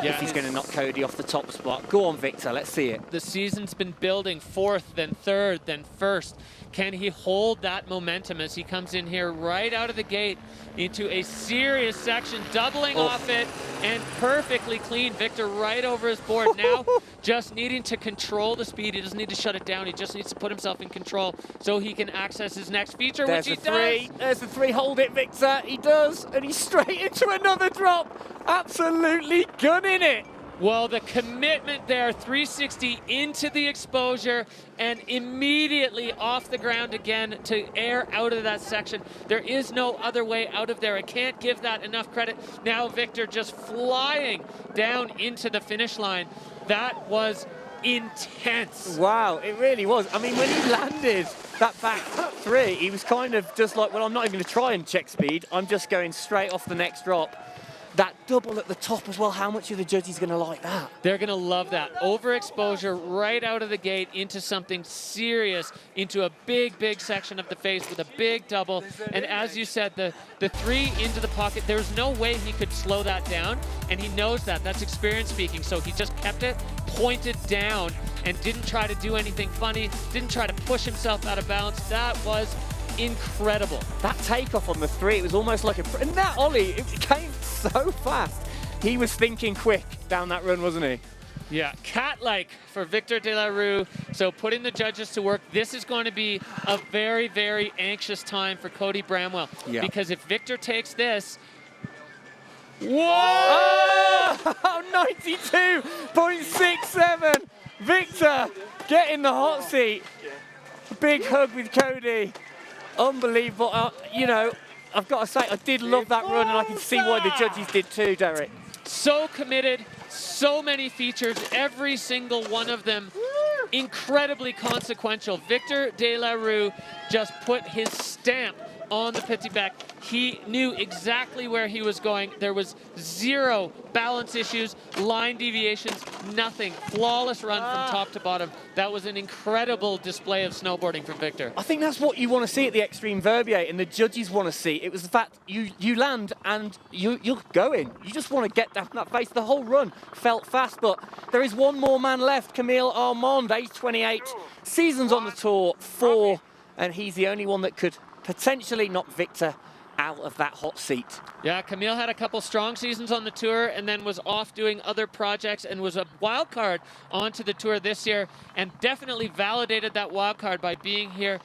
if he's going to knock Cody off the top spot. Go on, Victor, let's see it. The season's been building, 4th, then 3rd, then 1st. Can he hold that momentum as he comes in here right out of the gate into a serious section, doubling off it, and perfectly clean. Victor right over his board. Now just needing to control the speed. He doesn't need to shut it down. He just needs to put himself in control so he can access his next feature, There's which he does. There's the 3. Hold it, Victor. He does, and he's straight into another drop. Absolutely gunning it. Well, the commitment there, 360 into the exposure and immediately off the ground again to air out of that section. There is no other way out of there. I can't give that enough credit. Now Victor just flying down into the finish line. That was intense. Wow, it really was. I mean, when he landed that back 3, he was kind of just like, well, I'm not even going to try and check speed. I'm just going straight off the next drop. That double at the top as well, how much are the judges going to like that? They're going to love that. Overexposure right out of the gate into something serious, into a big, big section of the face with a big double. And as you said, the 3 into the pocket, there's no way he could slow that down, and he knows that. That's experience speaking. So he just kept it pointed down and didn't try to do anything funny, didn't try to push himself out of balance. That was incredible. That takeoff on the 3, it was almost like and that ollie, it came so fast. He was thinking quick down that run, wasn't he? Yeah, cat-like for Victor De La Rue. So putting the judges to work. This is going to be a very, very anxious time for Cody Bramwell. Yeah. Because if Victor takes this, whoa! Oh, 92.67. Victor, get in the hot seat. Big hug with Cody. Unbelievable. You know, I've got to say, I did love that run, and I can see why the judges did too, Derek. So committed, so many features, every single one of them incredibly consequential. Victor De La Rue just put his stamp on the petit bec. He knew exactly where he was going. There was 0 balance issues, line deviations, nothing. Flawless run from top to bottom. That was an incredible display of snowboarding from Victor. I think that's what you want to see at the Xtreme Verbier, and the judges want to see. It was the fact you land and you're going. You just want to get down that face. The whole run felt fast, but there is one more man left, Camille Armand, age 28. Seasons on the tour, 4, and he's the only one that could potentially knock Victor out of that hot seat. Yeah, Camille had a couple strong seasons on the tour and then was off doing other projects and was a wild card onto the tour this year and definitely validated that wild card by being here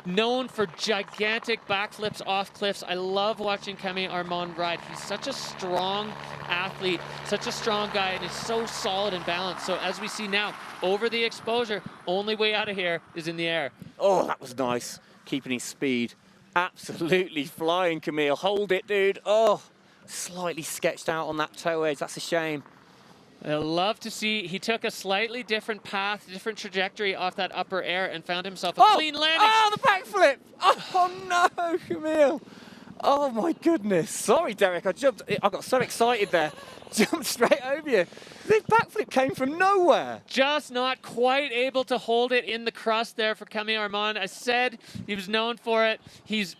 known for gigantic backflips off cliffs. I love watching Camille Armand ride. He's such a strong athlete, such a strong guy, and is so solid and balanced. So as we see now, over the exposure, only way out of here is in the air. Oh, that was nice. Keeping his speed. Absolutely flying, Camille. Hold it, dude. Oh, slightly sketched out on that toe edge. That's a shame. I love to see he took a slightly different path, different trajectory off that upper air and found himself a clean landing. Oh, the backflip. Oh, no, Camille. Oh, my goodness. Sorry, Derek. I got so excited there. Jumped straight over you. The backflip came from nowhere. Just not quite able to hold it in the crust there for Camille Armand. I said he was known for it. He's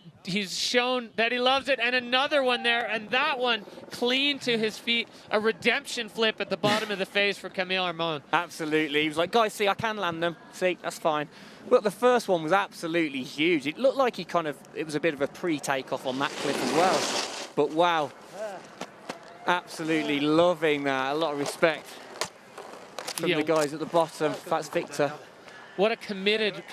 shown that he loves it, and another one there, and that one clean to his feet. A redemption flip at the bottom of the face for Camille Armand. Absolutely. He was like, guys, see, I can land them. See, that's fine. But the first one was absolutely huge. It looked like it was a bit of a pre-takeoff on that clip as well. But wow, absolutely loving that. A lot of respect from the guys at the bottom. That's Victor. What a committed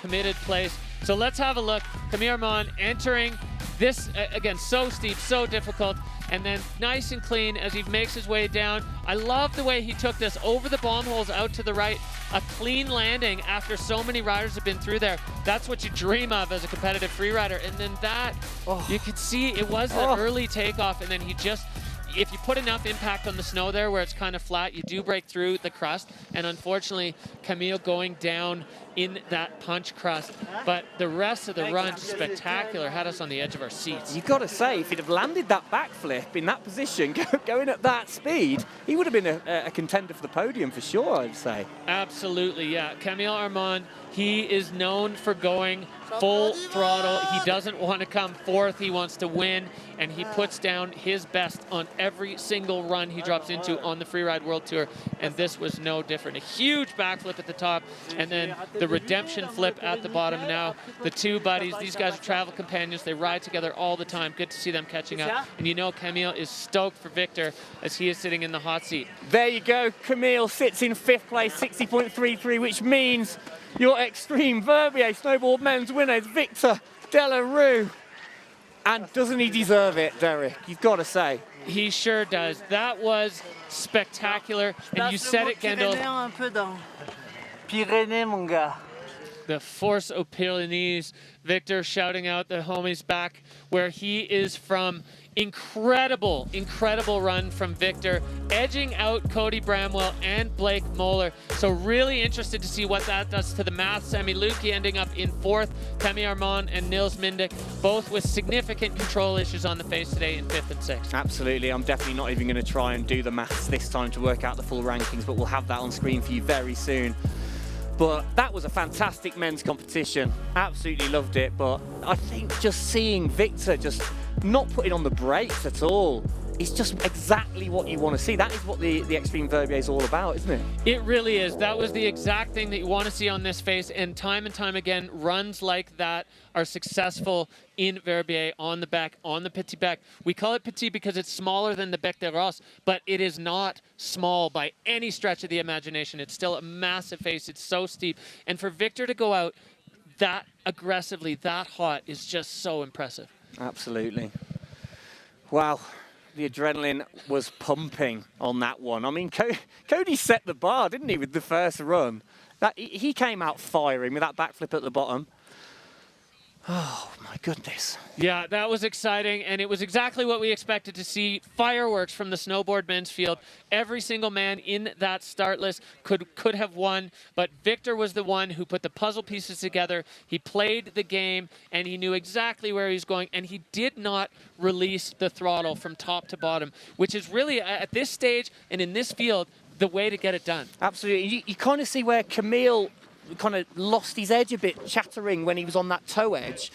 place. So let's have a look. Camille Armand entering this, again, so steep, so difficult, and then nice and clean as he makes his way down. I love the way he took this over the bomb holes out to the right. A clean landing after so many riders have been through there. That's what you dream of as a competitive freerider. And then that, you could see it was the early takeoff, and then he just, if you put enough impact on the snow there where it's kind of flat, you do break through the crust. And unfortunately, Camille going down in that punch crust. But the rest of the run, spectacular, had us on the edge of our seats. You've got to say, if he'd have landed that backflip in that position, going at that speed, he would have been a contender for the podium for sure, I'd say. Absolutely, yeah. Camille Armand, he is known for going full throttle. He doesn't want to come fourth. He wants to win, and he puts down his best on every single run he drops into on the Freeride World Tour, and this was no different. A huge backflip at the top, and then the redemption flip at the bottom. Now, the two buddies, these guys are travel companions. They ride together all the time. Good to see them catching up. And you know Camille is stoked for Victor as he is sitting in the hot seat. There you go. Camille sits in 5th place, 60.33, which means your Xtreme Verbier Snowboard men's winner is Victor Delarue. And doesn't he deserve it, Derek? You've got to say. He sure does. That was spectacular. And you said it, Kendall. The force aux Pyrenees. Victor shouting out the homies back where he is from. Incredible, incredible run from Victor, edging out Cody Bramwell and Blake Moeller. So really interested to see what that does to the math. Sami Luki ending up in 4th, Camille Armand and Nils Mindick, both with significant control issues on the face today in 5th and 6th. Absolutely, I'm definitely not even going to try and do the maths this time to work out the full rankings, but we'll have that on screen for you very soon. But that was a fantastic men's competition. Absolutely loved it, but I think just seeing Victor just not putting on the brakes at all, it's just exactly what you want to see. That is what the Xtreme Verbier is all about, isn't it? It really is. That was the exact thing that you want to see on this face, and time again, runs like that are successful in Verbier on the back, on the petit bec. We call it petit because it's smaller than the bec de Ross, but it is not small by any stretch of the imagination. It's still a massive face. It's so steep. And for Victor to go out that aggressively, that hot, is just so impressive. Absolutely. Wow, the adrenaline was pumping on that one. I mean, Cody set the bar, didn't he, with the first run? He came out firing with that backflip at the bottom. Oh, my goodness. Yeah, that was exciting, and it was exactly what we expected to see. Fireworks from the snowboard men's field. Every single man in that start list could have won, but Victor was the one who put the puzzle pieces together. He played the game, and he knew exactly where he was going, and he did not release the throttle from top to bottom, which is really, at this stage and in this field, the way to get it done. Absolutely. You kind of see where Camille kind of lost his edge a bit, chattering when he was on that toe edge.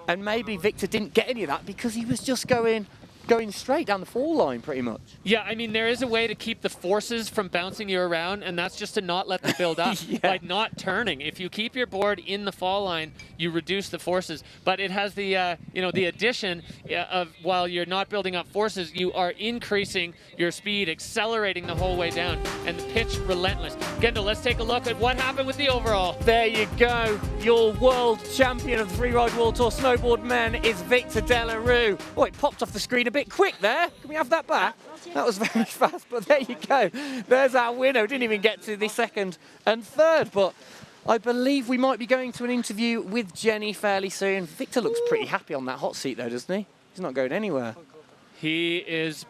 And maybe Victor didn't get any of that because he was just going going straight down the fall line pretty much. Yeah, I mean, there is a way to keep the forces from bouncing you around, and that's just to not let them build up by not turning. If you keep your board in the fall line, you reduce the forces. But it has the, the addition of while you're not building up forces, you are increasing your speed, accelerating the whole way down, and the pitch relentless. Gendel, let's take a look at what happened with the overall. There you go. Your world champion of the Freeride World Tour snowboard men is Victor Delarue. Oh, it popped off the screen a bit quick there. Can we have that back? That was very fast, but there you go. There's our winner. Didn't even get to the second and third, but I believe we might be going to an interview with Jenny fairly soon. Victor looks pretty happy on that hot seat though, doesn't he? He's not going anywhere. He is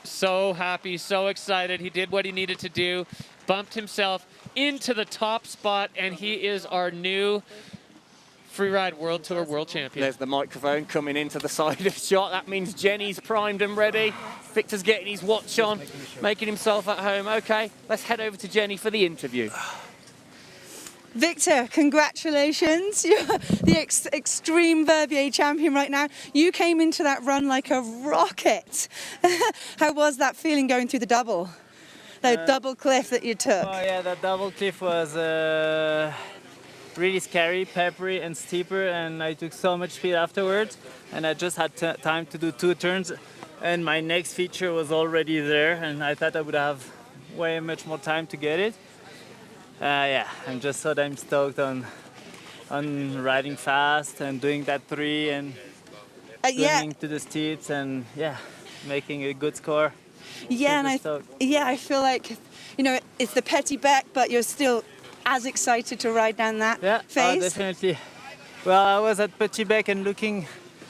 so happy, so excited. He did what he needed to do, bumped himself into the top spot, and he is our new Freeride World Tour world champion. There's the microphone coming into the side of shot. That means Jenny's primed and ready. Victor's getting his watch on, making himself at home. Okay, let's head over to Jenny for the interview. Victor, congratulations. You're the Xtreme Verbier champion right now. You came into that run like a rocket. How was that feeling going through the double? That double cliff that you took? Oh yeah, that double cliff was really scary, peppery and steeper, and I took so much speed afterwards, and I just had time to do 2 turns, and my next feature was already there, and I thought I would have way much more time to get it. Yeah, I'm just so damn stoked on riding fast and doing that 3 and going to the steeps and making a good score. Yeah, and I feel like, it's the Petit bec, but you're still as excited to ride down that phase? Definitely. Well, I was at Petit bec and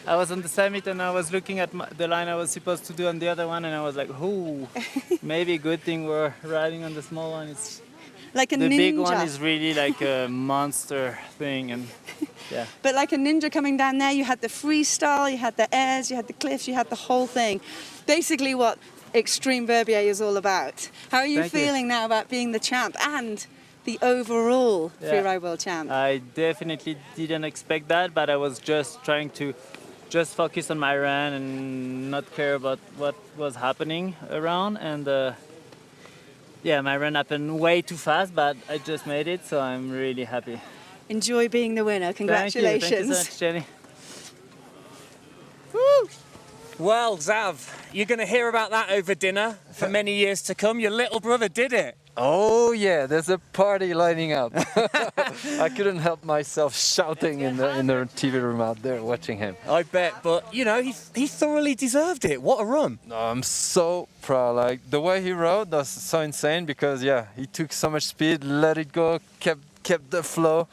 I was on the summit and I was looking at the line I was supposed to do on the other one, and I was like, oh, maybe a good thing we're riding on the small one. It's like a the ninja. big one is really like a monster thing, and yeah. But like a ninja coming down there, you had the freestyle, you had the airs, you had the cliffs, you had the whole thing. Basically what Xtreme Verbier is all about. How are you feeling now about being the champ and the overall Freeride World champ? I definitely didn't expect that, but I was just trying to focus on my run and not care about what was happening around. And my run happened way too fast, but I just made it, so I'm really happy. Enjoy being the winner. Congratulations. Thank you so much, Jenny. Woo! Well, Xav, you're going to hear about that over dinner for many years to come. Your little brother did it. Oh yeah, there's a party lining up. I couldn't help myself shouting in the TV room out there watching him. I bet, but he thoroughly deserved it. What a run. No, I'm so proud. Like the way he rode was so insane because he took so much speed, let it go, kept the flow.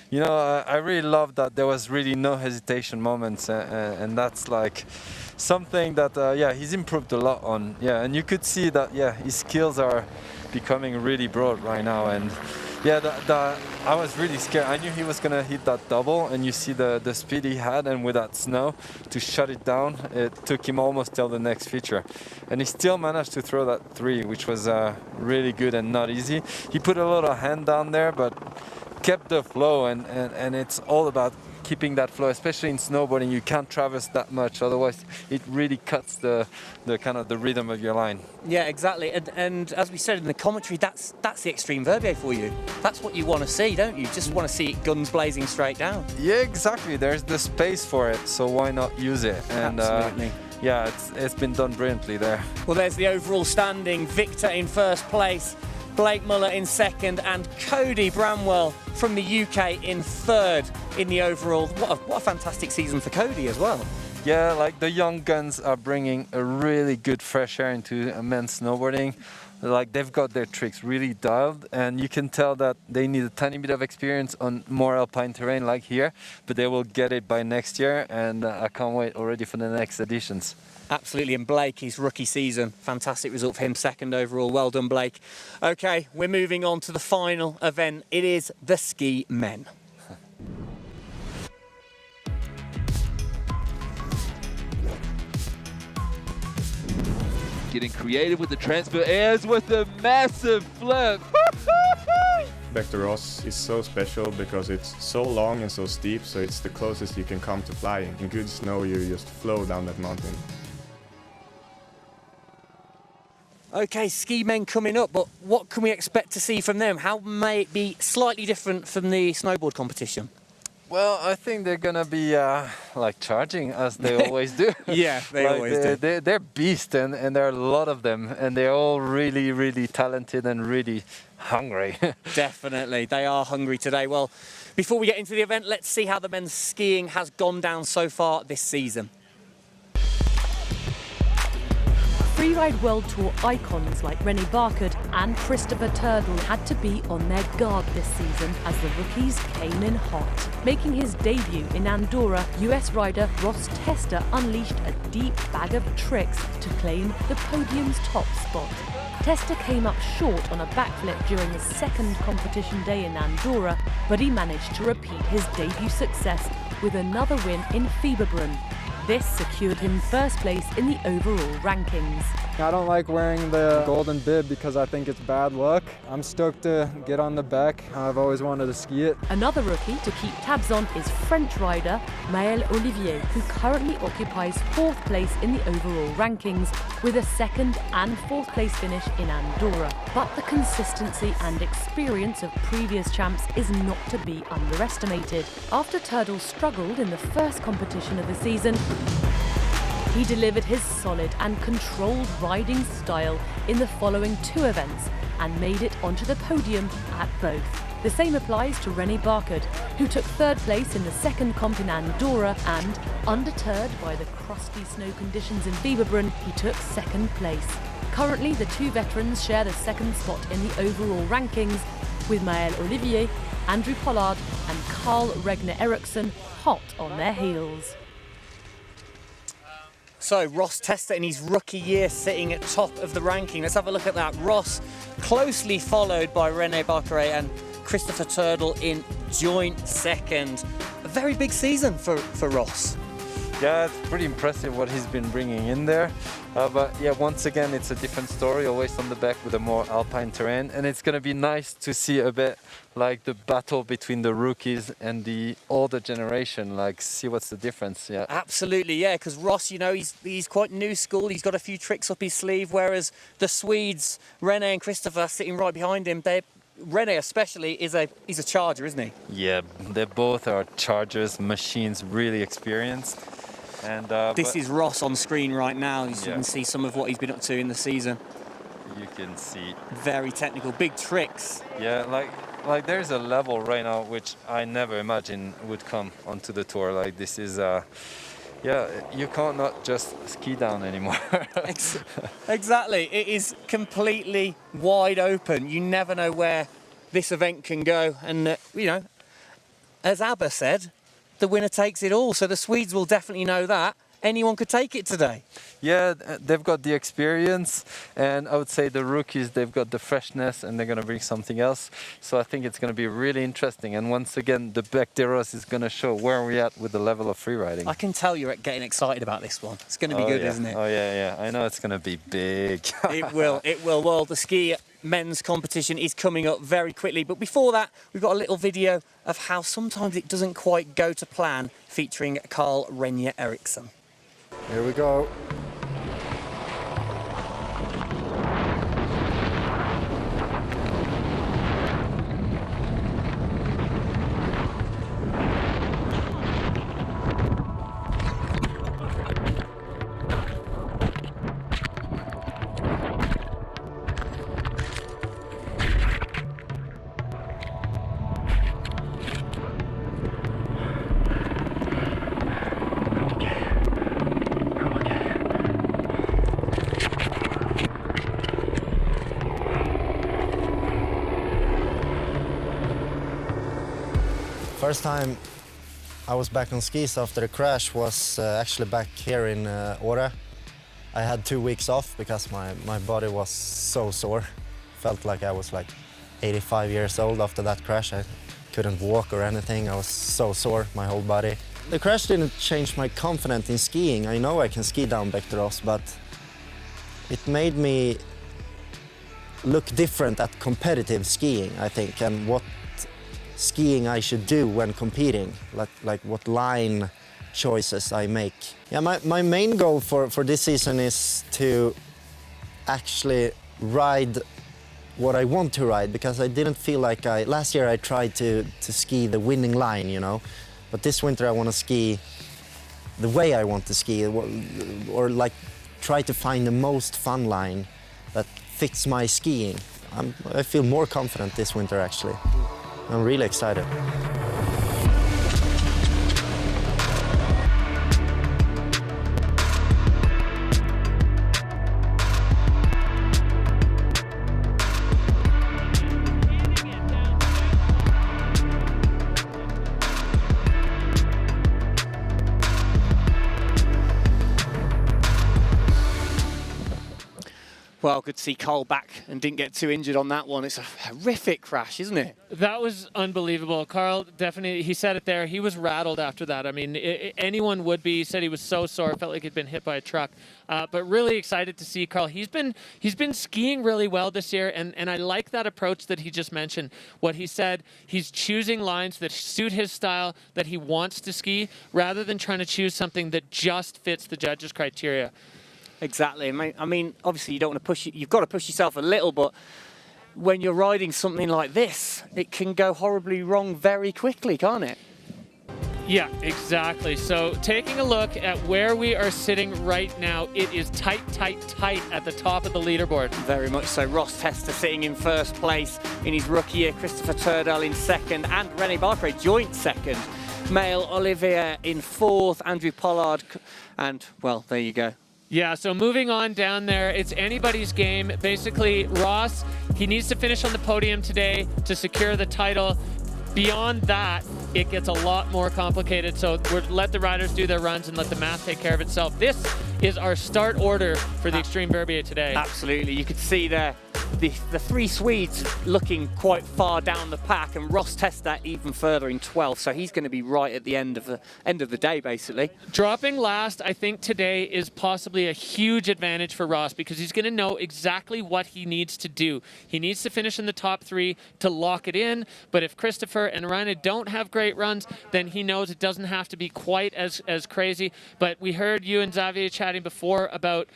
I really love that there was really no hesitation moments, and that's like something that he's improved a lot on. Yeah, and you could see that his skills are becoming really broad right now, and I was really scared. I knew he was gonna hit that double, and you see the speed he had, and with that snow to shut it down, it took him almost till the next feature, and he still managed to throw that 3, which was really good and not easy. He put a lot of hand down there, but kept the flow, and it's all about keeping that flow, especially in snowboarding. You can't traverse that much, otherwise it really cuts the kind of the rhythm of your line. Yeah, exactly. And as we said in the commentary, that's the Xtreme Verbier for you. That's what you want to see, don't you? Just want to see it guns blazing straight down. Yeah, exactly. There's the space for it, so why not use it? And absolutely. It's been done brilliantly there. Well, there's the overall standing. Victor in first place, Blake Muller in second, and Cody Bramwell from the UK in third in the overall. What a fantastic season for Cody as well. Yeah, like the young guns are bringing a really good fresh air into men's snowboarding. Like they've got their tricks really dialed, and you can tell that they need a tiny bit of experience on more alpine terrain like here, but they will get it by next year, and I can't wait already for the next editions. Absolutely, and Blake, his rookie season, fantastic result for him, second overall. Well done, Blake. Okay, we're moving on to the final event. It is the ski men. Getting creative with the transfer airs with a massive flip. Bec de Ros is so special because it's so long and so steep, so it's the closest you can come to flying. In good snow, you just flow down that mountain. Okay, ski men coming up, but what can we expect to see from them? How may it be slightly different from the snowboard competition? Well, I think they're gonna be like charging as they always do. Yeah, they like always do. They're beasts, and there are a lot of them, and they're all really, really talented and really hungry. Definitely, they are hungry today. Well, before we get into the event, let's see how the men's skiing has gone down so far this season. Freeride World Tour icons like René Barcard and Christopher Turdell had to be on their guard this season as the rookies came in hot. Making his debut in Andorra, US rider Ross Tester unleashed a deep bag of tricks to claim the podium's top spot. Tester came up short on a backflip during his second competition day in Andorra, but he managed to repeat his debut success with another win in Fieberbrunn. This secured him first place in the overall rankings. I don't like wearing the golden bib because I think it's bad luck. I'm stoked to get on the back. I've always wanted to ski it. Another rookie to keep tabs on is French rider Maël Olivier, who currently occupies fourth place in the overall rankings with a second and fourth place finish in Andorra. But the consistency and experience of previous champs is not to be underestimated. After Turdell struggled in the first competition of the season, he delivered his solid and controlled riding style in the following two events and made it onto the podium at both. The same applies to René Barcard, who took third place in the second comp in Andorra and, undeterred by the crusty snow conditions in Fieberbrunn, he took second place. Currently, the two veterans share the second spot in the overall rankings, with Maël Olivier, Andrew Pollard and Carl Regner Eriksson hot on their heels. So Ross Tester in his rookie year sitting at top of the ranking. Let's have a look at that. Ross closely followed by René Barcard and Christopher Turdell in joint second. A very big season for Ross. Yeah, it's pretty impressive what he's been bringing in there. But yeah, once again, it's a different story, always on the back with a more alpine terrain. And it's going to be nice to see a bit like the battle between the rookies and the older generation, like see what's the difference. Yeah, absolutely, yeah, because Ross, you know, he's quite new school. He's got a few tricks up his sleeve, whereas the Swedes, René and Christopher, sitting right behind him, René especially is a charger, isn't he? Yeah, they both are chargers, machines, really experienced. And this is Ross on screen right now. You can see some of what he's been up to in the season. You can see. Very technical, big tricks. Yeah, like there's a level right now which I never imagined would come onto the tour. Like this is, yeah, you can't not just ski down anymore. Exactly, it is completely wide open. You never know where this event can go. And, you know, as Abba said, the winner takes it all. So the Swedes will definitely know that. Anyone could take it today. Yeah, they've got the experience, and I would say the rookies, they've got the freshness, and they're going to bring something else. So I think it's going to be really interesting. And once again, the Bec de Ros is going to show where we're at with the level of freeriding. I can tell you're getting excited about this one. It's going to be good, isn't it? Oh, yeah. I know it's going to be big. It will. Well, the ski men's competition is coming up very quickly. But before that, we've got a little video of how sometimes it doesn't quite go to plan, featuring Carl Regner Eriksson. Here we go. First time I was back on skis after the crash was actually back here in Åre. I had 2 weeks off because my body was so sore. Felt like I was like 85 years old after that crash. I couldn't walk or anything. I was so sore, my whole body. The crash didn't change my confidence in skiing. I know I can ski down Bec de Ros, but it made me look different at competitive skiing, I think, and what skiing I should do when competing, like what line choices I make. Yeah, my main goal for this season is to actually ride what I want to ride, because I didn't feel like last year I tried to ski the winning line, you know, but this winter I want to ski the way I want to ski, or like try to find the most fun line that fits my skiing. I feel more confident this winter, actually. I'm really excited. Well, good to see Cole back and didn't get too injured on that one. It's a horrific crash, isn't it? That was unbelievable. Carl, definitely, he said it there. He was rattled after that. I mean, anyone would be. He said he was so sore, felt like he'd been hit by a truck. But really excited to see Carl. He's been skiing really well this year, and I like that approach that he just mentioned. What he said, he's choosing lines that suit his style, that he wants to ski, rather than trying to choose something that just fits the judges' criteria. Exactly. I mean, obviously you don't want to push. You've got to push yourself a little, but when you're riding something like this, it can go horribly wrong very quickly, can't it? Yeah, exactly. So taking a look at where we are sitting right now, it is tight, tight, tight at the top of the leaderboard. Very much so. Ross Tester sitting in first place in his rookie year, Christopher Turdell in second, and René Barclay joint second. Male Olivier in fourth, Andrew Pollard, and, well, there you go. Yeah, so moving on down there, it's anybody's game. Basically, Ross, he needs to finish on the podium today to secure the title. Beyond that, it gets a lot more complicated, so we'll let the riders do their runs and let the math take care of itself. This is our start order for the Xtreme Verbier today. Absolutely. You could see there the three Swedes looking quite far down the pack, and Ross Tester even further in 12th, so he's going to be right at the end of the day, basically. Dropping last, I think today is possibly a huge advantage for Ross, because he's going to know exactly what he needs to do. He needs to finish in the top 3 to lock it in, but if Christopher and René don't have great runs, then he knows it doesn't have to be quite as crazy. But we heard you and Xavier chatting before about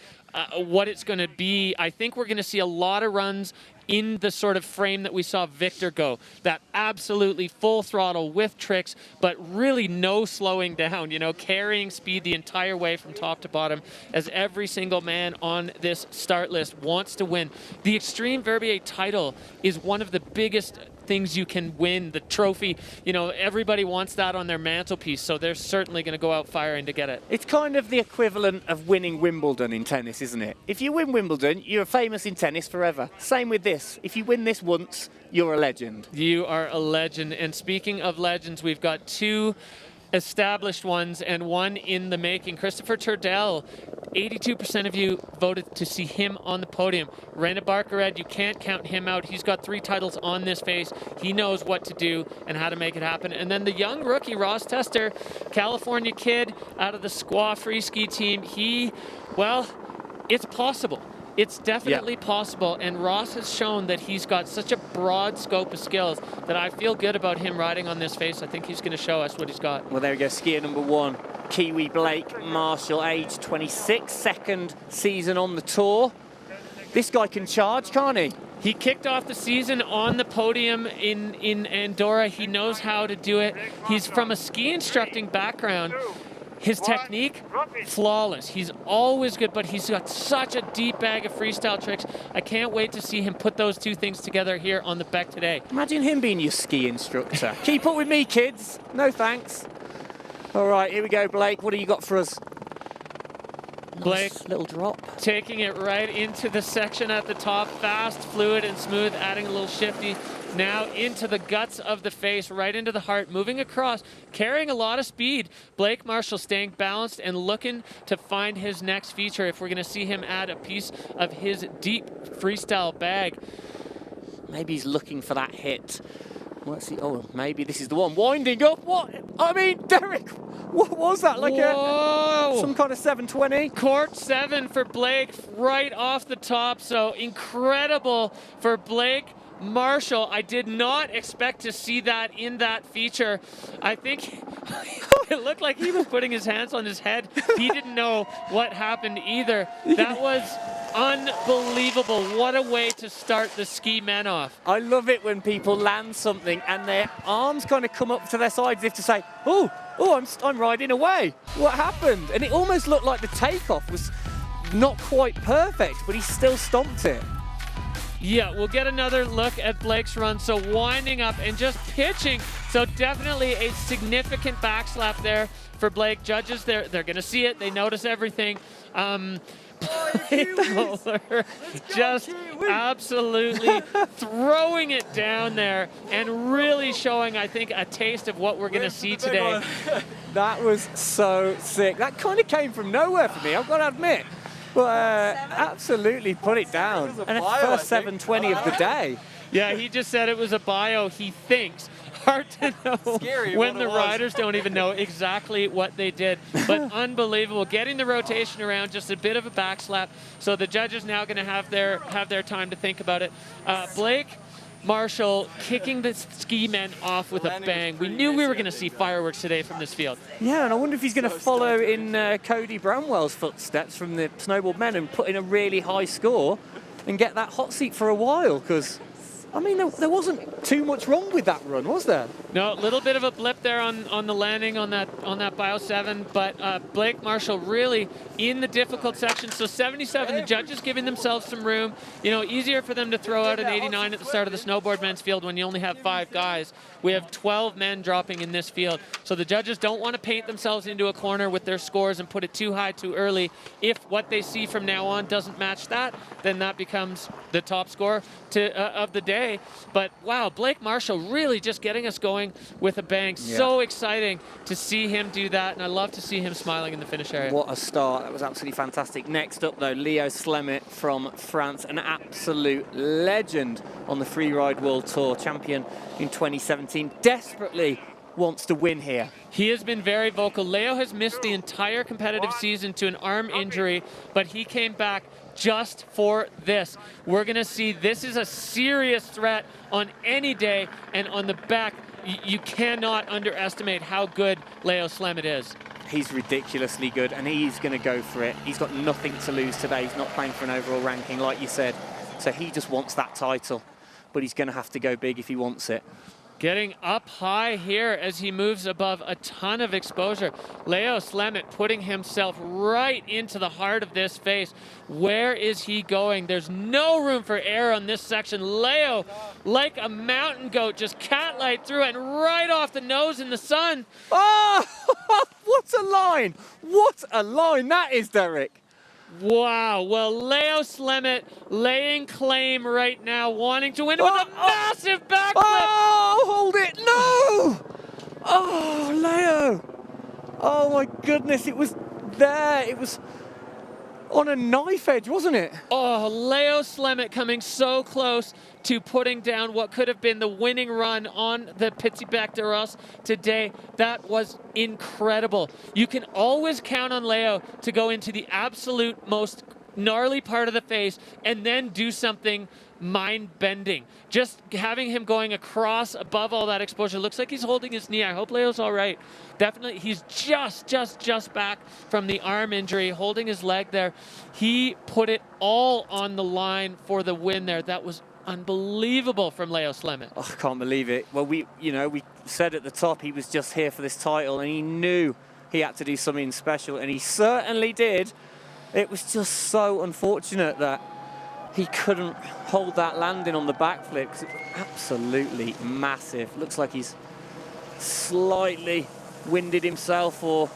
what it's going to be. I think we're going to see a lot of runs in the sort of frame that we saw Victor go. That absolutely full throttle with tricks, but really no slowing down, you know, carrying speed the entire way from top to bottom, as every single man on this start list wants to win. The Xtreme Verbier title is one of the biggest things you can win. The trophy, you know, everybody wants that on their mantelpiece, so they're certainly going to go out firing to get it. It's kind of the equivalent of winning Wimbledon in tennis, isn't it? If you win Wimbledon, you're famous in tennis forever. Same with this. If you win this once, you're a legend. You are a legend. And speaking of legends, we've got 2 established ones and 1 in the making. Christopher Turdell, 82% of you voted to see him on the podium. René Barclay, you can't count him out. He's got 3 titles on this face. He knows what to do and how to make it happen. And then the young rookie, Ross Tester, California kid out of the Squaw free ski team. Well, it's possible. It's definitely possible, and Ross has shown that he's got such a broad scope of skills that I feel good about him riding on this face. I think he's going to show us what he's got. Well, there we go, skier number 1, Kiwi Blake Marshall, age 26, second season on the tour. This guy can charge, can't he? He kicked off the season on the podium in Andorra. He knows how to do it. He's from a ski instructing background. His technique, flawless. He's always good, but he's got such a deep bag of freestyle tricks. I can't wait to see him put those 2 things together here on the Beck today. Imagine him being your ski instructor. Keep up with me, kids. No thanks. All right, here we go, Blake. What do you got for us? Blake, nice little drop. Taking it right into the section at the top. Fast, fluid, and smooth, adding a little shifty. Now into the guts of the face, right into the heart, moving across, carrying a lot of speed. Blake Marshall staying balanced and looking to find his next feature if we're going to see him add a piece of his deep freestyle bag. Maybe he's looking for that hit. Let's see. Oh, maybe this is the one. Winding up. What? I mean, Derek, what was that? Like some kind of 720? Court 7 for Blake right off the top. So incredible for Blake Marshall. I did not expect to see that in that feature. I think it looked like he was putting his hands on his head. He didn't know what happened either. That was unbelievable. What a way to start the ski men off. I love it when people land something and their arms kind of come up to their sides as if to say, oh, I'm riding away. What happened? And it almost looked like the takeoff was not quite perfect, but he still stomped it. Yeah, we'll get another look at Blake's run. So winding up and just pitching. So definitely a significant backslap there for Blake. Judges, they're going to see it. They notice everything. Just absolutely throwing it down there and really showing, I think, a taste of what we're going to see today. That was so sick. That kind of came from nowhere for me, I've got to admit. But absolutely put it down. And it's the first 720 of the day. Yeah, he just said it was a bio, he thinks. Hard to know when the riders don't even know exactly what they did. But unbelievable. Getting the rotation around, just a bit of a backslap. So the judges now going to have their time to think about it. Blake Marshall kicking the ski men off with a bang. We knew we were going to see fireworks today from this field. Yeah, and I wonder if he's going to follow in Cody Bramwell's footsteps from the snowboard men and put in a really high score and get that hot seat for a while, because I mean, there wasn't too much wrong with that run, was there? No, a little bit of a blip there on the landing on that bio 7, but Blake Marshall really in the difficult section. So 77, the judges giving themselves some room. You know, easier for them to throw out an 89 at the start of the snowboard men's field when you only have 5 guys. We have 12 men dropping in this field. So the judges don't want to paint themselves into a corner with their scores and put it too high too early. If what they see from now on doesn't match that, then that becomes the top score of the day. But wow, Blake Marshall really just getting us going with a bang. Yeah. So exciting to see him do that, and I love to see him smiling in the finish area. What a start. That was absolutely fantastic. Next up, though, Leo Slemet from France, an absolute legend on the Freeride World Tour, champion in 2017, desperately wants to win here. He has been very vocal. Leo has missed the entire competitive season to an arm injury, but he came back just for this. We're going to see this is a serious threat on any day, and on the back, you cannot underestimate how good Leo Slemet is. He's ridiculously good, and he's going to go for it. He's got nothing to lose today. He's not playing for an overall ranking, like you said. So he just wants that title, but he's going to have to go big if he wants it. Getting up high here as he moves above a ton of exposure. Leo Slemet putting himself right into the heart of this face. Where is he going? There's no room for air on this section. Leo, like a mountain goat, just cat-light through it and right off the nose in the sun. Oh, what a line. What a line that is, Derek. Wow, well, Leo Slemet laying claim right now, wanting to win with a massive backflip. Oh, hold it, no! Oh, Leo. Oh, my goodness, it was there. It was on a knife edge, wasn't it? Oh, Leo Slemet coming so close to putting down what could have been the winning run on the Petit Bec de Ross today. That was incredible. You can always count on Leo to go into the absolute most gnarly part of the face and then do something mind-bending. Just having him going across above all that exposure. Looks like he's holding his knee. I hope Leo's all right. Definitely, he's just back from the arm injury, holding his leg there. He put it all on the line for the win there. That was unbelievable from Leo Slemet. Oh, I can't believe it. Well, we said at the top he was just here for this title, and he knew he had to do something special, and he certainly did. It was just so unfortunate that he couldn't hold that landing on the backflip, because it was absolutely massive. Looks like he's slightly winded himself or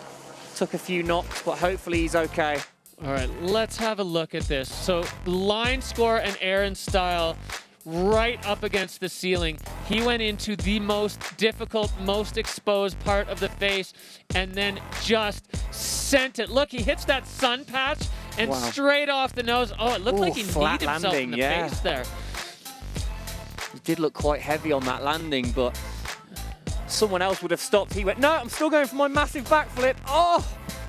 took a few knocks, but hopefully he's okay. All right, let's have a look at this. So line score and air and style right up against the ceiling. He went into the most difficult, most exposed part of the face and then just sent it. Look, he hits that sun patch and straight off the nose. Oh, it looked like he kneed himself in the face there. did look quite heavy on that landing, but someone else would have stopped. He went, no, I'm still going for my massive backflip. Oh,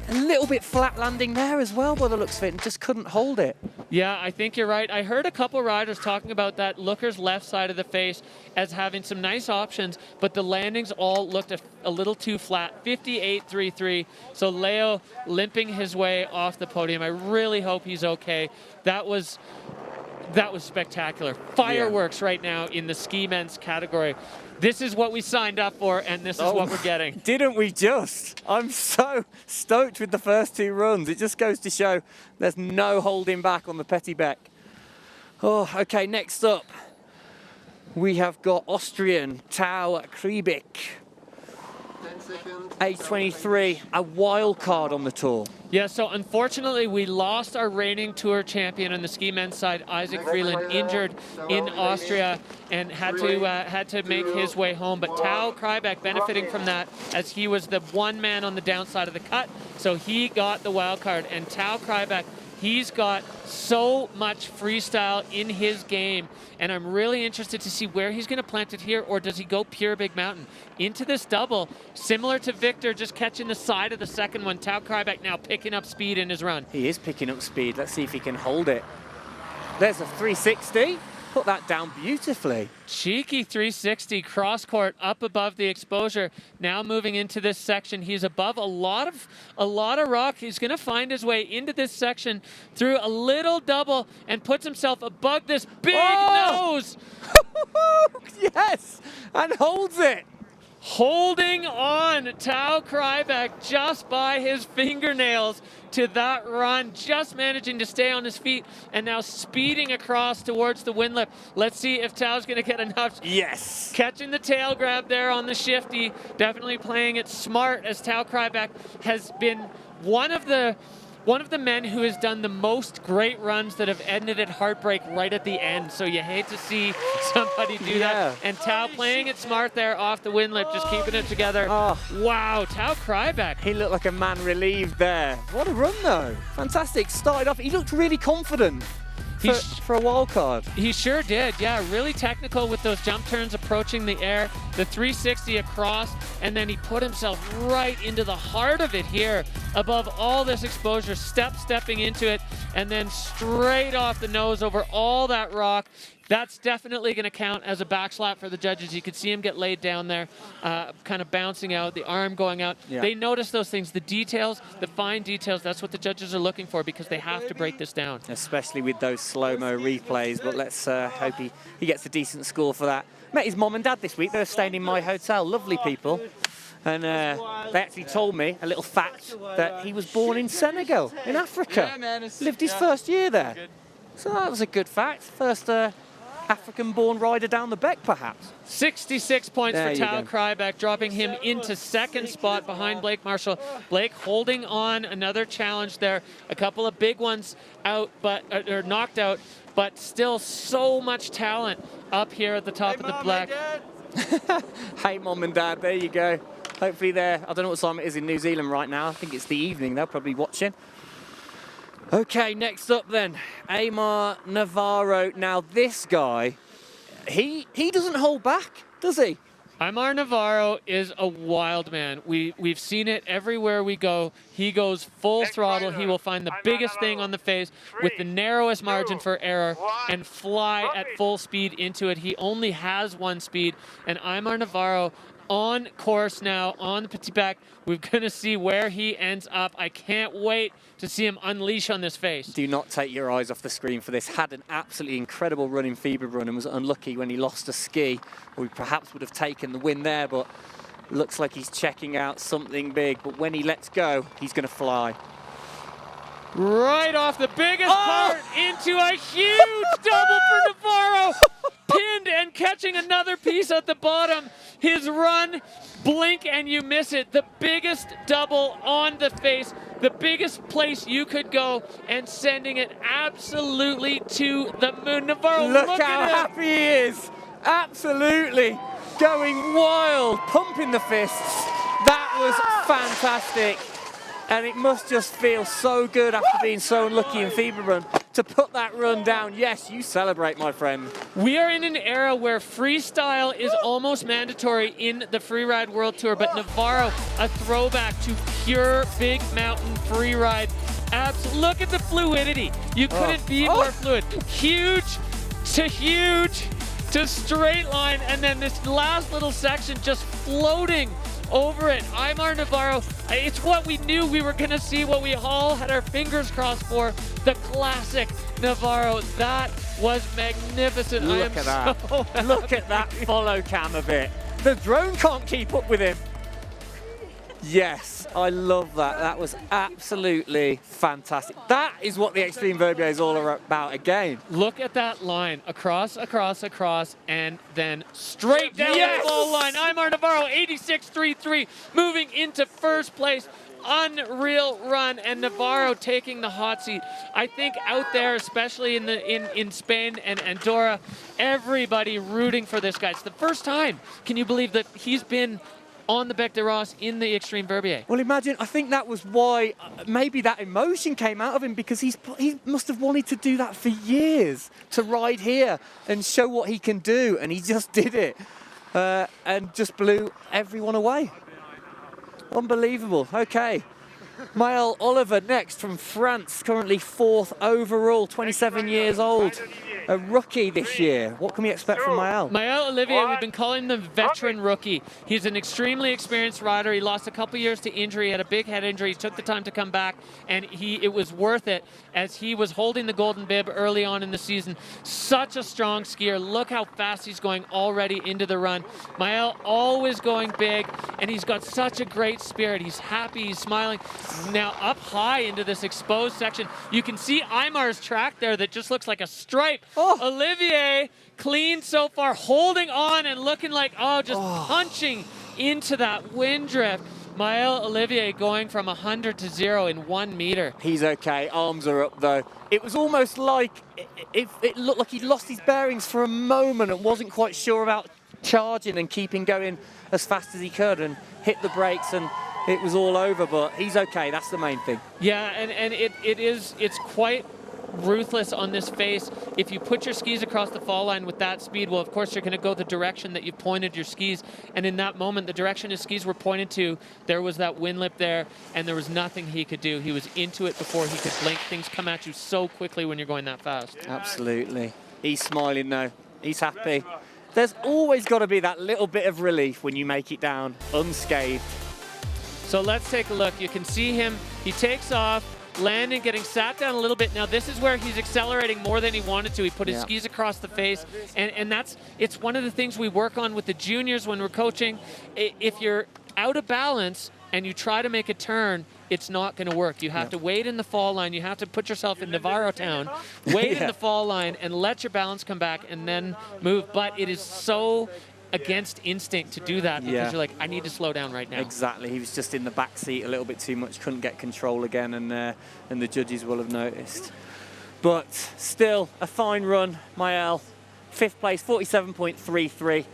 a little bit flat landing there as well by the looks of it, and just couldn't hold it. Yeah, I think you're right. I heard a couple riders talking about that looker's left side of the face as having some nice options, but the landings all looked a little too flat. 58.33. So Leo limping his way off the podium. I really hope he's okay. That was spectacular. Fireworks right now in the ski men's category. This is what we signed up for, and this is what we're getting. Didn't we just? I'm so stoked with the first 2 runs. It just goes to show there's no holding back on the Petit Bec. Oh, okay, next up, we have got Austrian Tau Kriebik. Age 23, a wild card on the tour. Yeah, so unfortunately we lost our reigning tour champion on the ski men's side, Isaac Freeland, injured in Austria and had to make his way home. But Tau Kriebik benefiting from that as he was the one man on the downside of the cut, so he got the wild card. And Tau Kriebik, he's got so much freestyle in his game, and I'm really interested to see where he's going to plant it here, or does he go pure big mountain into this double, similar to Victor, just catching the side of the second one. Tau Kriebik now picking up speed in his run. He is picking up speed. Let's see if he can hold it. There's a 360. Put that down beautifully. Cheeky 360 cross court up above the exposure. Now moving into this section, he's above a lot of rock. He's going to find his way into this section through a little double and puts himself above this big nose. Yes, and holds it. Holding on, Tau Kriebik just by his fingernails to that run, just managing to stay on his feet and now speeding across towards the windlip. Let's see if Tau's going to get enough. Yes. Catching the tail grab there on the shifty, definitely playing it smart, as Tau Kriebik has been one of the men who has done the most great runs that have ended at heartbreak right at the end. So you hate to see somebody do that. And Tau playing it smart there off the windlip, just keeping it together. Oh. Wow, Tau Kriebik. He looked like a man relieved there. What a run though. Fantastic. Started off, he looked really confident for a wild card. He sure did, yeah. Really technical with those jump turns approaching the air, the 360 across, and then he put himself right into the heart of it here above all this exposure, stepping into it, and then straight off the nose over all that rock. That's definitely going to count as a backslap for the judges. You could see him get laid down there, kind of bouncing out, the arm going out. Yeah. They notice those things, the details, the fine details. That's what the judges are looking for, because they have to break this down. Especially with those slow-mo replays, but let's hope he gets a decent score for that. Met his mom and dad this week. They were staying in my hotel. Lovely people. And they actually told me a little fact that he was born in Senegal, in Africa. Lived his first year there. So that was a good fact. First African-born rider down the Bec, perhaps. 66 points for Tau Kriebik, dropping him into second spot behind Blake Marshall. Blake holding on, another challenge there. A couple of big ones out, but or knocked out, but still so much talent up here at the top of the Black. Hey, Mom and Dad, there you go. Hopefully they're, I don't know what time it is in New Zealand right now. I think it's the evening. They're probably watching. Okay, next up then, Amar Navarro. Now this guy, he doesn't hold back, does he? Amar Navarro is a wild man. We've seen it everywhere we go. He goes full throttle. He will find the biggest thing on the face with the narrowest margin for error and fly at full speed into it. He only has one speed, and Amar Navarro on course now on the Petit Bec. We're going to see where he ends up. I can't wait to see him unleash on this face. Do not take your eyes off the screen for this. Had an absolutely incredible run in Fieberbrunn and was unlucky when he lost a ski. We perhaps would have taken the win there, but looks like he's checking out something big. But when he lets go, he's going to fly. Right off the biggest part into a huge double for Navarro. Pinned and catching another piece at the bottom. His run, blink and you miss it. The biggest double on the face, the biggest place you could go, and sending it absolutely to the moon. Navarro, look how happy he is. Absolutely. Going wild, pumping the fists. That was fantastic. And it must just feel so good after being so unlucky in Fieberbrunn to put that run down. Yes, you celebrate, my friend. We are in an era where freestyle is almost mandatory in the Freeride World Tour, but Navarro, a throwback to pure big mountain freeride. Look at the fluidity. You couldn't be more fluid. Huge to straight line, and then this last little section just floating over it. Aymar Navarro, it's what we knew we were going to see, what we all had our fingers crossed for, the classic Navarro. That was magnificent. Look at that. Look at that follow cam of it. The drone can't keep up with him. Yes, I love that. That was absolutely fantastic. That is what the Xtreme Verbier is all about again. Look at that line. Across, and then straight down the goal line. Aymar Navarro, 86.33, moving into first place. Unreal run, and Navarro taking the hot seat. I think out there, especially in Spain and Andorra, everybody rooting for this guy. It's the first time, can you believe that he's been on the Bec de Ros in the Xtreme Verbier? Well, imagine, I think that was why maybe that emotion came out of him, because he must have wanted to do that for years, to ride here and show what he can do, and he just did it and just blew everyone away. Unbelievable. Okay. Maël Oliver next from France, currently 4th overall, 27 years old. A rookie this year. What can we expect from Maël? Maël Olivier, we've been calling him the veteran rookie. He's an extremely experienced rider. He lost a couple years to injury, had a big head injury. He took the time to come back, and it was worth it as he was holding the golden bib early on in the season. Such a strong skier. Look how fast he's going already into the run. Maël always going big, and he's got such a great spirit. He's happy, he's smiling. Now up high into this exposed section, you can see Aymar's track there that just looks like a stripe. Olivier, clean so far, holding on and looking like, just punching into that wind drift. Maël Olivier going from 100 to 0 in 1 meter. He's okay, arms are up though. It was almost like, it looked like he'd lost his bearings for a moment and wasn't quite sure about charging and keeping going as fast as he could, and hit the brakes, and it was all over, but he's okay, that's the main thing. Yeah, and it's quite ruthless on this face. If you put your skis across the fall line with that speed, well, of course, you're going to go the direction that you pointed your skis. And in that moment, the direction his skis were pointed to, there was that wind lip there, and there was nothing he could do. He was into it before he could blink. Things come at you so quickly when you're going that fast. Absolutely. He's smiling though. He's happy. There's always got to be that little bit of relief when you make it down unscathed. So let's take a look. You can see him. He takes off, landing, getting sat down a little bit. Now this is where he's accelerating more than he wanted to. He put his skis across the face, and it's one of the things we work on with the juniors when we're coaching. If you're out of balance and you try to make a turn, it's not going to work. You have to wait in the fall line. You have to put yourself in Navarro town, wait in the fall line, and let your balance come back, and then move. But it is so against instinct to do that, because you're like, I need to slow down right now. Exactly. He was just in the back seat a little bit too much, couldn't get control again, and the judges will have noticed. But still, a fine run, Maël. 5th place, 47.33.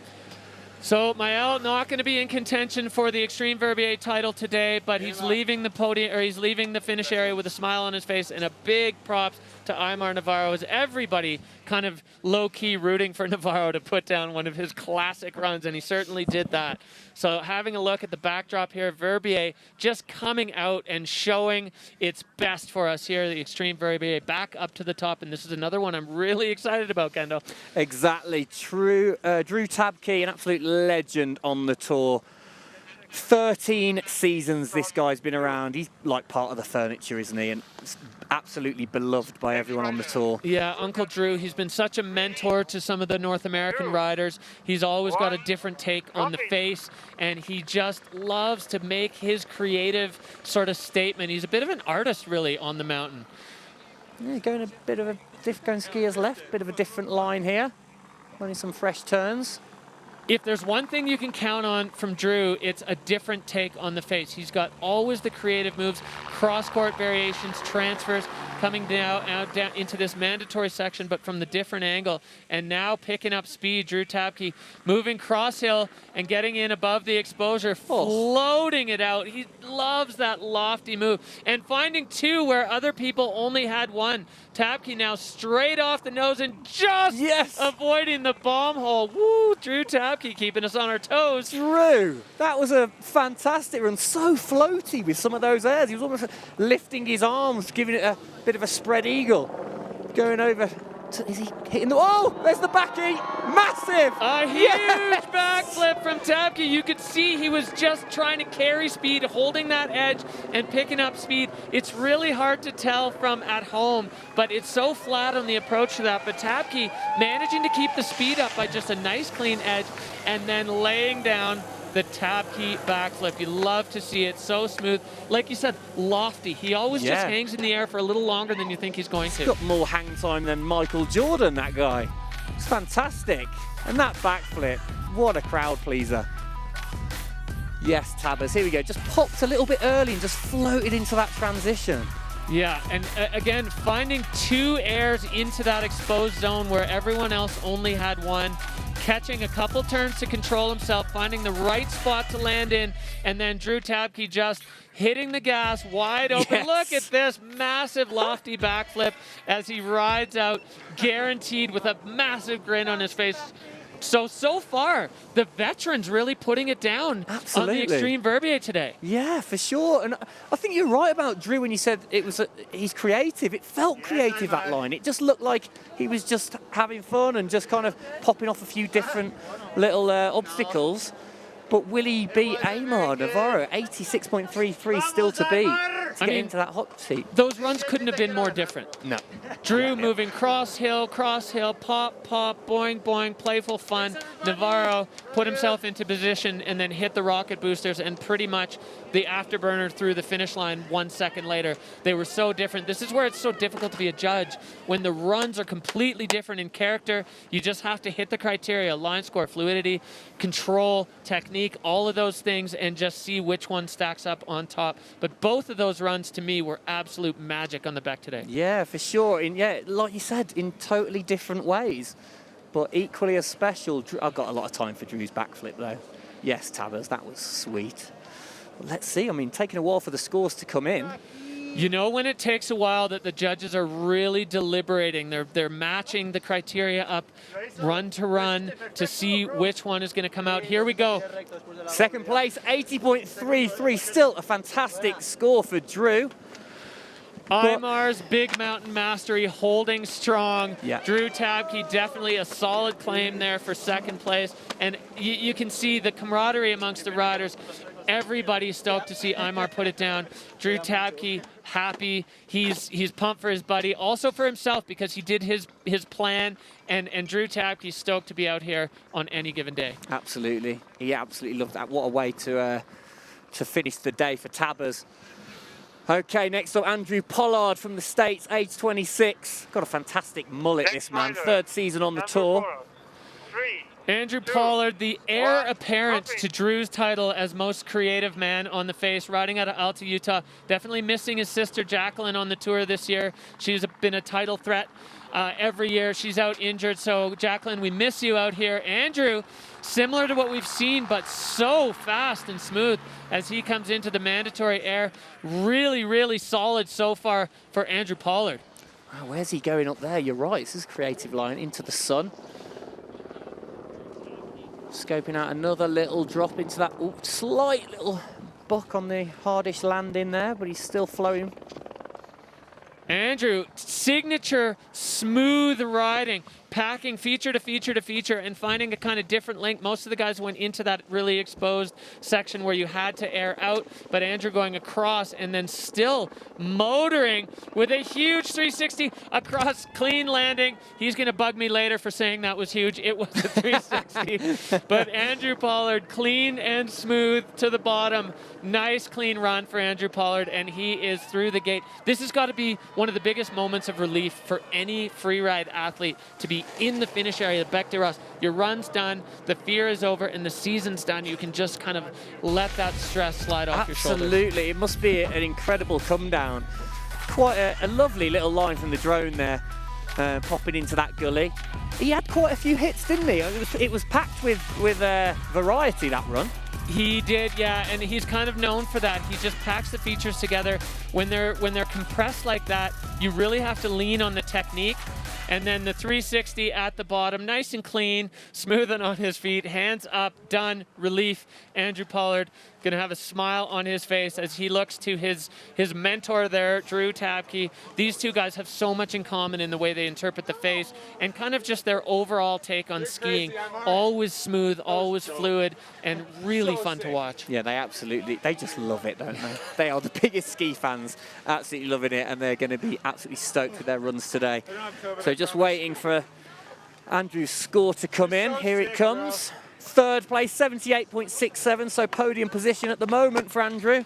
So Maël not going to be in contention for the Xtreme Verbier title today, but he's leaving the podium, or he's leaving the finish area with a smile on his face, and a big props to Aymar Navarro, as everybody kind of low-key rooting for Navarro to put down one of his classic runs, and he certainly did that. So having a look at the backdrop here, Verbier just coming out and showing its best for us here, the Xtreme Verbier back up to the top, and this is another one I'm really excited about, Kendall. Exactly. Drew Tabke, an absolute legend on the tour. 13 seasons this guy's been around. He's like part of the furniture, isn't he? And absolutely beloved by everyone on the tour. Yeah, Uncle Drew, he's been such a mentor to some of the North American riders. He's always got a different take on the face, and he just loves to make his creative sort of statement. He's a bit of an artist, really, on the mountain. Yeah, going a bit of a going skiers left, bit of a different line here. Running some fresh turns. If there's one thing you can count on from Drew, it's a different take on the face. He's got always the creative moves, cross-court variations, transfers, coming down into this mandatory section, but from the different angle. And now picking up speed, Drew Tabke moving cross hill and getting in above the exposure, floating it out. He loves that lofty move. And finding two where other people only had one. Tabke now straight off the nose and just avoiding the bomb hole. Woo, Drew Tabke keeping us on our toes. Drew, that was a fantastic run. So floaty with some of those airs. He was almost lifting his arms, giving it a bit of a spread eagle. Going over. Is he hitting the... Oh, there's the backy. Massive. A huge backflip from Tabke. You could see he was just trying to carry speed, holding that edge and picking up speed. It's really hard to tell from at home, but it's so flat on the approach to that. But Tabke managing to keep the speed up by just a nice clean edge and then laying down the Tabke backflip. You love to see it. So smooth. Like you said, lofty. He always just hangs in the air for a little longer than you think he's going to. He's got more hang time than Michael Jordan, that guy. It's fantastic. And that backflip, what a crowd pleaser. Yes, Tabbers, here we go. Just popped a little bit early and just floated into that transition. Yeah, and again, finding two airs into that exposed zone where everyone else only had one, catching a couple turns to control himself, finding the right spot to land in, and then Drew Tabke just hitting the gas wide open. Yes. Look at this massive lofty backflip as he rides out, guaranteed with a massive grin on his face. So far, the veterans really putting it down on the Xtreme Verbier today. Yeah, for sure. And I think you're right about Drew when you said it was he's creative. It felt creative, that line. It just looked like he was just having fun and just kind of popping off a few different little obstacles. But will he beat Amar Navarro? 86.33 still to beat to get into that hot seat. Those runs couldn't have been more different. No. Drew moving cross hill, pop, pop, boing, boing, playful fun. Navarro put himself into position and then hit the rocket boosters and pretty much the afterburner through the finish line 1 second later. They were so different. This is where it's so difficult to be a judge. When the runs are completely different in character, you just have to hit the criteria: line score, fluidity, control, technique, all of those things, and just see which one stacks up on top. But both of those runs to me were absolute magic on the back today. Yeah, for sure. And yeah, like you said, in totally different ways, but equally as special. I've got a lot of time for Drew's backflip though. Yes, Tabbers, that was sweet. Well, let's see. I mean, taking a while for the scores to come in. You know when it takes a while that the judges are really deliberating. They're matching the criteria up run to run to see which one is going to come out. Here we go. Second place, 80.33. Still a fantastic score for Drew. Imar's Big Mountain Mastery holding strong. Yeah. Drew Tabke, definitely a solid claim there for second place. And you can see the camaraderie amongst the riders. Everybody's stoked to see Imar put it down. Drew Tabke happy. He's pumped for his buddy, also for himself because he did his plan. And Drew Tabke stoked to be out here on any given day. Absolutely. He absolutely loved that. What a way to finish the day for Tabbers. Okay, next up, Andrew Pollard from the States, age 26. Got a fantastic mullet, this man. Third season on the tour. Andrew Pollard, the heir apparent to Drew's title as most creative man on the face, riding out of Alta, Utah. Definitely missing his sister Jacqueline on the tour this year. She's been a title threat every year. She's out injured, so Jacqueline, we miss you out here. Andrew, similar to what we've seen, but so fast and smooth as he comes into the mandatory air. Really, really solid so far for Andrew Pollard. Wow, where's he going up there? You're right, this is a creative line into the sun. Scoping out another little drop into that slight little buck on the hardish landing there, but he's still flowing. Andrew, signature smooth riding, packing feature to feature to feature and finding a kind of different link. Most of the guys went into that really exposed section where you had to air out, but Andrew going across and then still motoring with a huge 360 across, clean landing. He's going to bug me later for saying that was huge. It was a 360, but Andrew Pollard, clean and smooth to the bottom. Nice clean run for Andrew Pollard, and he is through the gate. This has got to be one of the biggest moments of relief for any freeride athlete, to be in the finish area, Bec de Ross. Your run's done, the fear is over, and the season's done. You can just kind of let that stress slide off your shoulders. Absolutely, it must be an incredible come down. quite a lovely little line from the drone there, popping into that gully. He had quite a few hits, didn't he? It was packed with variety, that run. He did, yeah, and he's kind of known for that. He just packs the features together. When they're compressed like that, you really have to lean on the technique. And then the 360 at the bottom, nice and clean, smoothing on his feet, hands up, done, relief. Andrew Pollard going to have a smile on his face as he looks to his mentor there, Drew Tabke. These two guys have so much in common in the way they interpret the face and kind of just their overall take on skiing. Always smooth, always fluid, and really fun to watch. Yeah, they just love it, don't they? They are the biggest ski fans, absolutely loving it, and they're going to be absolutely stoked with their runs today. So just waiting for Andrew's score to come in. Here it comes. Third place, 78.67, so podium position at the moment for Andrew.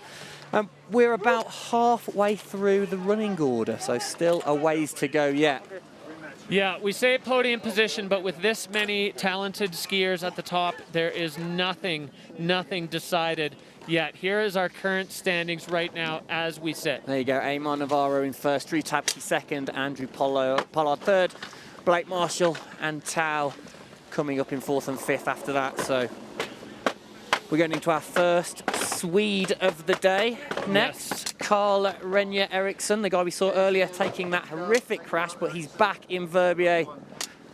We're about halfway through the running order, so still a ways to go yet. Yeah, we say podium position, but with this many talented skiers at the top, there is nothing decided yet. Here is our current standings right now as we sit. There you go, Amar Navarro in first, Drew Tabke second, Andrew Pollard third, Blake Marshall and Tao coming up in fourth and fifth after that. So we're going into our first Swede of the day. Next, yes. Carl Renje Eriksson, the guy we saw earlier taking that horrific crash, but he's back in Verbier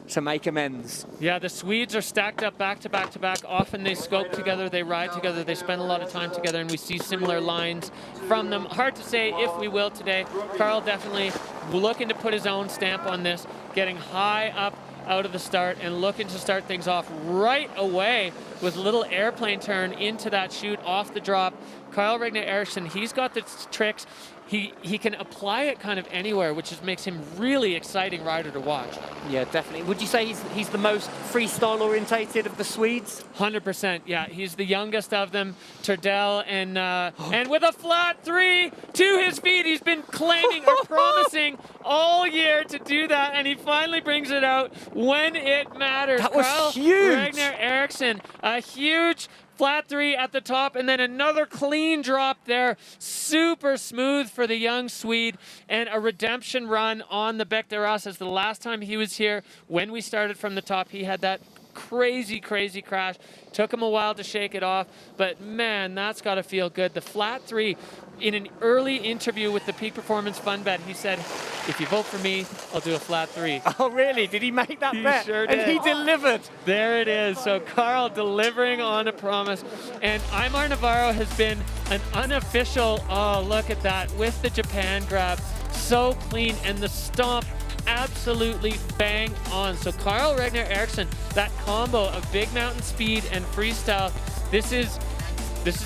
to make amends. Yeah, the Swedes are stacked up back to back to back. Often they scope together, they ride together, they spend a lot of time together, and we see similar lines from them. Hard to say if we will today. Carl definitely looking to put his own stamp on this, getting high up out of the start and looking to start things off right away with a little airplane turn into that chute off the drop. Carl Renje Eriksson, he's got the tricks. He can apply it kind of anywhere, which just makes him really exciting rider to watch. Yeah, definitely. Would you say he's the most freestyle orientated of the Swedes? 100%. Yeah, he's the youngest of them. Turdell and with a flat three to his feet. He's been claiming or promising all year to do that, and he finally brings it out when it matters. That was Carl huge. Renje Eriksson, a huge flat three at the top, and then another clean drop there. Super smooth for the young Swede, and a redemption run on the Bec de Ras. As the last time he was here, when we started from the top, he had that crazy crash. Took him a while to shake it off, but man, that's got to feel good. The flat three, in an early interview with the Peak Performance Fun Bet, he said, if you vote for me, I'll do a flat three. Oh, really? Did he make that bet? Sure did. And he delivered. There it is. So Carl delivering on a promise. And Amar Navarro has been an unofficial, oh, look at that, with the Japan grab. So clean, and the stomp absolutely bang on. So Carl Renje Eriksson, that combo of big mountain speed and freestyle, this is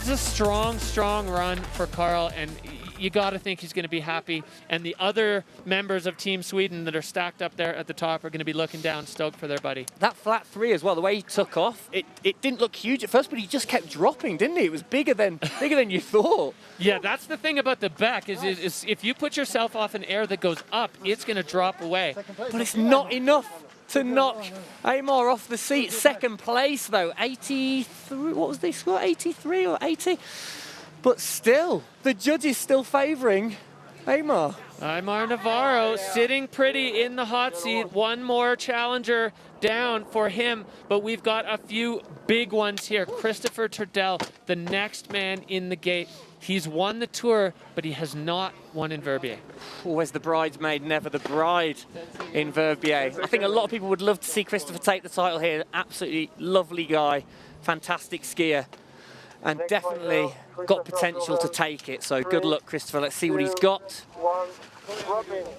a strong run for Carl, and you got to think he's going to be happy. And the other members of Team Sweden that are stacked up there at the top are going to be looking down, stoked for their buddy. That flat three as well, the way he took off, it didn't look huge at first, but he just kept dropping, didn't he? It was bigger than you thought. Yeah, that's the thing about the Bec is if you put yourself off an air that goes up, it's going to drop away. But it's not enough to knock Amar off the seat. Second place though, 83. What was the score? 83 or 80? But still, the judges still favouring Amar. Amar Navarro sitting pretty in the hot seat. One more challenger down for him, but we've got a few big ones here. Christopher Turdell, the next man in the gate. He's won the Tour, but he has not won in Verbier. Always the bridesmaid, never the bride in Verbier. I think a lot of people would love to see Christopher take the title here. Absolutely lovely guy, fantastic skier, and definitely got potential to take it. So good luck, Christopher. Let's see what he's got.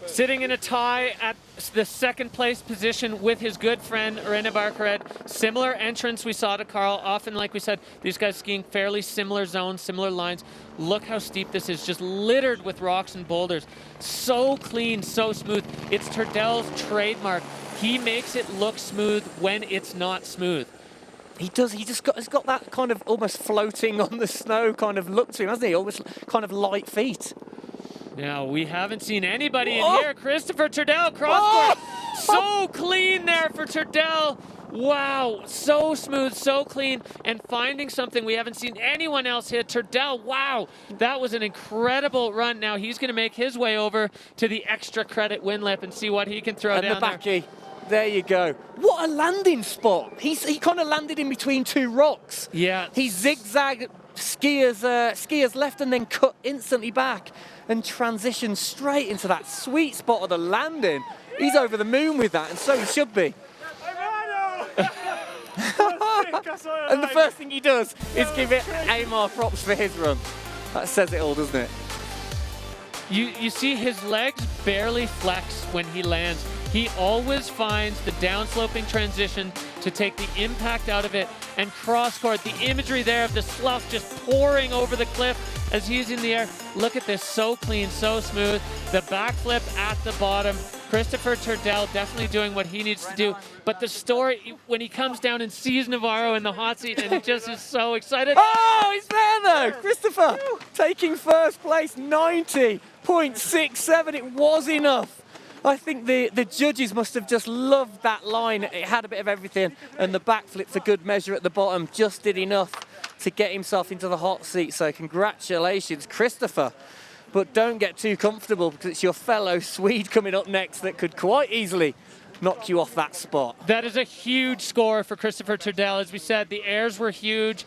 Sitting in a tie at the second place position with his good friend René Barcaret. Similar entrance we saw to Carl. Often, like we said, these guys skiing fairly similar zones, similar lines. Look how steep this is, just littered with rocks and boulders. So clean, so smooth. It's Turdell's trademark. He makes it look smooth when it's not smooth. He does. He's got that kind of almost floating on the snow kind of look to him, hasn't he? Almost kind of light feet. Now, we haven't seen anybody in here. Christopher Turdell, crosscourt. So clean there for Turdell. Wow, so smooth, so clean, and finding something we haven't seen anyone else hit. Turdell, wow, that was an incredible run. Now he's going to make his way over to the extra credit win lip and see what he can throw and down the backy. There you go. What a landing spot. He kind of landed in between two rocks. Yeah. He zigzagged skiers left and then cut instantly back and transitioned straight into that sweet spot of the landing. He's over the moon with that, and so he should be. And the first thing he does is give it Amar props for his run. That says it all, doesn't it? You see his legs barely flex when he lands. He always finds the downsloping transition to take the impact out of it and cross-court. The imagery there of the slough just pouring over the cliff as he's in the air. Look at this, so clean, so smooth. The backflip at the bottom. Christopher Turdell definitely doing what he needs to do. But the story, when he comes down and sees Navarro in the hot seat, and he just is so excited. Oh, he's there though! Christopher taking first place, 90.67. It was enough. I think the judges must have just loved that line. It had a bit of everything, and the backflip for good measure at the bottom just did enough to get himself into the hot seat. So congratulations, Christopher. But don't get too comfortable, because it's your fellow Swede coming up next that could quite easily knock you off that spot. That is a huge score for Christopher Turdell. As we said, the airs were huge.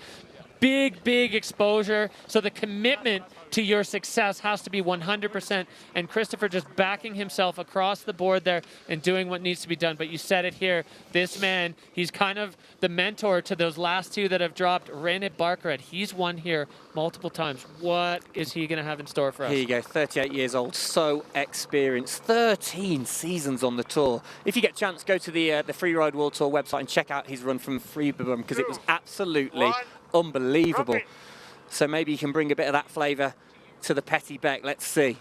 Big, big exposure. So the commitment to your success has to be 100%. And Christopher just backing himself across the board there and doing what needs to be done. But you said it here. This man, he's kind of the mentor to those last two that have dropped. René Barkered, he's won here multiple times. What is he going to have in store for us? Here you go, 38 years old, so experienced, 13 seasons on the tour. If you get a chance, go to the Freeride World Tour website and check out his run from Freeburg, because it was absolutely unbelievable. So maybe you can bring a bit of that flavour to the Petit Bec. Let's see.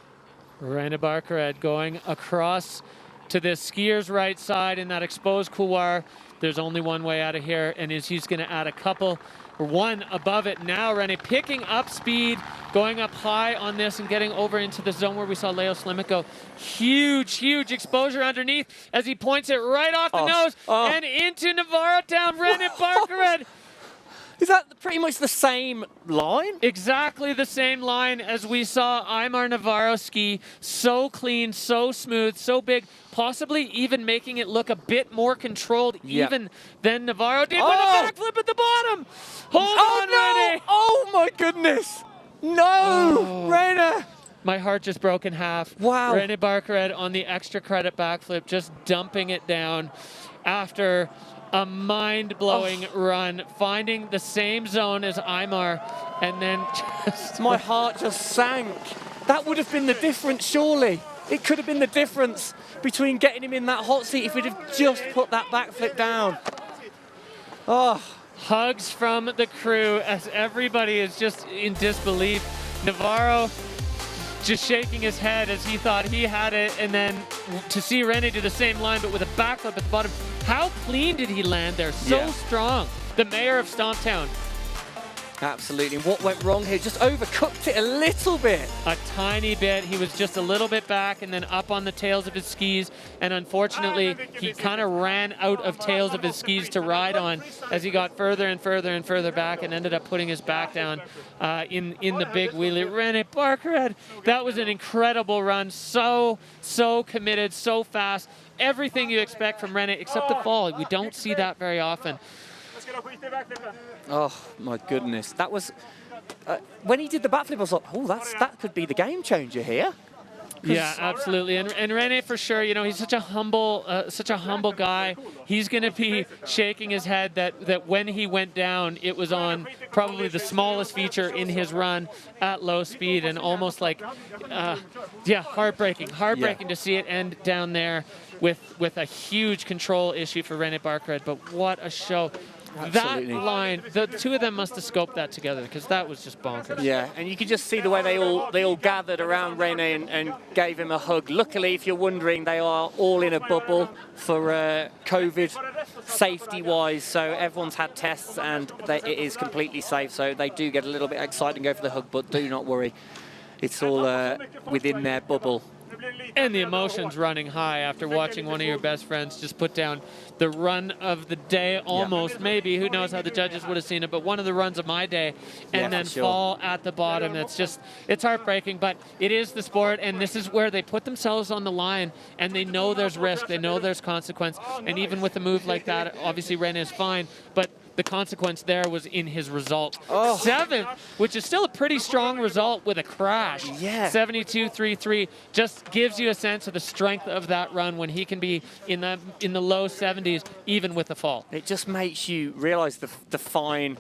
René Barkered going across to the skier's right side in that exposed couloir. There's only one way out of here, and he's going to add a couple, or one above it now. René picking up speed, going up high on this and getting over into the zone where we saw Leo Slimek go. Huge, huge exposure underneath as he points it right off the nose and into Navarro Town. René Barkered. Is that pretty much the same line? Exactly the same line as we saw Aymar Navarro ski. So clean, so smooth, so big, possibly even making it look a bit more controlled even than Navarro did with a backflip at the bottom. Hold on, René. Oh my goodness. No, René. My heart just broke in half. Wow. René Barkered on the extra credit backflip, just dumping it down after a mind-blowing run, finding the same zone as Aymar, and then just... My heart just sank. That would have been the difference, surely. It could have been the difference between getting him in that hot seat if we'd have just put that backflip down. Oh. Hugs from the crew as everybody is just in disbelief. Navarro just shaking his head as he thought he had it, and then to see René do the same line but with a backflip at the bottom. How clean did he land there? So strong. The mayor of Stomptown. Absolutely. What went wrong here? Just overcooked it a little bit. A tiny bit. He was just a little bit back and then up on the tails of his skis. And unfortunately, he kind of ran out of tails of his skis to ride on as he got further and further and further back and ended up putting his back down in the big wheelie. René Barkered, that was an incredible run. So committed, so fast. Everything you expect from René except the fall. We don't see that very often. Oh my goodness, that was when he did the backflip. I was like, oh, that could be the game changer here. Yeah, absolutely, and René for sure. You know, he's such a humble guy. He's going to be shaking his head that when he went down, it was on probably the smallest feature in his run at low speed, and almost like, heartbreaking to see it end down there with a huge control issue for René Barkered. But what a show. Absolutely. That line, the two of them must have scoped that together, because that was just bonkers. Yeah, and you could just see the way they all gathered around René and gave him a hug. Luckily, if you're wondering, they are all in a bubble for COVID safety-wise, so everyone's had tests and it is completely safe, so they do get a little bit excited and go for the hug, but do not worry. It's all within their bubble And the emotions running high after watching one of your best friends just put down the run of the day, almost, maybe. Who knows how the judges would have seen it, but one of the runs of my day, and then fall at the bottom. It's heartbreaking, but it is the sport, and this is where they put themselves on the line, and they know there's risk, they know there's consequence, and even with a move like that, obviously Ren is fine, but the consequence there was in his result. 7th, which is still a pretty strong result with a crash. Yeah. 72.33 just gives you a sense of the strength of that run when he can be in the low 70s, even with the fall. It just makes you realize the fine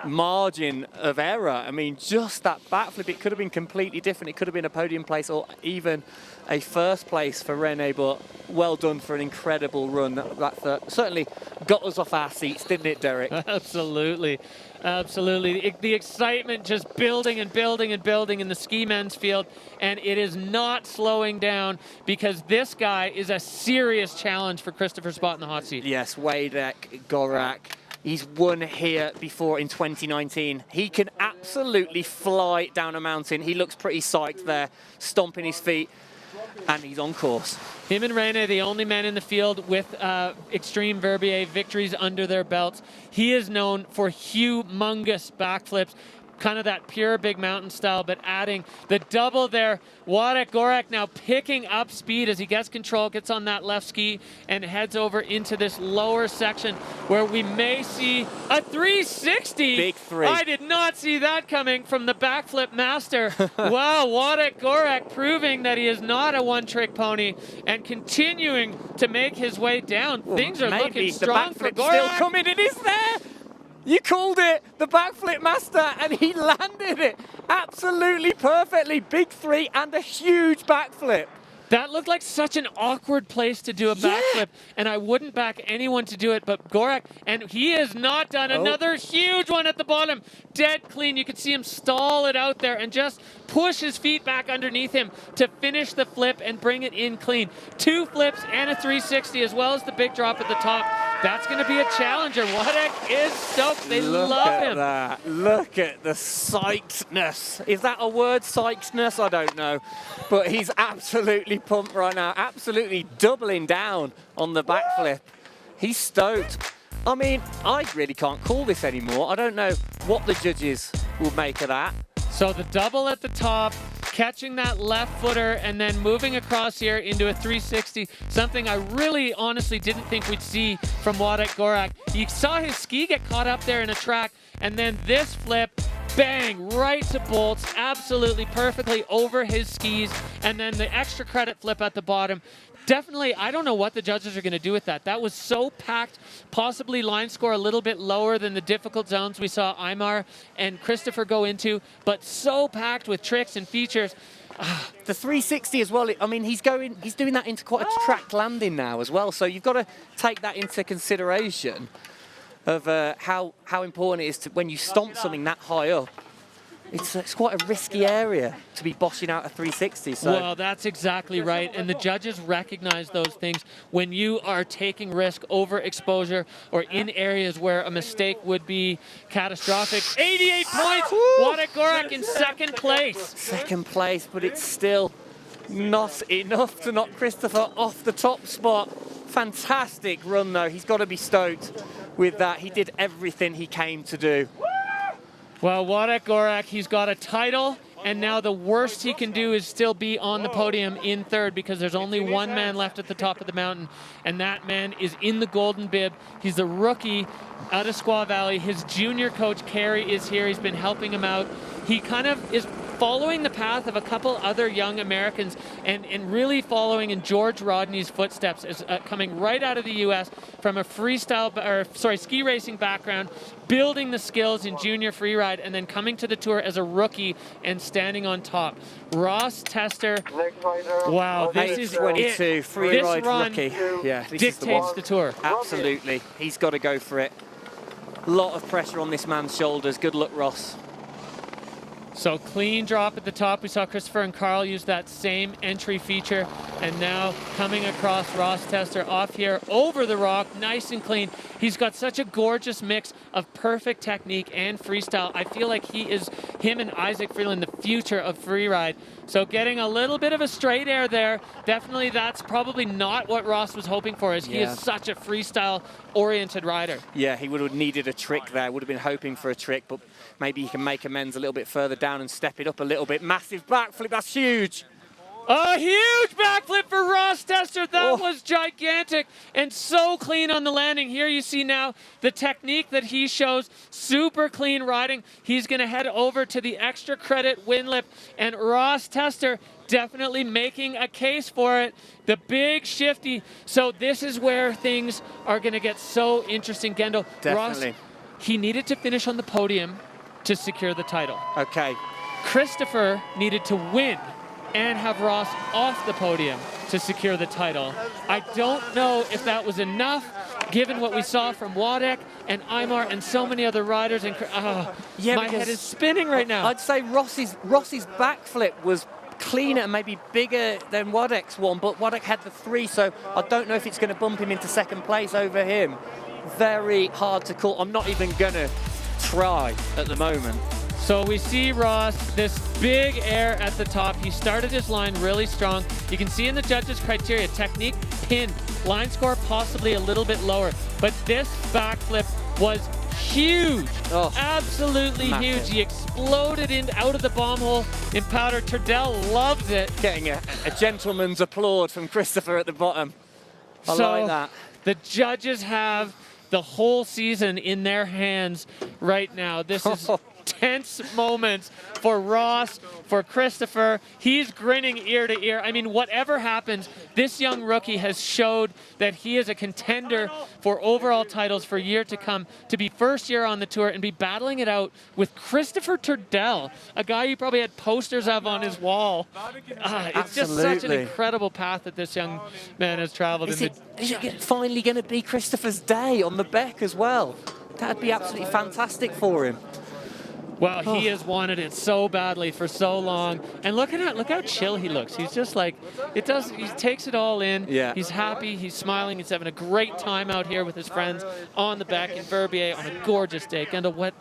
margin of error. I mean, just that backflip, it could have been completely different. It could have been a podium place or even a first place for René, but well done for an incredible run. That certainly got us off our seats, didn't it, Derek? Absolutely. Absolutely. The excitement just building and building and building in the ski men's field, and it is not slowing down because this guy is a serious challenge for Christopher Spott in the hot seat. Yes, Wadek, Gorak. He's won here before in 2019. He can absolutely fly down a mountain. He looks pretty psyched there, stomping his feet, and he's on course. Him and René, the only men in the field with Xtreme Verbier victories under their belts. He is known for humongous backflips, kind of that pure big mountain style, but adding the double there. Władek Gorak now picking up speed as he gets control, gets on that left ski, and heads over into this lower section where we may see a 360. Big 3. I did not see that coming from the backflip master. Wow, Władek Gorak proving that he is not a one-trick pony and continuing to make his way down. Well, things are looking the strong for backflip's Gorak. still coming, it is there! You called it, the backflip master, and he landed it absolutely perfectly. Big 3 and a huge backflip. That looked like such an awkward place to do a backflip, and I wouldn't back anyone to do it but Gorak, and he has not done another huge one at the bottom. Dead clean. You can see him stall it out there and just push his feet back underneath him to finish the flip and bring it in clean. 2 flips and a 360 as well as the big drop at the top. That's going to be a challenger. Władek is stoked. They love him. That. Look at the psychedness. Is that a word, psychedness? I don't know. But he's absolutely pumped right now. Absolutely doubling down on the backflip. He's stoked. I mean, I really can't call this anymore. I don't know what the judges will make of that. So the double at the top, catching that left footer, and then moving across here into a 360, something I really honestly didn't think we'd see from Władek Gorak. You saw his ski get caught up there in a track, and then this flip, bang, right to bolts, absolutely perfectly over his skis, and then the extra credit flip at the bottom. Definitely, I don't know what the judges are going to do with that. That was so packed, possibly line score a little bit lower than the difficult zones we saw Aymar and Christopher go into, but so packed with tricks and features. The 360 as well, I mean, he's doing that into quite a track landing now as well, so you've got to take that into consideration of how important it is to, when you stomp something that high up. It's quite a risky area to be boshing out a 360. So. Well, that's exactly right. And the judges recognize those things when you are taking risk, overexposure, or in areas where a mistake would be catastrophic. 88 points! Władek Gorak in second place. Second place, but it's still not enough to knock Christopher off the top spot. Fantastic run, though. He's got to be stoked with that. He did everything he came to do. Well, Władek Gorak, he's got a title, and now the worst he can do is still be on the podium in third because there's only one man left at the top of the mountain, and that man is in the golden bib. He's a rookie out of Squaw Valley. His junior coach, Carey, is here. He's been helping him out. He kind of is following the path of a couple other young Americans and really following in George Rodney's footsteps, as coming right out of the U.S. from a ski racing background, building the skills in junior freeride, and then coming to the tour as a rookie and standing on top. Ross Tester, wow, this is 22 freeride rookie. Yeah, this dictates the tour. Absolutely, he's got to go for it. A lot of pressure on this man's shoulders. Good luck, Ross. So clean drop at the top. We saw Christopher and Carl use that same entry feature. And now coming across Ross Tester off here over the rock, nice and clean. He's got such a gorgeous mix of perfect technique and freestyle. I feel like him and Isaac Freeland, the future of freeride. So getting a little bit of a straight air there. Definitely that's probably not what Ross was hoping for, as he is such a freestyle-oriented rider. Yeah, he would have needed a trick there, would have been hoping for a trick, but maybe he can make amends a little bit further down and step it up a little bit. Massive backflip, that's huge. A huge backflip for Ross Tester. That was gigantic and so clean on the landing. Here you see now the technique that he shows. Super clean riding. He's going to head over to the extra credit wind lip, and Ross Tester definitely making a case for it. The big shifty. So this is where things are going to get so interesting, Gendel. Definitely. Ross, he needed to finish on the podium to secure the title. Okay. Christopher needed to win and have Ross off the podium to secure the title. I don't know if that was enough, given what we saw from Wadek and Aymar and so many other riders. And my head is spinning right now. I'd say Ross's backflip was cleaner and maybe bigger than Wadek's one, but Wadek had the 3, so I don't know if it's going to bump him into second place over him. Very hard to call. I'm not even going to try at the moment. So we see Ross, this big air at the top. He started his line really strong. You can see in the judges' criteria, technique, pin, line score possibly a little bit lower. But this backflip was huge, absolutely huge. He exploded out of the bomb hole in powder. Turdell loves it. Getting a gentleman's applaud from Christopher at the bottom. I like that. The judges have the whole season in their hands right now. This is tense moments for Ross, for Christopher. He's grinning ear to ear. I mean, whatever happens, this young rookie has showed that he is a contender for overall titles for year to come, to be first year on the tour and be battling it out with Christopher Turdell, a guy you probably had posters of on his wall. It's just such an incredible path that this young man has traveled. Is it finally going to be Christopher's day on the Beck as well? That'd be absolutely fantastic for him. Well, he has wanted it so badly for so long. And look how chill he looks. He's just like, he takes it all in. Yeah. He's happy, he's smiling, he's having a great time out here with his friends on the Beck in Verbier on a gorgeous day. Kendall, what?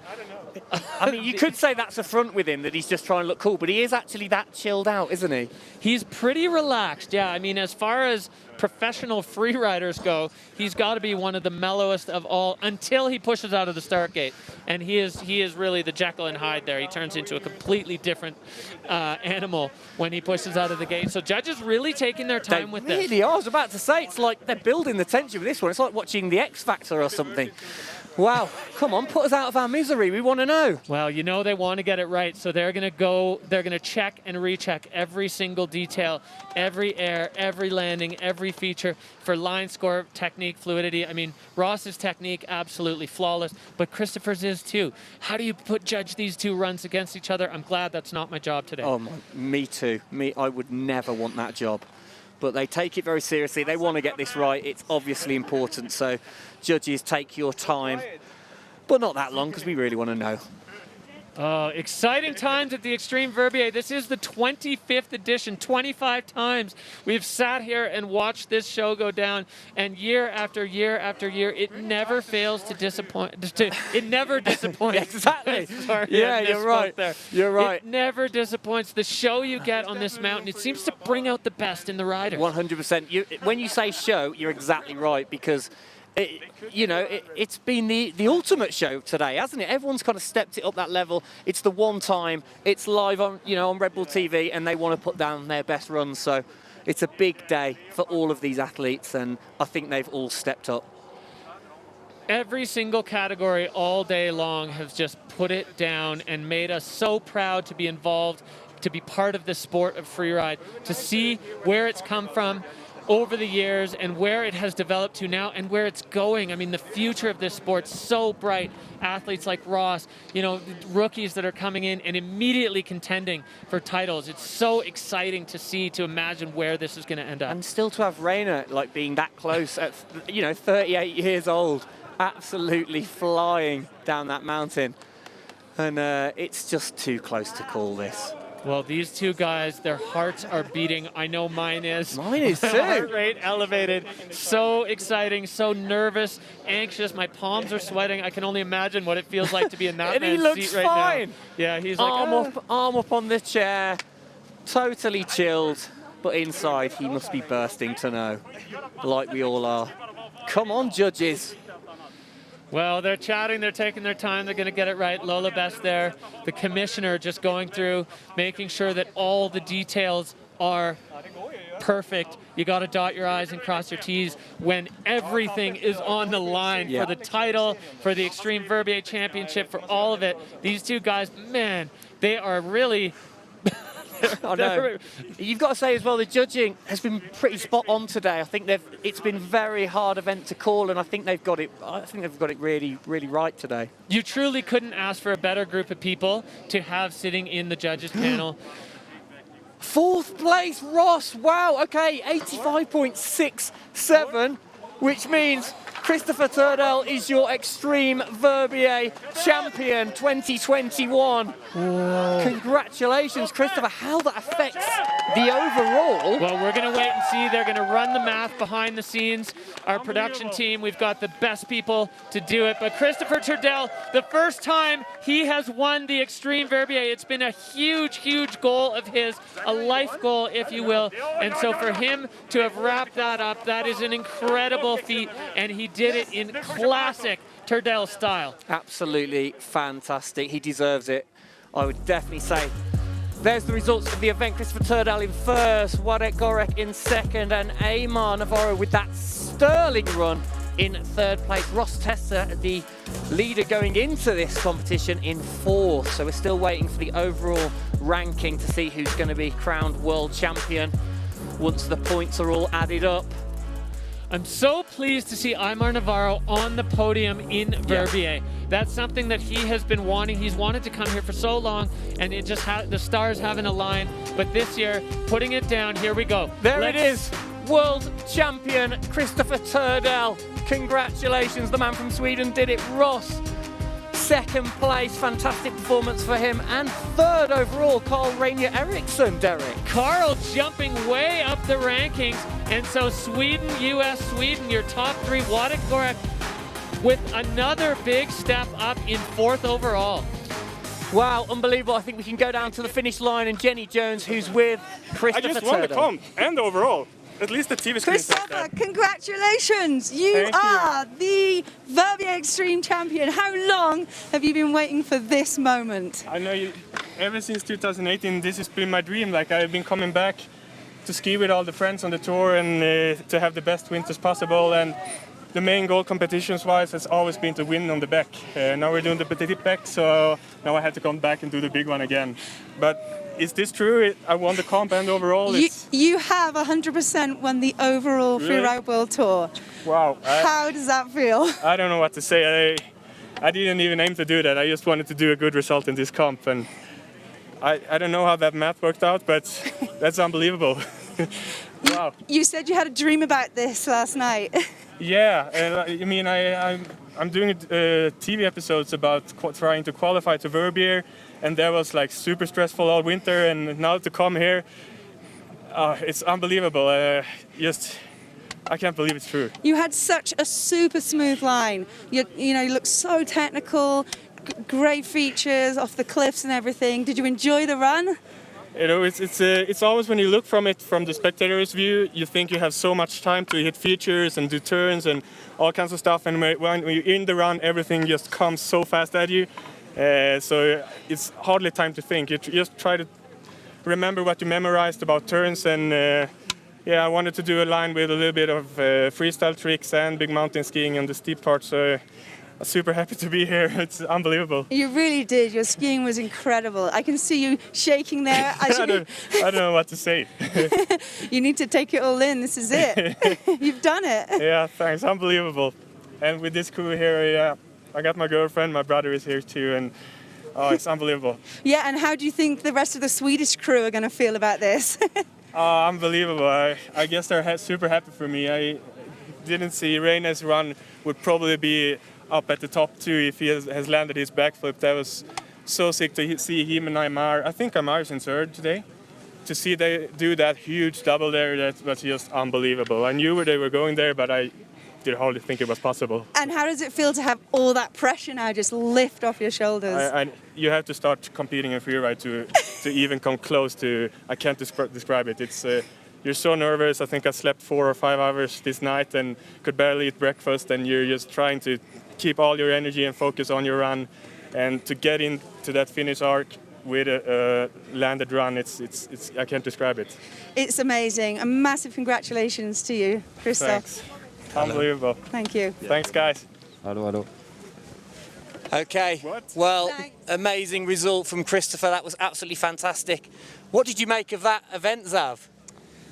I mean, you could say that's a front with him, that he's just trying to look cool, but he is actually that chilled out, isn't he? He's pretty relaxed, yeah. I mean, as far as professional free riders go, he's got to be one of the mellowest of all until he pushes out of the start gate. And he is really the Jekyll and Hyde there. He turns into a completely different animal when he pushes out of the gate. So judges really taking their time with this. Really are. I was about to say, it's like they're building the tension with this one. It's like watching the X Factor or something. Wow, come on, put us out of our misery. We want to know. Well, you know they want to get it right, so they're going to check and recheck every single detail, every air, every landing, every feature for line score, technique, fluidity. I mean, Ross's technique, absolutely flawless, but Christopher's is too. How do you judge these two runs against each other? I'm glad that's not my job today. Oh, me too. I would never want that job. But they take it very seriously. They want to get this right. It's obviously important. So judges, take your time, but not that long because we really want to know. Exciting times at the Xtreme Verbier. This is the 25th edition. 25 times we've sat here and watched this show go down, and year after year after year, it never fails to disappoint. It never disappoints. Exactly. Sorry, yeah, you're right. There. You're right. It never disappoints. The show you get on this mountain, it seems to bring out the best in the riders. 100%. When you say show, you're exactly right, because it's been the ultimate show today, hasn't it? Everyone's kind of stepped it up that level. It's the one time, it's live on Red Bull TV, and they want to put down their best runs. So it's a big day for all of these athletes, and I think they've all stepped up. Every single category all day long has just put it down and made us so proud to be involved, to be part of the sport of freeride, to see where it's come from over the years and where it has developed to now and where it's going. I mean, the future of this sport's so bright. Athletes like Ross, rookies that are coming in and immediately contending for titles. It's so exciting to see, to imagine where this is going to end up. And still to have Rainer being that close at 38 years old, absolutely flying down that mountain. And it's just too close to call this. Well, these two guys, their hearts are beating. I know mine is. Mine is too. Heart rate elevated. So exciting, so nervous, anxious. My palms are sweating. I can only imagine what it feels like to be in that And he man's looks seat right fine. now. Yeah, he's like, arm up on the chair, totally chilled. But inside, he must be bursting to know, like we all are. Come on, judges. Well, they're chatting, they're taking their time, they're going to get it right. Lola Best there, the commissioner, just going through, making sure that all the details are perfect. You got to dot your I's and cross your T's when everything is on the line for the title, for the Xtreme Verbier Championship, for all of it. These two guys, man, they are really... I know. You've got to say as well, the judging has been pretty spot on today. I think it's been a very hard event to call, and I think they've got it. I think they've got it really, really right today. You truly couldn't ask for a better group of people to have sitting in the judges panel. 4th place, Ross. Wow. Okay, 85.67, which means Christopher Turdell is your Xtreme Verbier champion 2021. Whoa. Congratulations, Christopher. How that affects the overall. Well, we're going to wait and see. They're going to run the math behind the scenes. Our production team, we've got the best people to do it. But Christopher Turdell, the first time he has won the Xtreme Verbier, it's been a huge, huge goal of his, a life goal, if you will. And so for him to have wrapped that up, that is an incredible feat. And he did it in classic Turdell style. Absolutely fantastic. He deserves it, I would definitely say. There's the results of the event. Christopher Turdell in first, Władek Gorek in second, and Amar Navarro with that sterling run in third place. Ross Tesser, the leader going into this competition, in fourth. So we're still waiting for the overall ranking to see who's going to be crowned world champion once the points are all added up. I'm so pleased to see Amar Navarro on the podium in Verbier. Yeah. That's something that he has been wanting. He's wanted to come here for so long, and it just the stars haven't aligned. But this year, putting it down, here we go. There it is, world champion Christopher Turdell. Congratulations, the man from Sweden did it. Ross, second place, fantastic performance for him. And third overall, Carl Rainier Eriksson, Derek. Carl jumping way up the rankings. And so Sweden, US, Sweden, your top three. Władek Gorek with another big step up in fourth overall. Wow, unbelievable. I think we can go down to the finish line, and Jenny Jones, who's with Christopher Turdell. I just won the comp and overall. At least the TV screen says that. Christopher, congratulations! You are the Verbier Extreme champion. How long have you been waiting for this moment? I know ever since 2018, this has been my dream. Like, I've been coming back to ski with all the friends on the tour and to have the best winters possible. And the main goal competitions-wise has always been to win on the back. Now we're doing the petit back, so now I had to come back and do the big one again. But is this true? I won the comp and overall. You have 100% won the overall Freeride World Tour. Wow. How does that feel? I don't know what to say. I didn't even aim to do that. I just wanted to do a good result in this comp. And I don't know how that math worked out, but that's unbelievable. Wow. You said you had a dream about this last night. Yeah, I mean, I'm doing TV episodes about trying to qualify to Verbier, and that was like super stressful all winter, and now to come here, it's unbelievable. I can't believe it's true. You had such a super smooth line. You look so technical, great features off the cliffs and everything. Did you enjoy the run? You know, it's always when you look from the spectator's view, you think you have so much time to hit features and do turns and all kinds of stuff. And when you're in the run, everything just comes so fast at you. So it's hardly time to think. You just try to remember what you memorized about turns. And yeah, I wanted to do a line with a little bit of freestyle tricks and big mountain skiing on the steep part. So I'm super happy to be here. It's unbelievable. You really did. Your skiing was incredible. I can see you shaking there. I don't know what to say. You need to take it all in. This is it. You've done it. Yeah, thanks. Unbelievable. And with this crew here, yeah, I got my girlfriend. My brother is here too, and oh, it's unbelievable. Yeah, and how do you think the rest of the Swedish crew are going to feel about this? Unbelievable. I guess they're super happy for me. I didn't see Reiner's run would probably be up at the top too if he has landed his backflip. That was so sick to see him and Aymar. I think Aymar's in third today. To see they do that huge double there, that was just unbelievable. I knew where they were going there, but I did hardly think it was possible. And how does it feel to have all that pressure now just lift off your shoulders? You have to start competing in freeride to even come close to. I can't describe it. It's you're so nervous. I think I slept 4 or 5 hours this night and could barely eat breakfast. And you're just trying to keep all your energy and focus on your run, and to get into that finish arc with a landed run. It's I can't describe it. It's amazing. A massive congratulations to you, Christoph. Thanks. Unbelievable. Thank you. Thanks, guys. Hello. Okay, well, amazing result from Christopher. That was absolutely fantastic. What did you make of that event, Xav?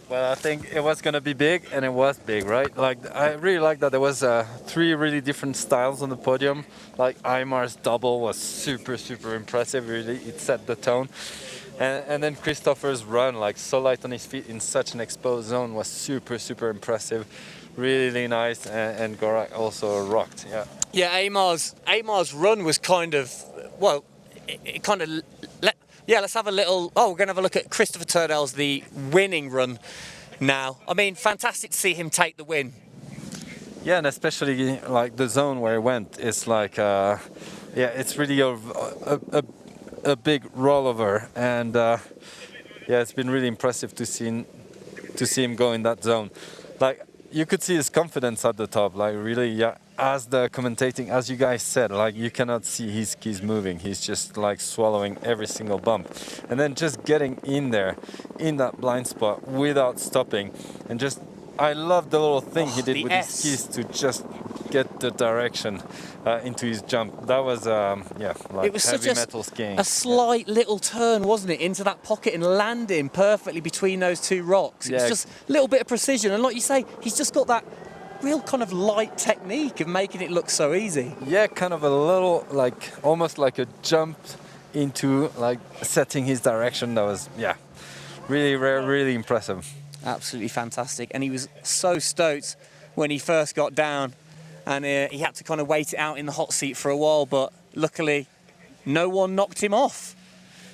Well, I think it was going to be big, and it was big, right? Like, I really like that there was 3 really different styles on the podium. Like, Aymar's double was super, super impressive, really. It set the tone. And then Christopher's run, like, so light on his feet in such an exposed zone, was super, super impressive. Really nice, and Gorak also rocked, yeah. Yeah, Aymar's run was kind of, well, it kind of... let's have a little... Oh, we're going to have a look at Christopher Turdell's the winning run now. I mean, fantastic to see him take the win. Yeah, and especially like the zone where he went, it's like, yeah, it's really a big rollover, and yeah, it's been really impressive to see him go in that zone. Like, you could see his confidence at the top, like really, yeah, as the commentating, as you guys said, like you cannot see his skis moving. He's just like swallowing every single bump. And then just getting in there, in that blind spot without stopping. And just, I love the little thing he did with his skis to just get the direction into his jump. That was, yeah, like it was heavy metal skiing. A slight little turn, wasn't it, into that pocket and landing perfectly between those 2 rocks. It was just a little bit of precision. And like you say, he's just got that real kind of light technique of making it look so easy. Yeah, kind of a little, like, almost like a jump into, like, setting his direction. That was, yeah, really rare, really impressive. Absolutely fantastic. And he was so stoked when he first got down. And he had to kind of wait it out in the hot seat for a while, but luckily no one knocked him off.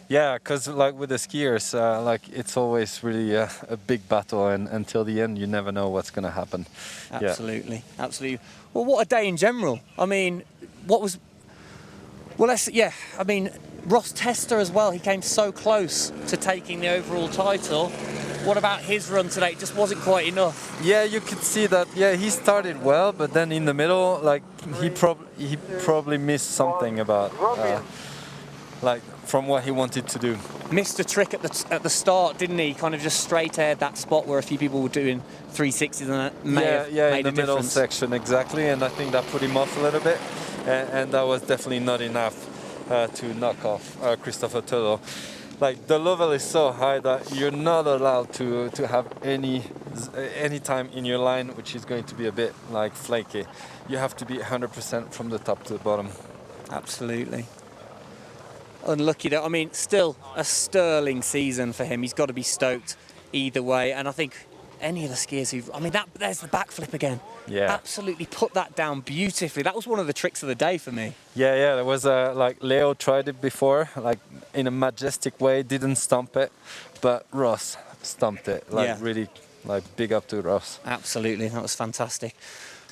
Yeah, because like with the skiers, like it's always really a big battle, and until the end you never know what's going to happen. Absolutely, absolutely. Well, what a day in general. I mean, I mean, Ross Tester as well, he came so close to taking the overall title. What about his run today? It just wasn't quite enough. Yeah, you could see that. Yeah, he started well, but then in the middle, like he probably missed something about, like from what he wanted to do. Missed a trick at the start, didn't he? Kind of just straight aired that spot where a few people were doing 360s, and that may have made in the middle difference. section, exactly. And I think that put him off a little bit, and that was definitely not enough to knock off Christopher Turdell. Like, the level is so high that you're not allowed to have any time in your line which is going to be a bit like flaky. You have to be 100% from the top to the bottom. Absolutely. Unlucky though. I mean, still a sterling season for him. He's got to be stoked either way. And I think any of the skiers I mean, there's the backflip again. Yeah. Absolutely put that down beautifully. That was one of the tricks of the day for me. Yeah, there was like Leo tried it before, like in a majestic way, didn't stomp it, but Ross stomped it. Like really, like big up to Ross. Absolutely, that was fantastic.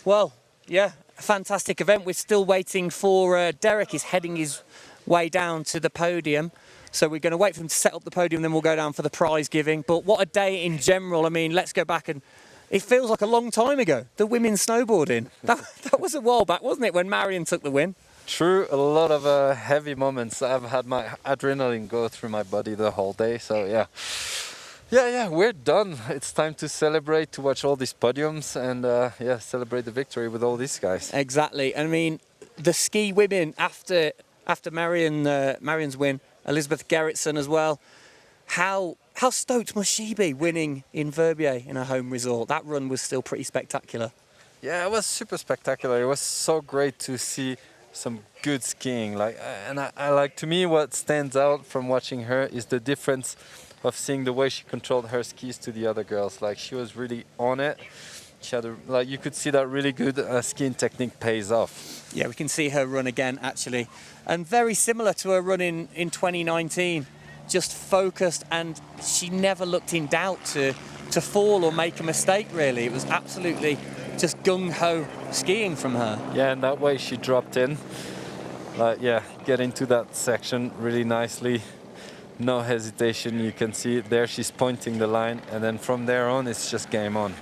Well, yeah, a fantastic event. We're still waiting for Derek. He's heading his way down to the podium. So we're going to wait for him to set up the podium, then we'll go down for the prize giving. But what a day in general. I mean, let's go back and it feels like a long time ago, the women's snowboarding. That was a while back, wasn't it, when Marion took the win? True, a lot of heavy moments. I've had my adrenaline go through my body the whole day, so yeah. Yeah, we're done. It's time to celebrate, to watch all these podiums and yeah, celebrate the victory with all these guys. Exactly. I mean, the ski women after Marion's win, Elizabeth Gerritsen as well. How stoked must she be winning in Verbier in her home resort? That run was still pretty spectacular. Yeah, it was super spectacular. It was so great to see some good skiing. Like, and I like, to me, what stands out from watching her is the difference of seeing the way she controlled her skis to the other girls. Like, she was really on it, she had like you could see that really good skiing technique pays off. Yeah, we can see her run again actually, and very similar to her run in 2019, just focused, and she never looked in doubt to fall or make a mistake really. It was absolutely just gung-ho skiing from her. Yeah, and that way she dropped in. Yeah, get into that section really nicely. No hesitation, you can see it there, she's pointing the line, and then from there on it's just game on.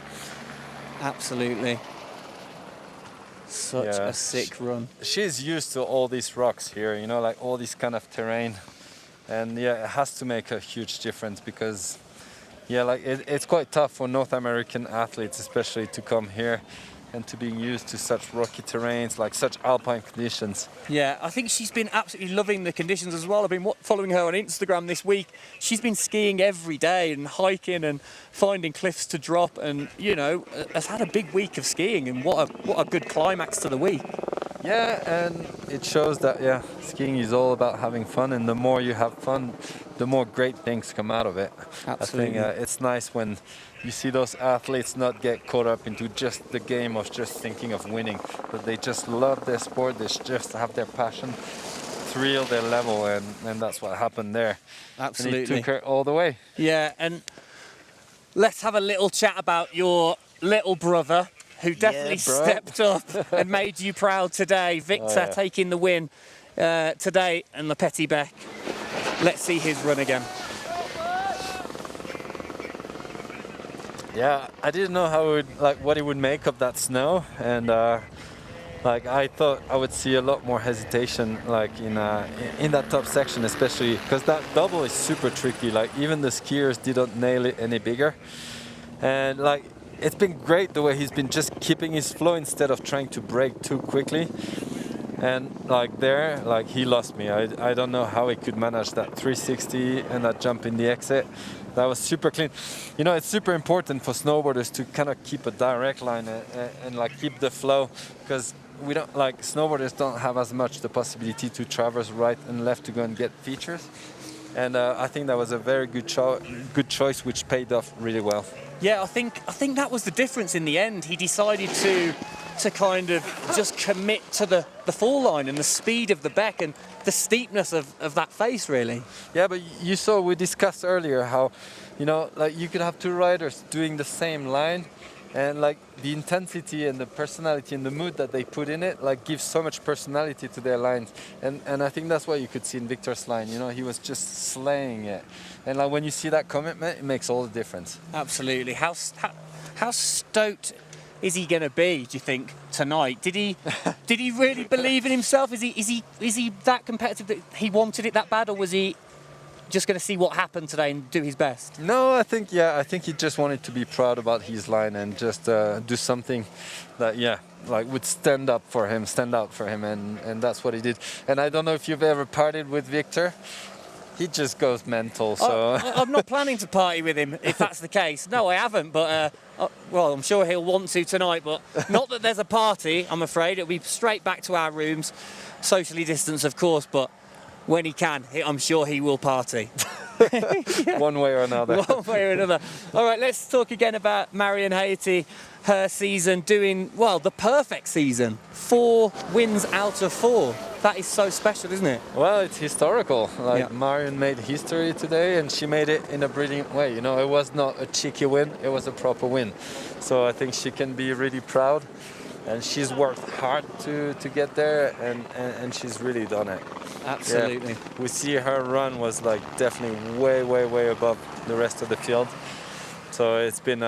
Absolutely. Such a sick run. She's used to all these rocks here, you know, like all this kind of terrain. And yeah, it has to make a huge difference because, yeah, like it's quite tough for North American athletes, especially to come here and to be used to such rocky terrains, like such alpine conditions. Yeah, I think she's been absolutely loving the conditions as well. I've been following her on Instagram this week. She's been skiing every day and hiking and finding cliffs to drop, and you know, has had a big week of skiing, and what a good climax to the week. Yeah, and it shows that skiing is all about having fun, and the more you have fun, the more great things come out of it. Absolutely. I think it's nice when you see those athletes not get caught up into just the game of just thinking of winning, but they just love their sport, they just have their passion, thrill their level, and that's what happened there. Absolutely. And he took her all the way. Yeah, and let's have a little chat about your little brother, who definitely stepped up and made you proud today. Victor taking the win today in the Petit Bec. Let's see his run again. Yeah, I didn't know how what he would make of that snow, and I thought I would see a lot more hesitation, like in that top section, especially because that double is super tricky. Like even the skiers didn't nail it any bigger, and like it's been great the way he's been just keeping his flow instead of trying to break too quickly. And like there, like he lost me. I don't know how he could manage that 360 and that jump in the exit. That was super clean. You know, it's super important for snowboarders to kind of keep a direct line and like keep the flow, because we don't, like snowboarders don't have as much the possibility to traverse right and left to go and get features. And I think that was a very good choice, which paid off really well. Yeah, I think that was the difference in the end. He decided to kind of just commit to the fall line and the speed of the Bec and the steepness of that face, really. Yeah, but you saw, we discussed earlier how, you know, like you could have two riders doing the same line, and like the intensity and the personality and the mood that they put in it, like gives so much personality to their lines. And I think that's what you could see in Victor's line. You know, he was just slaying it. And like when you see that commitment, it makes all the difference. Absolutely. How stoked is he going to be, do you think, tonight? Did he really believe in himself? Is he that competitive that he wanted it that bad, or was he just going to see what happened today and do his best? No, I think he just wanted to be proud about his line and just do something that like would stand out for him, and that's what he did. And I don't know if you've ever partied with Victor. He just goes mental, so... I'm not planning to party with him, if that's the case. No, I haven't, but, well, I'm sure he'll want to tonight, but not that there's a party, I'm afraid. It'll be straight back to our rooms, socially distanced, of course, but when he can, I'm sure he will party. One way or another. One way or another. All right, let's talk again about Marion Haerty, her season doing, well, the perfect season. 4 wins out of 4. That is so special, isn't it? Well, it's historical. Like Marion made history today, and she made it in a brilliant way. You know, it was not a cheeky win, it was a proper win. So I think she can be really proud, and she's worked hard to get there, and she's really done it. Absolutely. Yeah. We see her run was like definitely way above the rest of the field. So it's been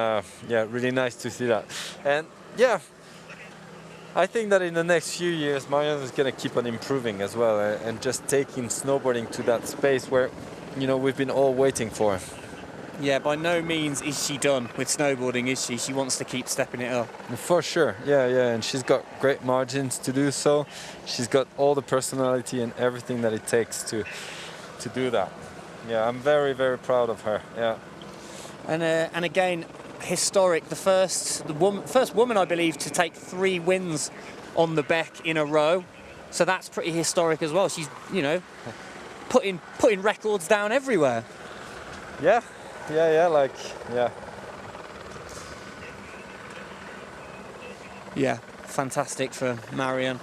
really nice to see that. And yeah, I think that in the next few years, Marion is going to keep on improving as well, and just taking snowboarding to that space where, you know, we've been all waiting for. Yeah, by no means is she done with snowboarding, is she? She wants to keep stepping it up. For sure, yeah, and she's got great margins to do so. She's got all the personality and everything that it takes to do that. Yeah, I'm very proud of her. Yeah. And again, historic. The first woman, I believe, to take 3 wins on the Bec in a row. So that's pretty historic as well. She's, you know, putting records down everywhere. Yeah. Yeah, fantastic for Marion.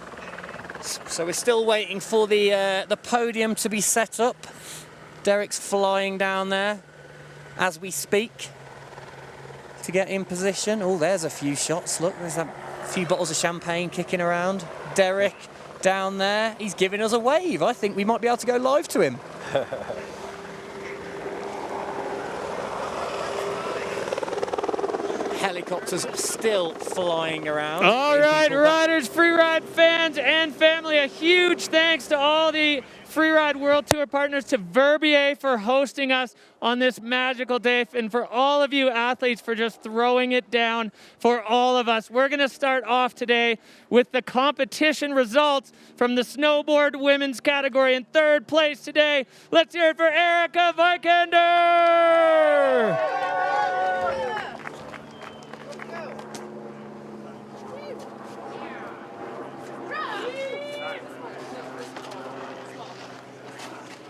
So we're still waiting for the podium to be set up. Derek's flying down there as we speak to get in position. Oh, there's a few shots. Look, there's a few bottles of champagne kicking around. Derek down there, he's giving us a wave. I think we might be able to go live to him. Helicopters still flying around. All right, riders, Freeride fans and family, a huge thanks to all the Freeride World Tour partners, to Verbier for hosting us on this magical day, and for all of you athletes for just throwing it down for all of us. We're going to start off today with the competition results from the snowboard women's category. In third place today, let's hear it for Erica Vikander.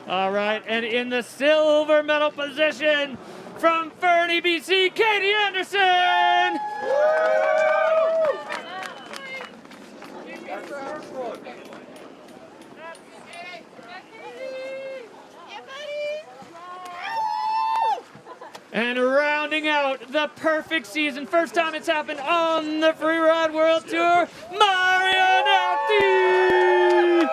All right, and in the silver medal position from Fernie, BC, Katie Anderson. And rounding out the perfect season, first time it's happened on the Freeride World Tour, Marion Haerty.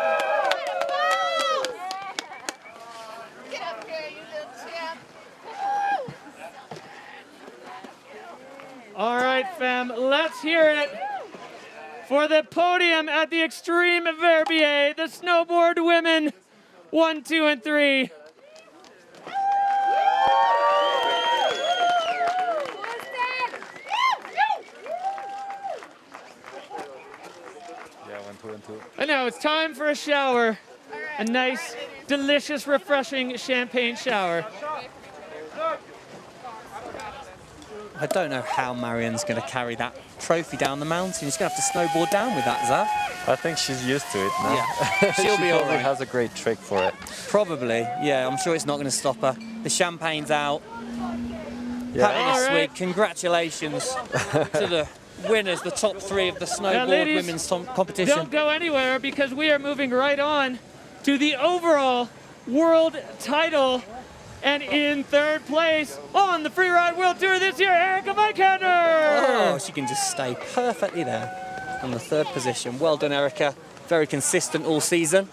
All right, fam, let's hear it for the podium at the Xtreme Verbier, the snowboard women, 1, 2, and 3. Yeah, 1, 2, and 2. And now it's time for a shower, a nice, delicious, refreshing champagne shower. I don't know how Marion's going to carry that trophy down the mountain. She's going to have to snowboard down with that, Zav. I think she's used to it now. Yeah, she'll be all right. She has a great trick for it. Probably, yeah. I'm sure it's not going to stop her. The champagne's out. Yeah. Having a swig. Congratulations to the winners, the top 3 of the snowboard ladies, women's competition. Don't go anywhere, because we are moving right on to the overall world title. And in third place on the Freeride World Tour this year, Erica Vikander. Oh, she can just stay perfectly there on the 3rd position. Well done, Erica. Very consistent all season.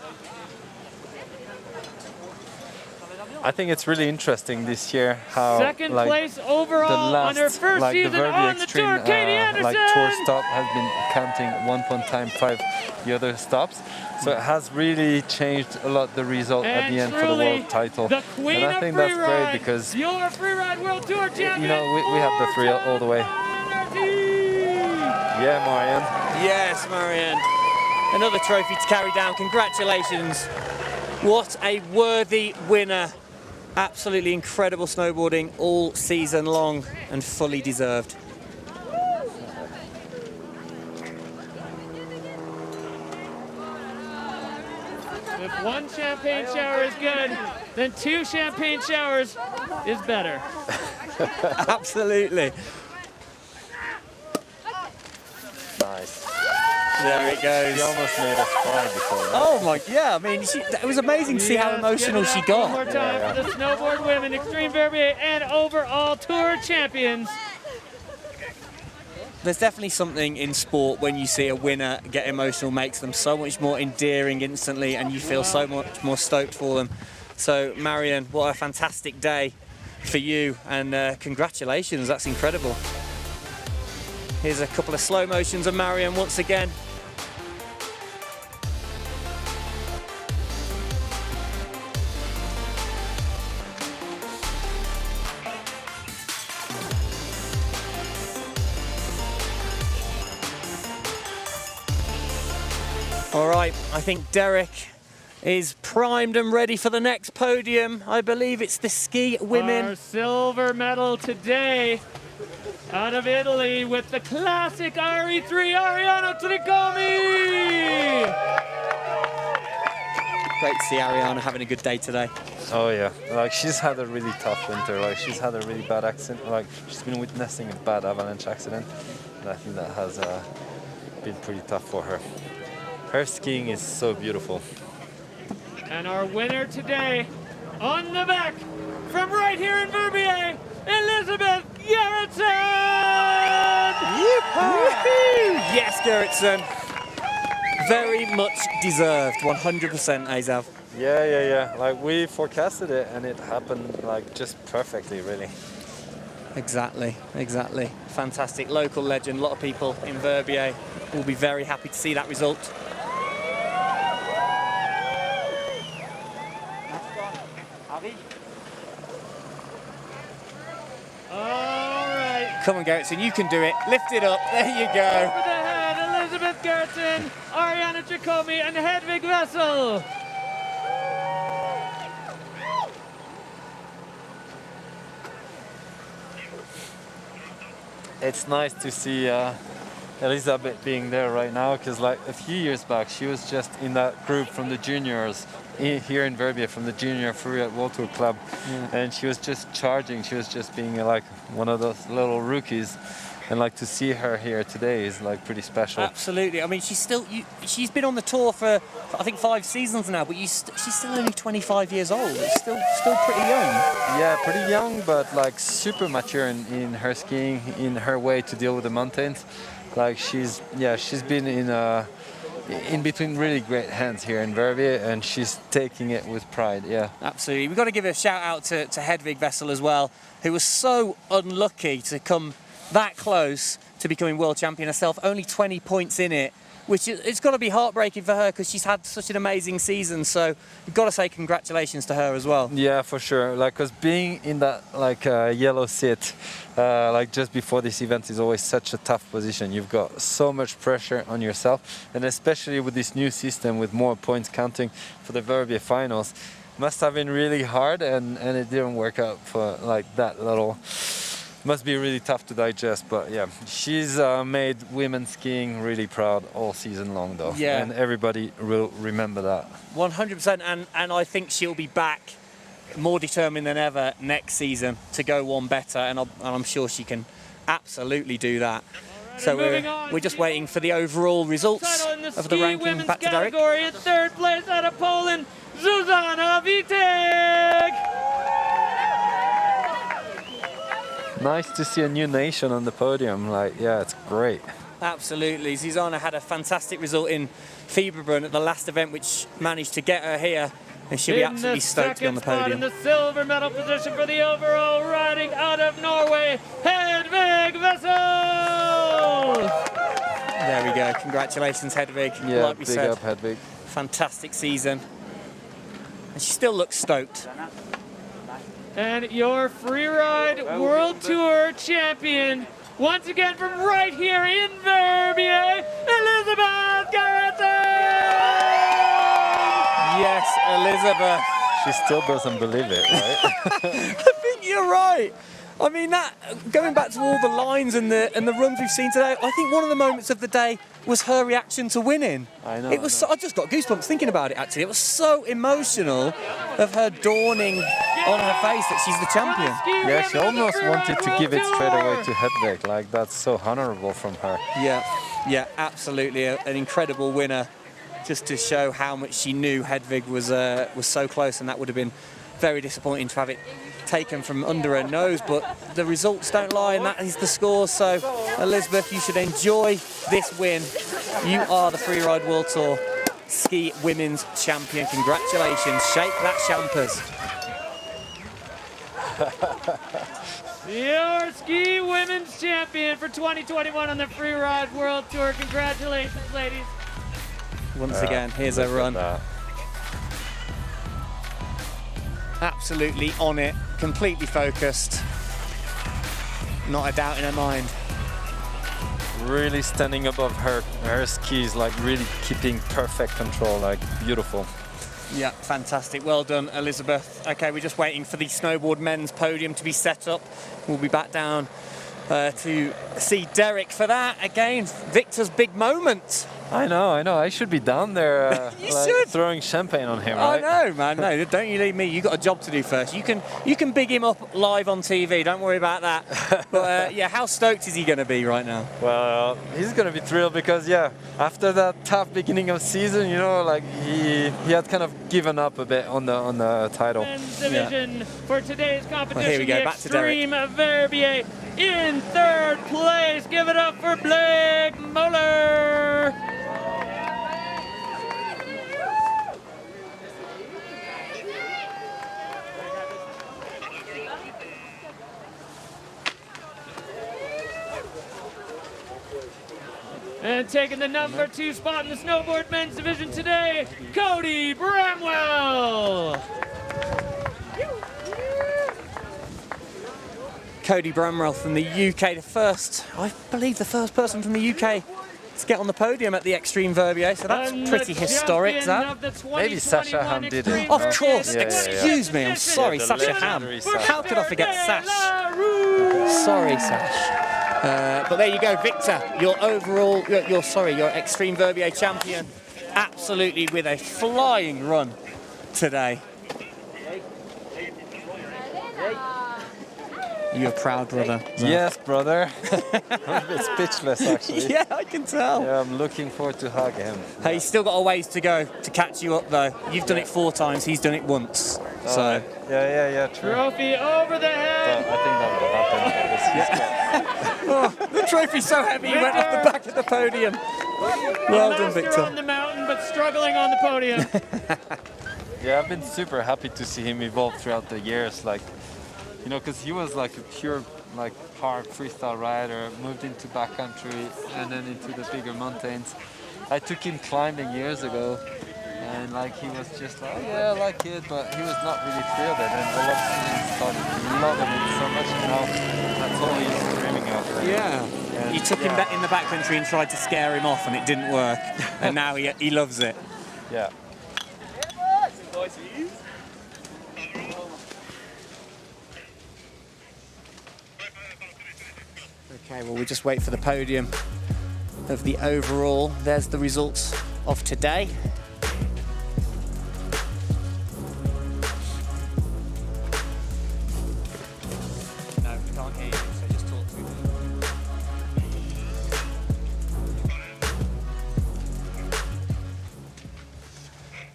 I think it's really interesting this year how second place overall on her first season on the tour, Katie Anderson. Tour stop has been counting 1.5 the other stops, so it has really changed a lot the result at the end for the world title. The queen and I think that's great because your Freeride World Tour champion. You know, we have the 3 all the way. Yeah, Marion. Yes, Marion. Another trophy to carry down. Congratulations. What a worthy winner. Absolutely incredible snowboarding all season long and fully deserved. If 1 champagne shower is good, then 2 champagne showers is better. Absolutely. Nice. There it goes. She almost made us cry before that. Oh my, yeah, I mean, it was amazing to see how emotional she got. One more time for the snowboard women, Xtreme Verbier and overall tour champions. There's definitely something in sport when you see a winner get emotional, makes them so much more endearing instantly, and you feel so much more stoked for them. So, Marion, what a fantastic day for you, and congratulations, that's incredible. Here's a couple of slow motions of Marion once again. All right, I think Derek is primed and ready for the next podium. I believe it's the ski women. Our silver medal today out of Italy with the classic RE3, Ariana Tricomi. Great to see Ariana having a good day today. Oh yeah, like she's had a really tough winter. Like she's had a really bad accident. Like she's been witnessing a bad avalanche accident, and I think that has been pretty tough for her. Her skiing is so beautiful. And our winner today, on the back, from right here in Verbier, Elizabeth Gerritsen! Yes, Gerritsen. Very much deserved, 100%, Azav. Yeah. Like, we forecasted it, and it happened, like, just perfectly, really. Exactly. Fantastic. Local legend. A lot of people in Verbier will be very happy to see that result. All right. Come on, Gerritsen, you can do it. Lift it up. There you go. Over the head, Elizabeth Gerritsen, Ariana Jacomi, and Hedvig Wessel. It's nice to see Elizabeth being there right now, because like a few years back she was just in that group from the juniors here in Verbier, from the junior Freeride World Tour club, and she was just charging. She was just being like one of those little rookies, and like to see her here today is like pretty special. Absolutely. I mean, she's been on the tour for I think 5 seasons now, but she's still only 25 years old. It's still pretty young. Yeah, pretty young, but like super mature in her skiing, in her way to deal with the mountains. Like she's been in between really great hands here in Verbier, and she's taking it with pride. Yeah, absolutely. We've got to give a shout out to Hedvig Wessel as well, who was so unlucky to come that close to becoming world champion herself. Only 20 points in it, which it's got to be heartbreaking for her because she's had such an amazing season. So we've got to say congratulations to her as well. Yeah, for sure. Like, cause being in that like yellow seat, like just before this event is always such a tough position. You've got so much pressure on yourself, and especially with this new system with more points counting for the Verbier finals, must have been really hard, and it didn't work out for like that little. Must be really tough to digest, but yeah, she's made women skiing really proud all season long, though. Yeah, and everybody will remember that. 100%, and I think she'll be back more determined than ever next season to go one better, and I'm sure she can absolutely do that. So we're just waiting for the overall results of the ranking. Back to Derek. In third place out of Poland, Zuzana Witek. Nice to see a new nation on the podium. Like, yeah, it's great. Absolutely. Zuzana had a fantastic result in Fieberbrunn at the last event, which managed to get her here, and she'll be absolutely stoked to be on the podium. In the silver medal position for the overall riding out of Norway, Hedvig Wessel! There we go. Congratulations, Hedvig. Yeah, like we big said, up, Hedvig. Fantastic season. And she still looks stoked. And your Freeride World Tour champion, once again from right here in Verbier, Elizabeth Gerritsen! Yes, Elizabeth. She still doesn't believe it, right? I think you're right. I mean, that going back to all the lines and the runs we've seen today, I think one of the moments of the day was her reaction to winning. I know. It was. I just got goosebumps thinking about it. Actually, it was so emotional of her dawning on her face that she's the champion. Yeah, she almost wanted to give it straight away to Hedvig. Like, that's so honorable from her. Yeah, absolutely, an incredible winner. Just to show how much she knew Hedvig was so close, and that would have been very disappointing to have it taken from under her nose, but the results don't lie, and that is the score. So Elizabeth, you should enjoy this win. You are the Freeride World Tour Ski Women's Champion. Congratulations. Shake that champers. Your Ski Women's Champion for 2021 on the Freeride World Tour. Congratulations, ladies. Once again, here's a run. Absolutely on it, completely focused. Not a doubt in her mind. Really standing above her skis, like really keeping perfect control, like beautiful. Yeah, fantastic. Well done, Elizabeth. Okay, we're just waiting for the snowboard men's podium to be set up. We'll be back down to see Derek for that. Again, Victor's big moment. I know. I should be down there throwing champagne on him, right? I know, man. No, don't you leave me. You got a job to do first. You can big him up live on TV. Don't worry about that. But yeah, how stoked is he going to be right now? Well, he's going to be thrilled because after that tough beginning of season, you know, like he had kind of given up a bit on the title. Men's division for today's competition. Well, here we go. Back to Xtreme Verbier in 3rd place. Give it up for Blake Moeller. And taking the number 2 spot in the snowboard men's division today, Cody Bramwell. Cody Bramwell from the UK, I believe the first person from the UK to get on the podium at the Xtreme Verbier, so that's pretty historic, Zav. Maybe Sasha Ham did it. Of course, Yeah, excuse me, I'm sorry, Sasha Ham. How could I forget Sash? Sorry, Sash. But there you go, Victor, your Xtreme Verbier champion, absolutely with a flying run today. You're a proud brother. Yes, brother. I'm a bit speechless, actually. Yeah, I can tell. Yeah, I'm looking forward to hug him. Hey, he's still got a ways to go to catch you up, though. You've done it 4 times, he's done it once. So. Yeah, true. Trophy over the head. I think that will happen. Oh, the trophy's so heavy, he went off the back of the podium. Well done, Victor. on the mountain, but struggling on the podium. Yeah, I've been super happy to see him evolve throughout the years. Like, you know, because he was like a pure hard freestyle rider, moved into backcountry and then into the bigger mountains. I took him climbing years ago, and like he was just like, oh, yeah, I like it, but he was not really thrilled. And then all of a sudden he started loving it so much, and now that's all he's dreaming of. Right? Yeah. You took him back in the backcountry and tried to scare him off, and it didn't work. And now he loves it. Yeah. Okay, well, we'll just wait for the podium of the overall. There's the results of today. No, we can't hear you, so just talk to me.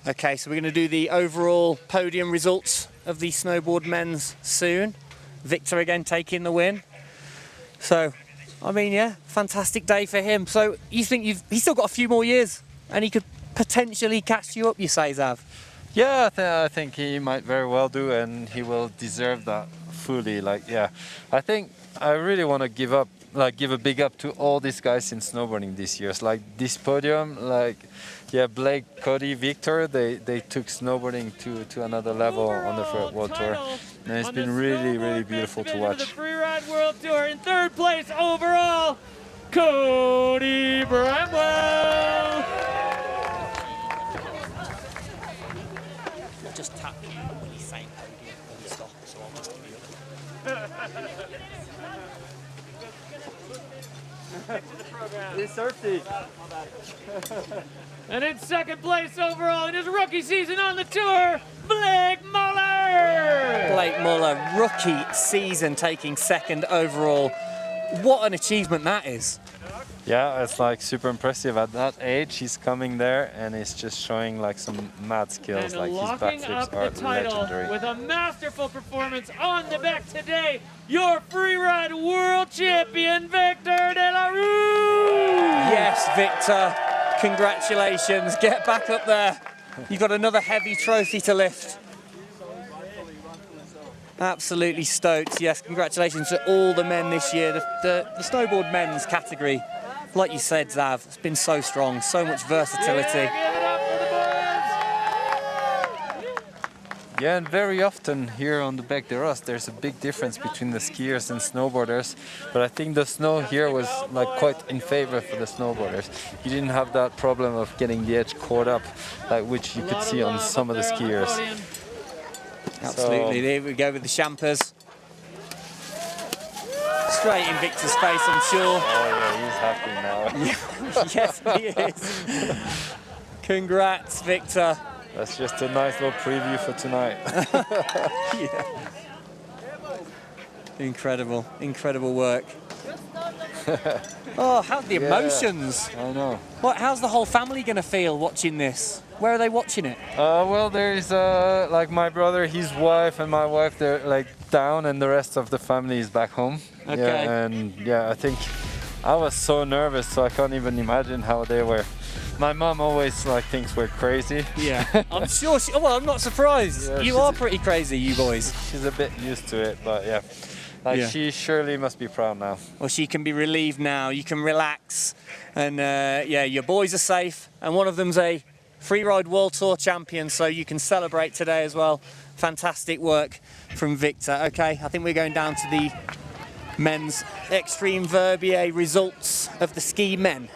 Okay, so we're going to do the overall podium results of the snowboard men's soon. Victor again taking the win. So, I mean, yeah, fantastic day for him. So, you think he's still got a few more years and he could potentially catch you up, you say, Zav? Yeah, I think he might very well do, and he will deserve that fully. Like, yeah, I think I really want to give a big up to all these guys in snowboarding this year. Like this podium, Blake, Cody, Victor, they took snowboarding to another level on the Freeride World Tour. And it's been really, really beautiful to watch. The Freeride World Tour in 3rd place overall, Cody Bramwell. Just tap when you say podium and stop, so I must It's Haerty. And in 2nd place overall in his rookie season on the tour, Blake Moeller. Blake Moeller, rookie season, taking 2nd overall. What an achievement that is. Yeah, it's like super impressive. At that age, he's coming there and he's just showing like some mad skills. And like his locking up backflips the are title legendary. with a masterful performance on the back today, your Freeride World Champion, Victor De La Rue. Yes, Victor, congratulations. Get back up there. You've got another heavy trophy to lift. Absolutely stoked. Yes, congratulations to all the men this year. The snowboard men's category, like you said, Zav, it's been so strong, so much versatility. Yeah, and very often here on the Bec de Ros, there's a big difference between the skiers and snowboarders. But I think the snow here was like quite in favor for the snowboarders. You didn't have that problem of getting the edge caught up, like which you could see on some of the skiers. Absolutely, there we go with the champers. straight in Victor's face, I'm sure. Oh yeah, he's happy now. Yes, he is. Congrats, Victor. That's just a nice little preview for tonight. Yeah. Incredible, incredible work. Oh, how's the emotions? I know. How's the whole family going to feel watching this? Where are they watching it? Well, there's like my brother, his wife, and my wife. They're like down, and the rest of the family is back home. Okay. Yeah, and yeah, I think I was so nervous, so I can't even imagine how they were. My mom always like thinks we're crazy. Yeah, I'm sure. Well, I'm not surprised. Yeah, you are pretty crazy, you boys. She's a bit used to it, but yeah. Like she surely must be proud now. Well, she can be relieved now. You can relax, and yeah, your boys are safe, and one of them's a Freeride World Tour champion, so you can celebrate today as well. Fantastic work from Victor. Okay, I think we're going down to the men's Xtreme Verbier results of the ski men.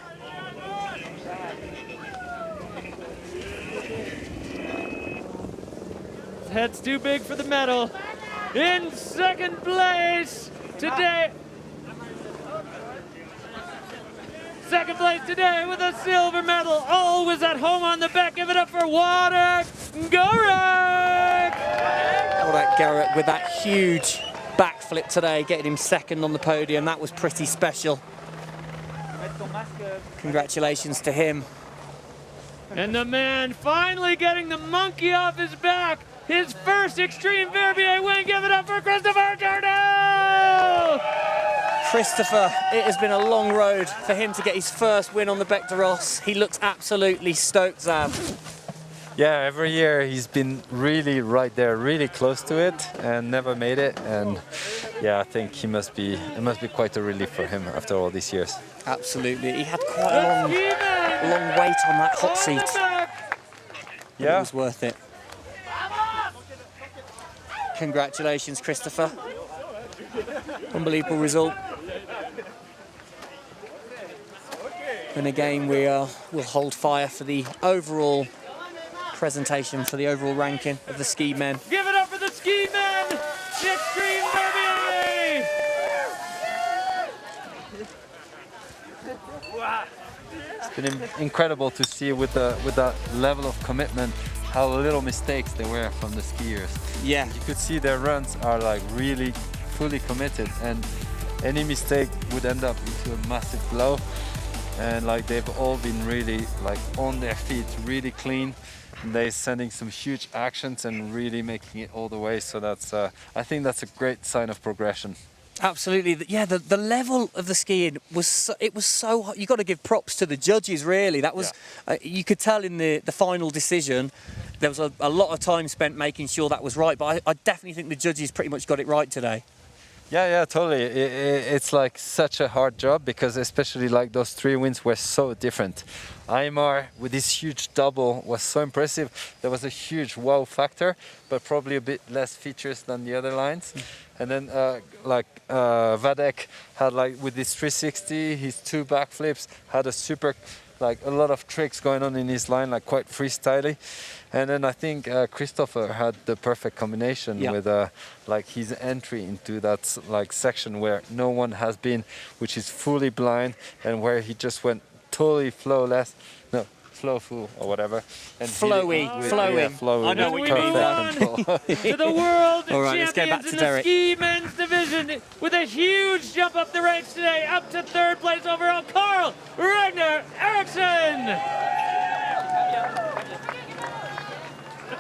Head's too big for the medal. In second place today. Second place today with a silver medal. Oh, was at home on the back. Give it up for Wildest. Garrick! Well, that Garrick with that huge backflip today, getting him second on the podium. That was pretty special. Congratulations to him. And the man finally getting the monkey off his back. His first Xtreme Verbier win. Give it up for Christopher Turdell! Christopher, it has been a long road for him to get his first win on the Bec de Ross. He looks absolutely stoked, Zab. Yeah, every year he's been really right there, really close to it, and never made it. And yeah, I think it must be quite a relief for him after all these years. Absolutely, he had quite a long wait on that hot seat. Yeah, it was worth it. Congratulations, Christopher. Unbelievable result. And again, we'll hold fire for the overall presentation, for the overall ranking of the ski men. Give it up for the ski men! The Xtreme Verbier! It's been incredible to see with that level of commitment how little mistakes there were from the skiers. Yeah. You could see their runs are like really fully committed, and any mistake would end up into a massive blow. And like they've all been really like on their feet, really clean. And they're sending some huge actions and really making it all the way. So that's I think that's a great sign of progression. Absolutely, yeah. The level of the skiing was so hot. You got to give props to the judges, really. That was you could tell in the final decision there was a lot of time spent making sure that was right. But I definitely think the judges pretty much got it right today. Yeah, totally. It's like such a hard job because especially like those 3 wins were so different. Aymar with this huge double was so impressive. There was a huge wow factor, but probably a bit less features than the other lines. And then Vadek had like with his 360, his 2 backflips, had a super, like a lot of tricks going on in his line, like quite freestyly. And then I think Christopher had the perfect combination with like his entry into that like section where no one has been, which is fully blind, and where he just went totally flowless. No, flowful or whatever. And flowy. I know what you mean. To the world all right, let's get back champions to in Derek. the ski men's division with a huge jump up the ranks today, up to 3rd place overall, Carl Ragnar Eriksson.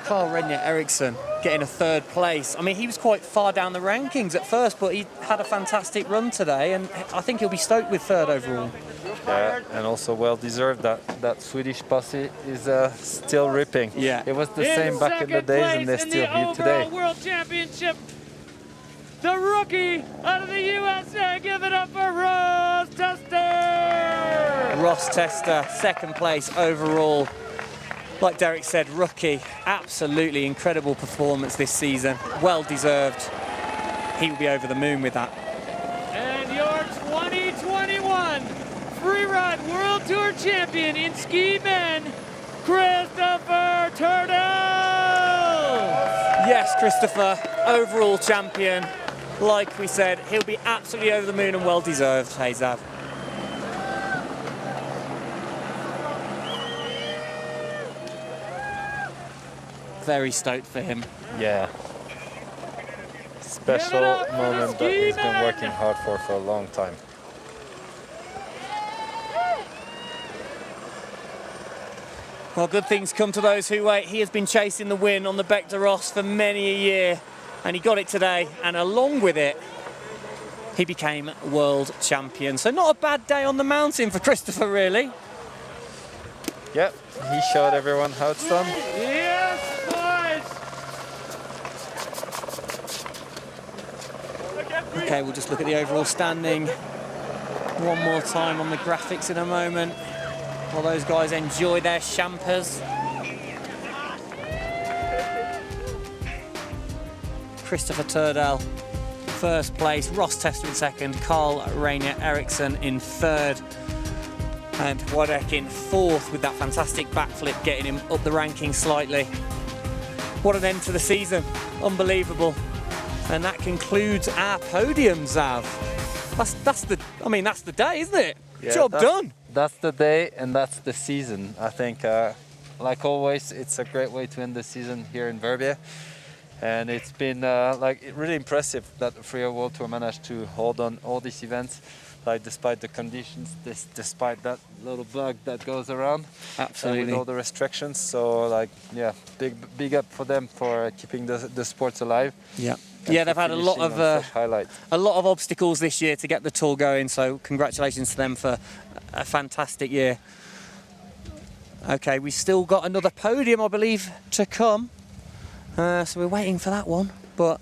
Carl Ragnar Eriksson getting a 3rd place. I mean, he was quite far down the rankings at first, but he had a fantastic run today, and I think he'll be stoked with 3rd overall. Yeah, and also well deserved. That Swedish posse is still ripping. Yeah, it was the same back in the days, and they're still here today. World Championship, the rookie out of the USA. Give it up for Ross Tester. Ross Tester, 2nd place overall. Like Derek said, rookie, absolutely incredible performance this season. Well deserved. He will be over the moon with that. And your 2021 Freeride World Tour champion in ski men, Christopher Turdell. Yes, Christopher, overall champion. like we said, he'll be absolutely over the moon and well deserved, hey Xav. Very stoked for him. Yeah. Special moment that he's been working hard for a long time. Well, good things come to those who wait. He has been chasing the win on the Bec de Ros for many a year, and he got it today, and along with it, he became world champion. So not a bad day on the mountain for Christopher, really. Yep, he showed everyone how it's done. Yes, boys! Okay, we'll just look at the overall standing one more time on the graphics in a moment, while those guys enjoy their champers. Christopher Turdell, first place, Ross Tester in second, Carl Rainier Eriksson in third, and Wadek in fourth with that fantastic backflip getting him up the rankings slightly. What an end to the season, unbelievable. And that concludes our podium, Xav. That's the day, isn't it? Yeah, Job done. That's the day and that's the season. I think, like always, it's a great way to end the season here in Verbier. And it's been really impressive that the Freeride World Tour managed to hold on all these events, like despite the conditions, despite that little bug that goes around. Absolutely. With all the restrictions. So, like, yeah, big up for them for keeping the sports alive. Yeah. Yeah, they've had a lot of obstacles this year to get the tour going, so congratulations to them for a fantastic year. Okay, we've still got another podium, I believe, to come. So we're waiting for that one, but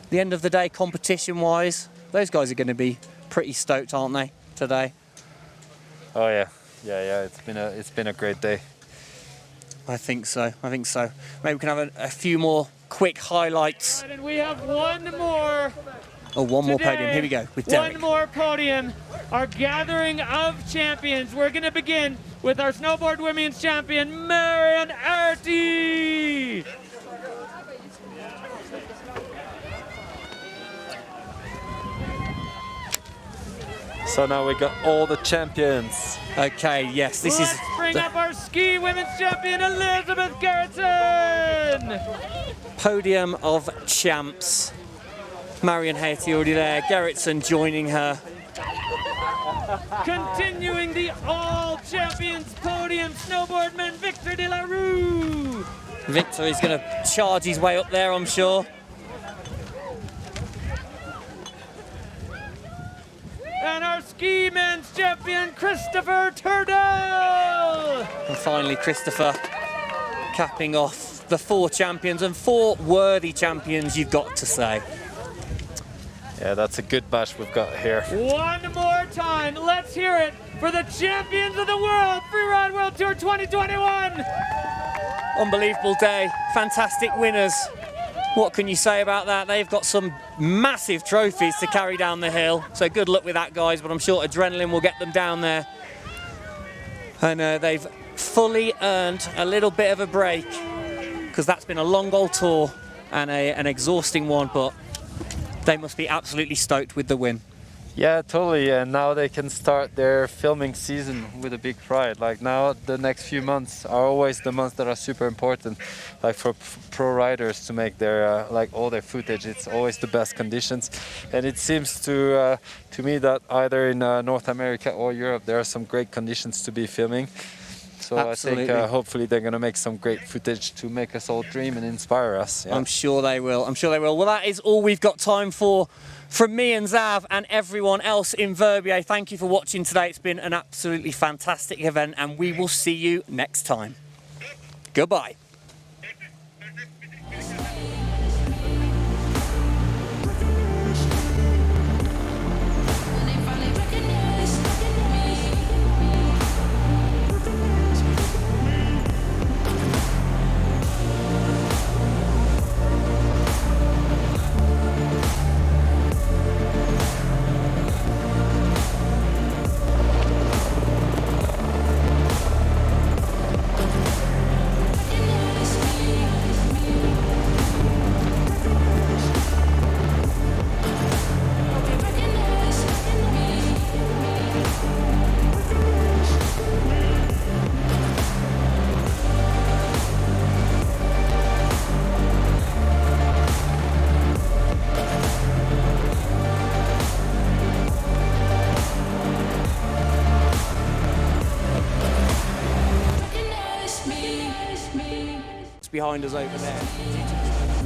at the end of the day, competition-wise, those guys are going to be pretty stoked, aren't they, today? Oh yeah, it's been a great day. I think so. Maybe we can have a few more quick highlights. And we have one more. Oh, one more podium. Here we go with Derek. One more podium. Our gathering of champions. We're going to begin with our snowboard women's champion, Marion Haerty. So now we got all the champions. Okay, yes, this Let's bring up our ski women's champion, Elizabeth Gerritsen. Podium of champs. Marion Haerty already there, Gerritsen joining her. Continuing the all champions podium, snowboardman Victor de la Rue. Victor is going to charge his way up there, I'm sure. And our ski men's champion, Christopher Turdell. And finally, Christopher capping off the 4 champions, and 4 worthy champions, you've got to say. Yeah, that's a good batch we've got here. One more time, let's hear it for the champions of the world, Freeride World Tour 2021. Unbelievable day, fantastic winners. What can you say about that? They've got some massive trophies to carry down the hill, so good luck with that, guys, but I'm sure adrenaline will get them down there. And they've fully earned a little bit of a break, because that's been a long old tour and an exhausting one, but they must be absolutely stoked with the win. Yeah, totally, and now they can start their filming season with a big pride. Like now, the next few months are always the months that are super important, like for pro riders to make their all their footage. It's always the best conditions, and it seems to me that either in North America or Europe there are some great conditions to be filming. So absolutely. I think hopefully they're going to make some great footage to make us all dream and inspire us. Yeah. I'm sure they will. Well, that is all we've got time for from me and Xav and everyone else in Verbier. Thank you for watching today. It's been an absolutely fantastic event, and we will see you next time. Goodbye. behind us over there.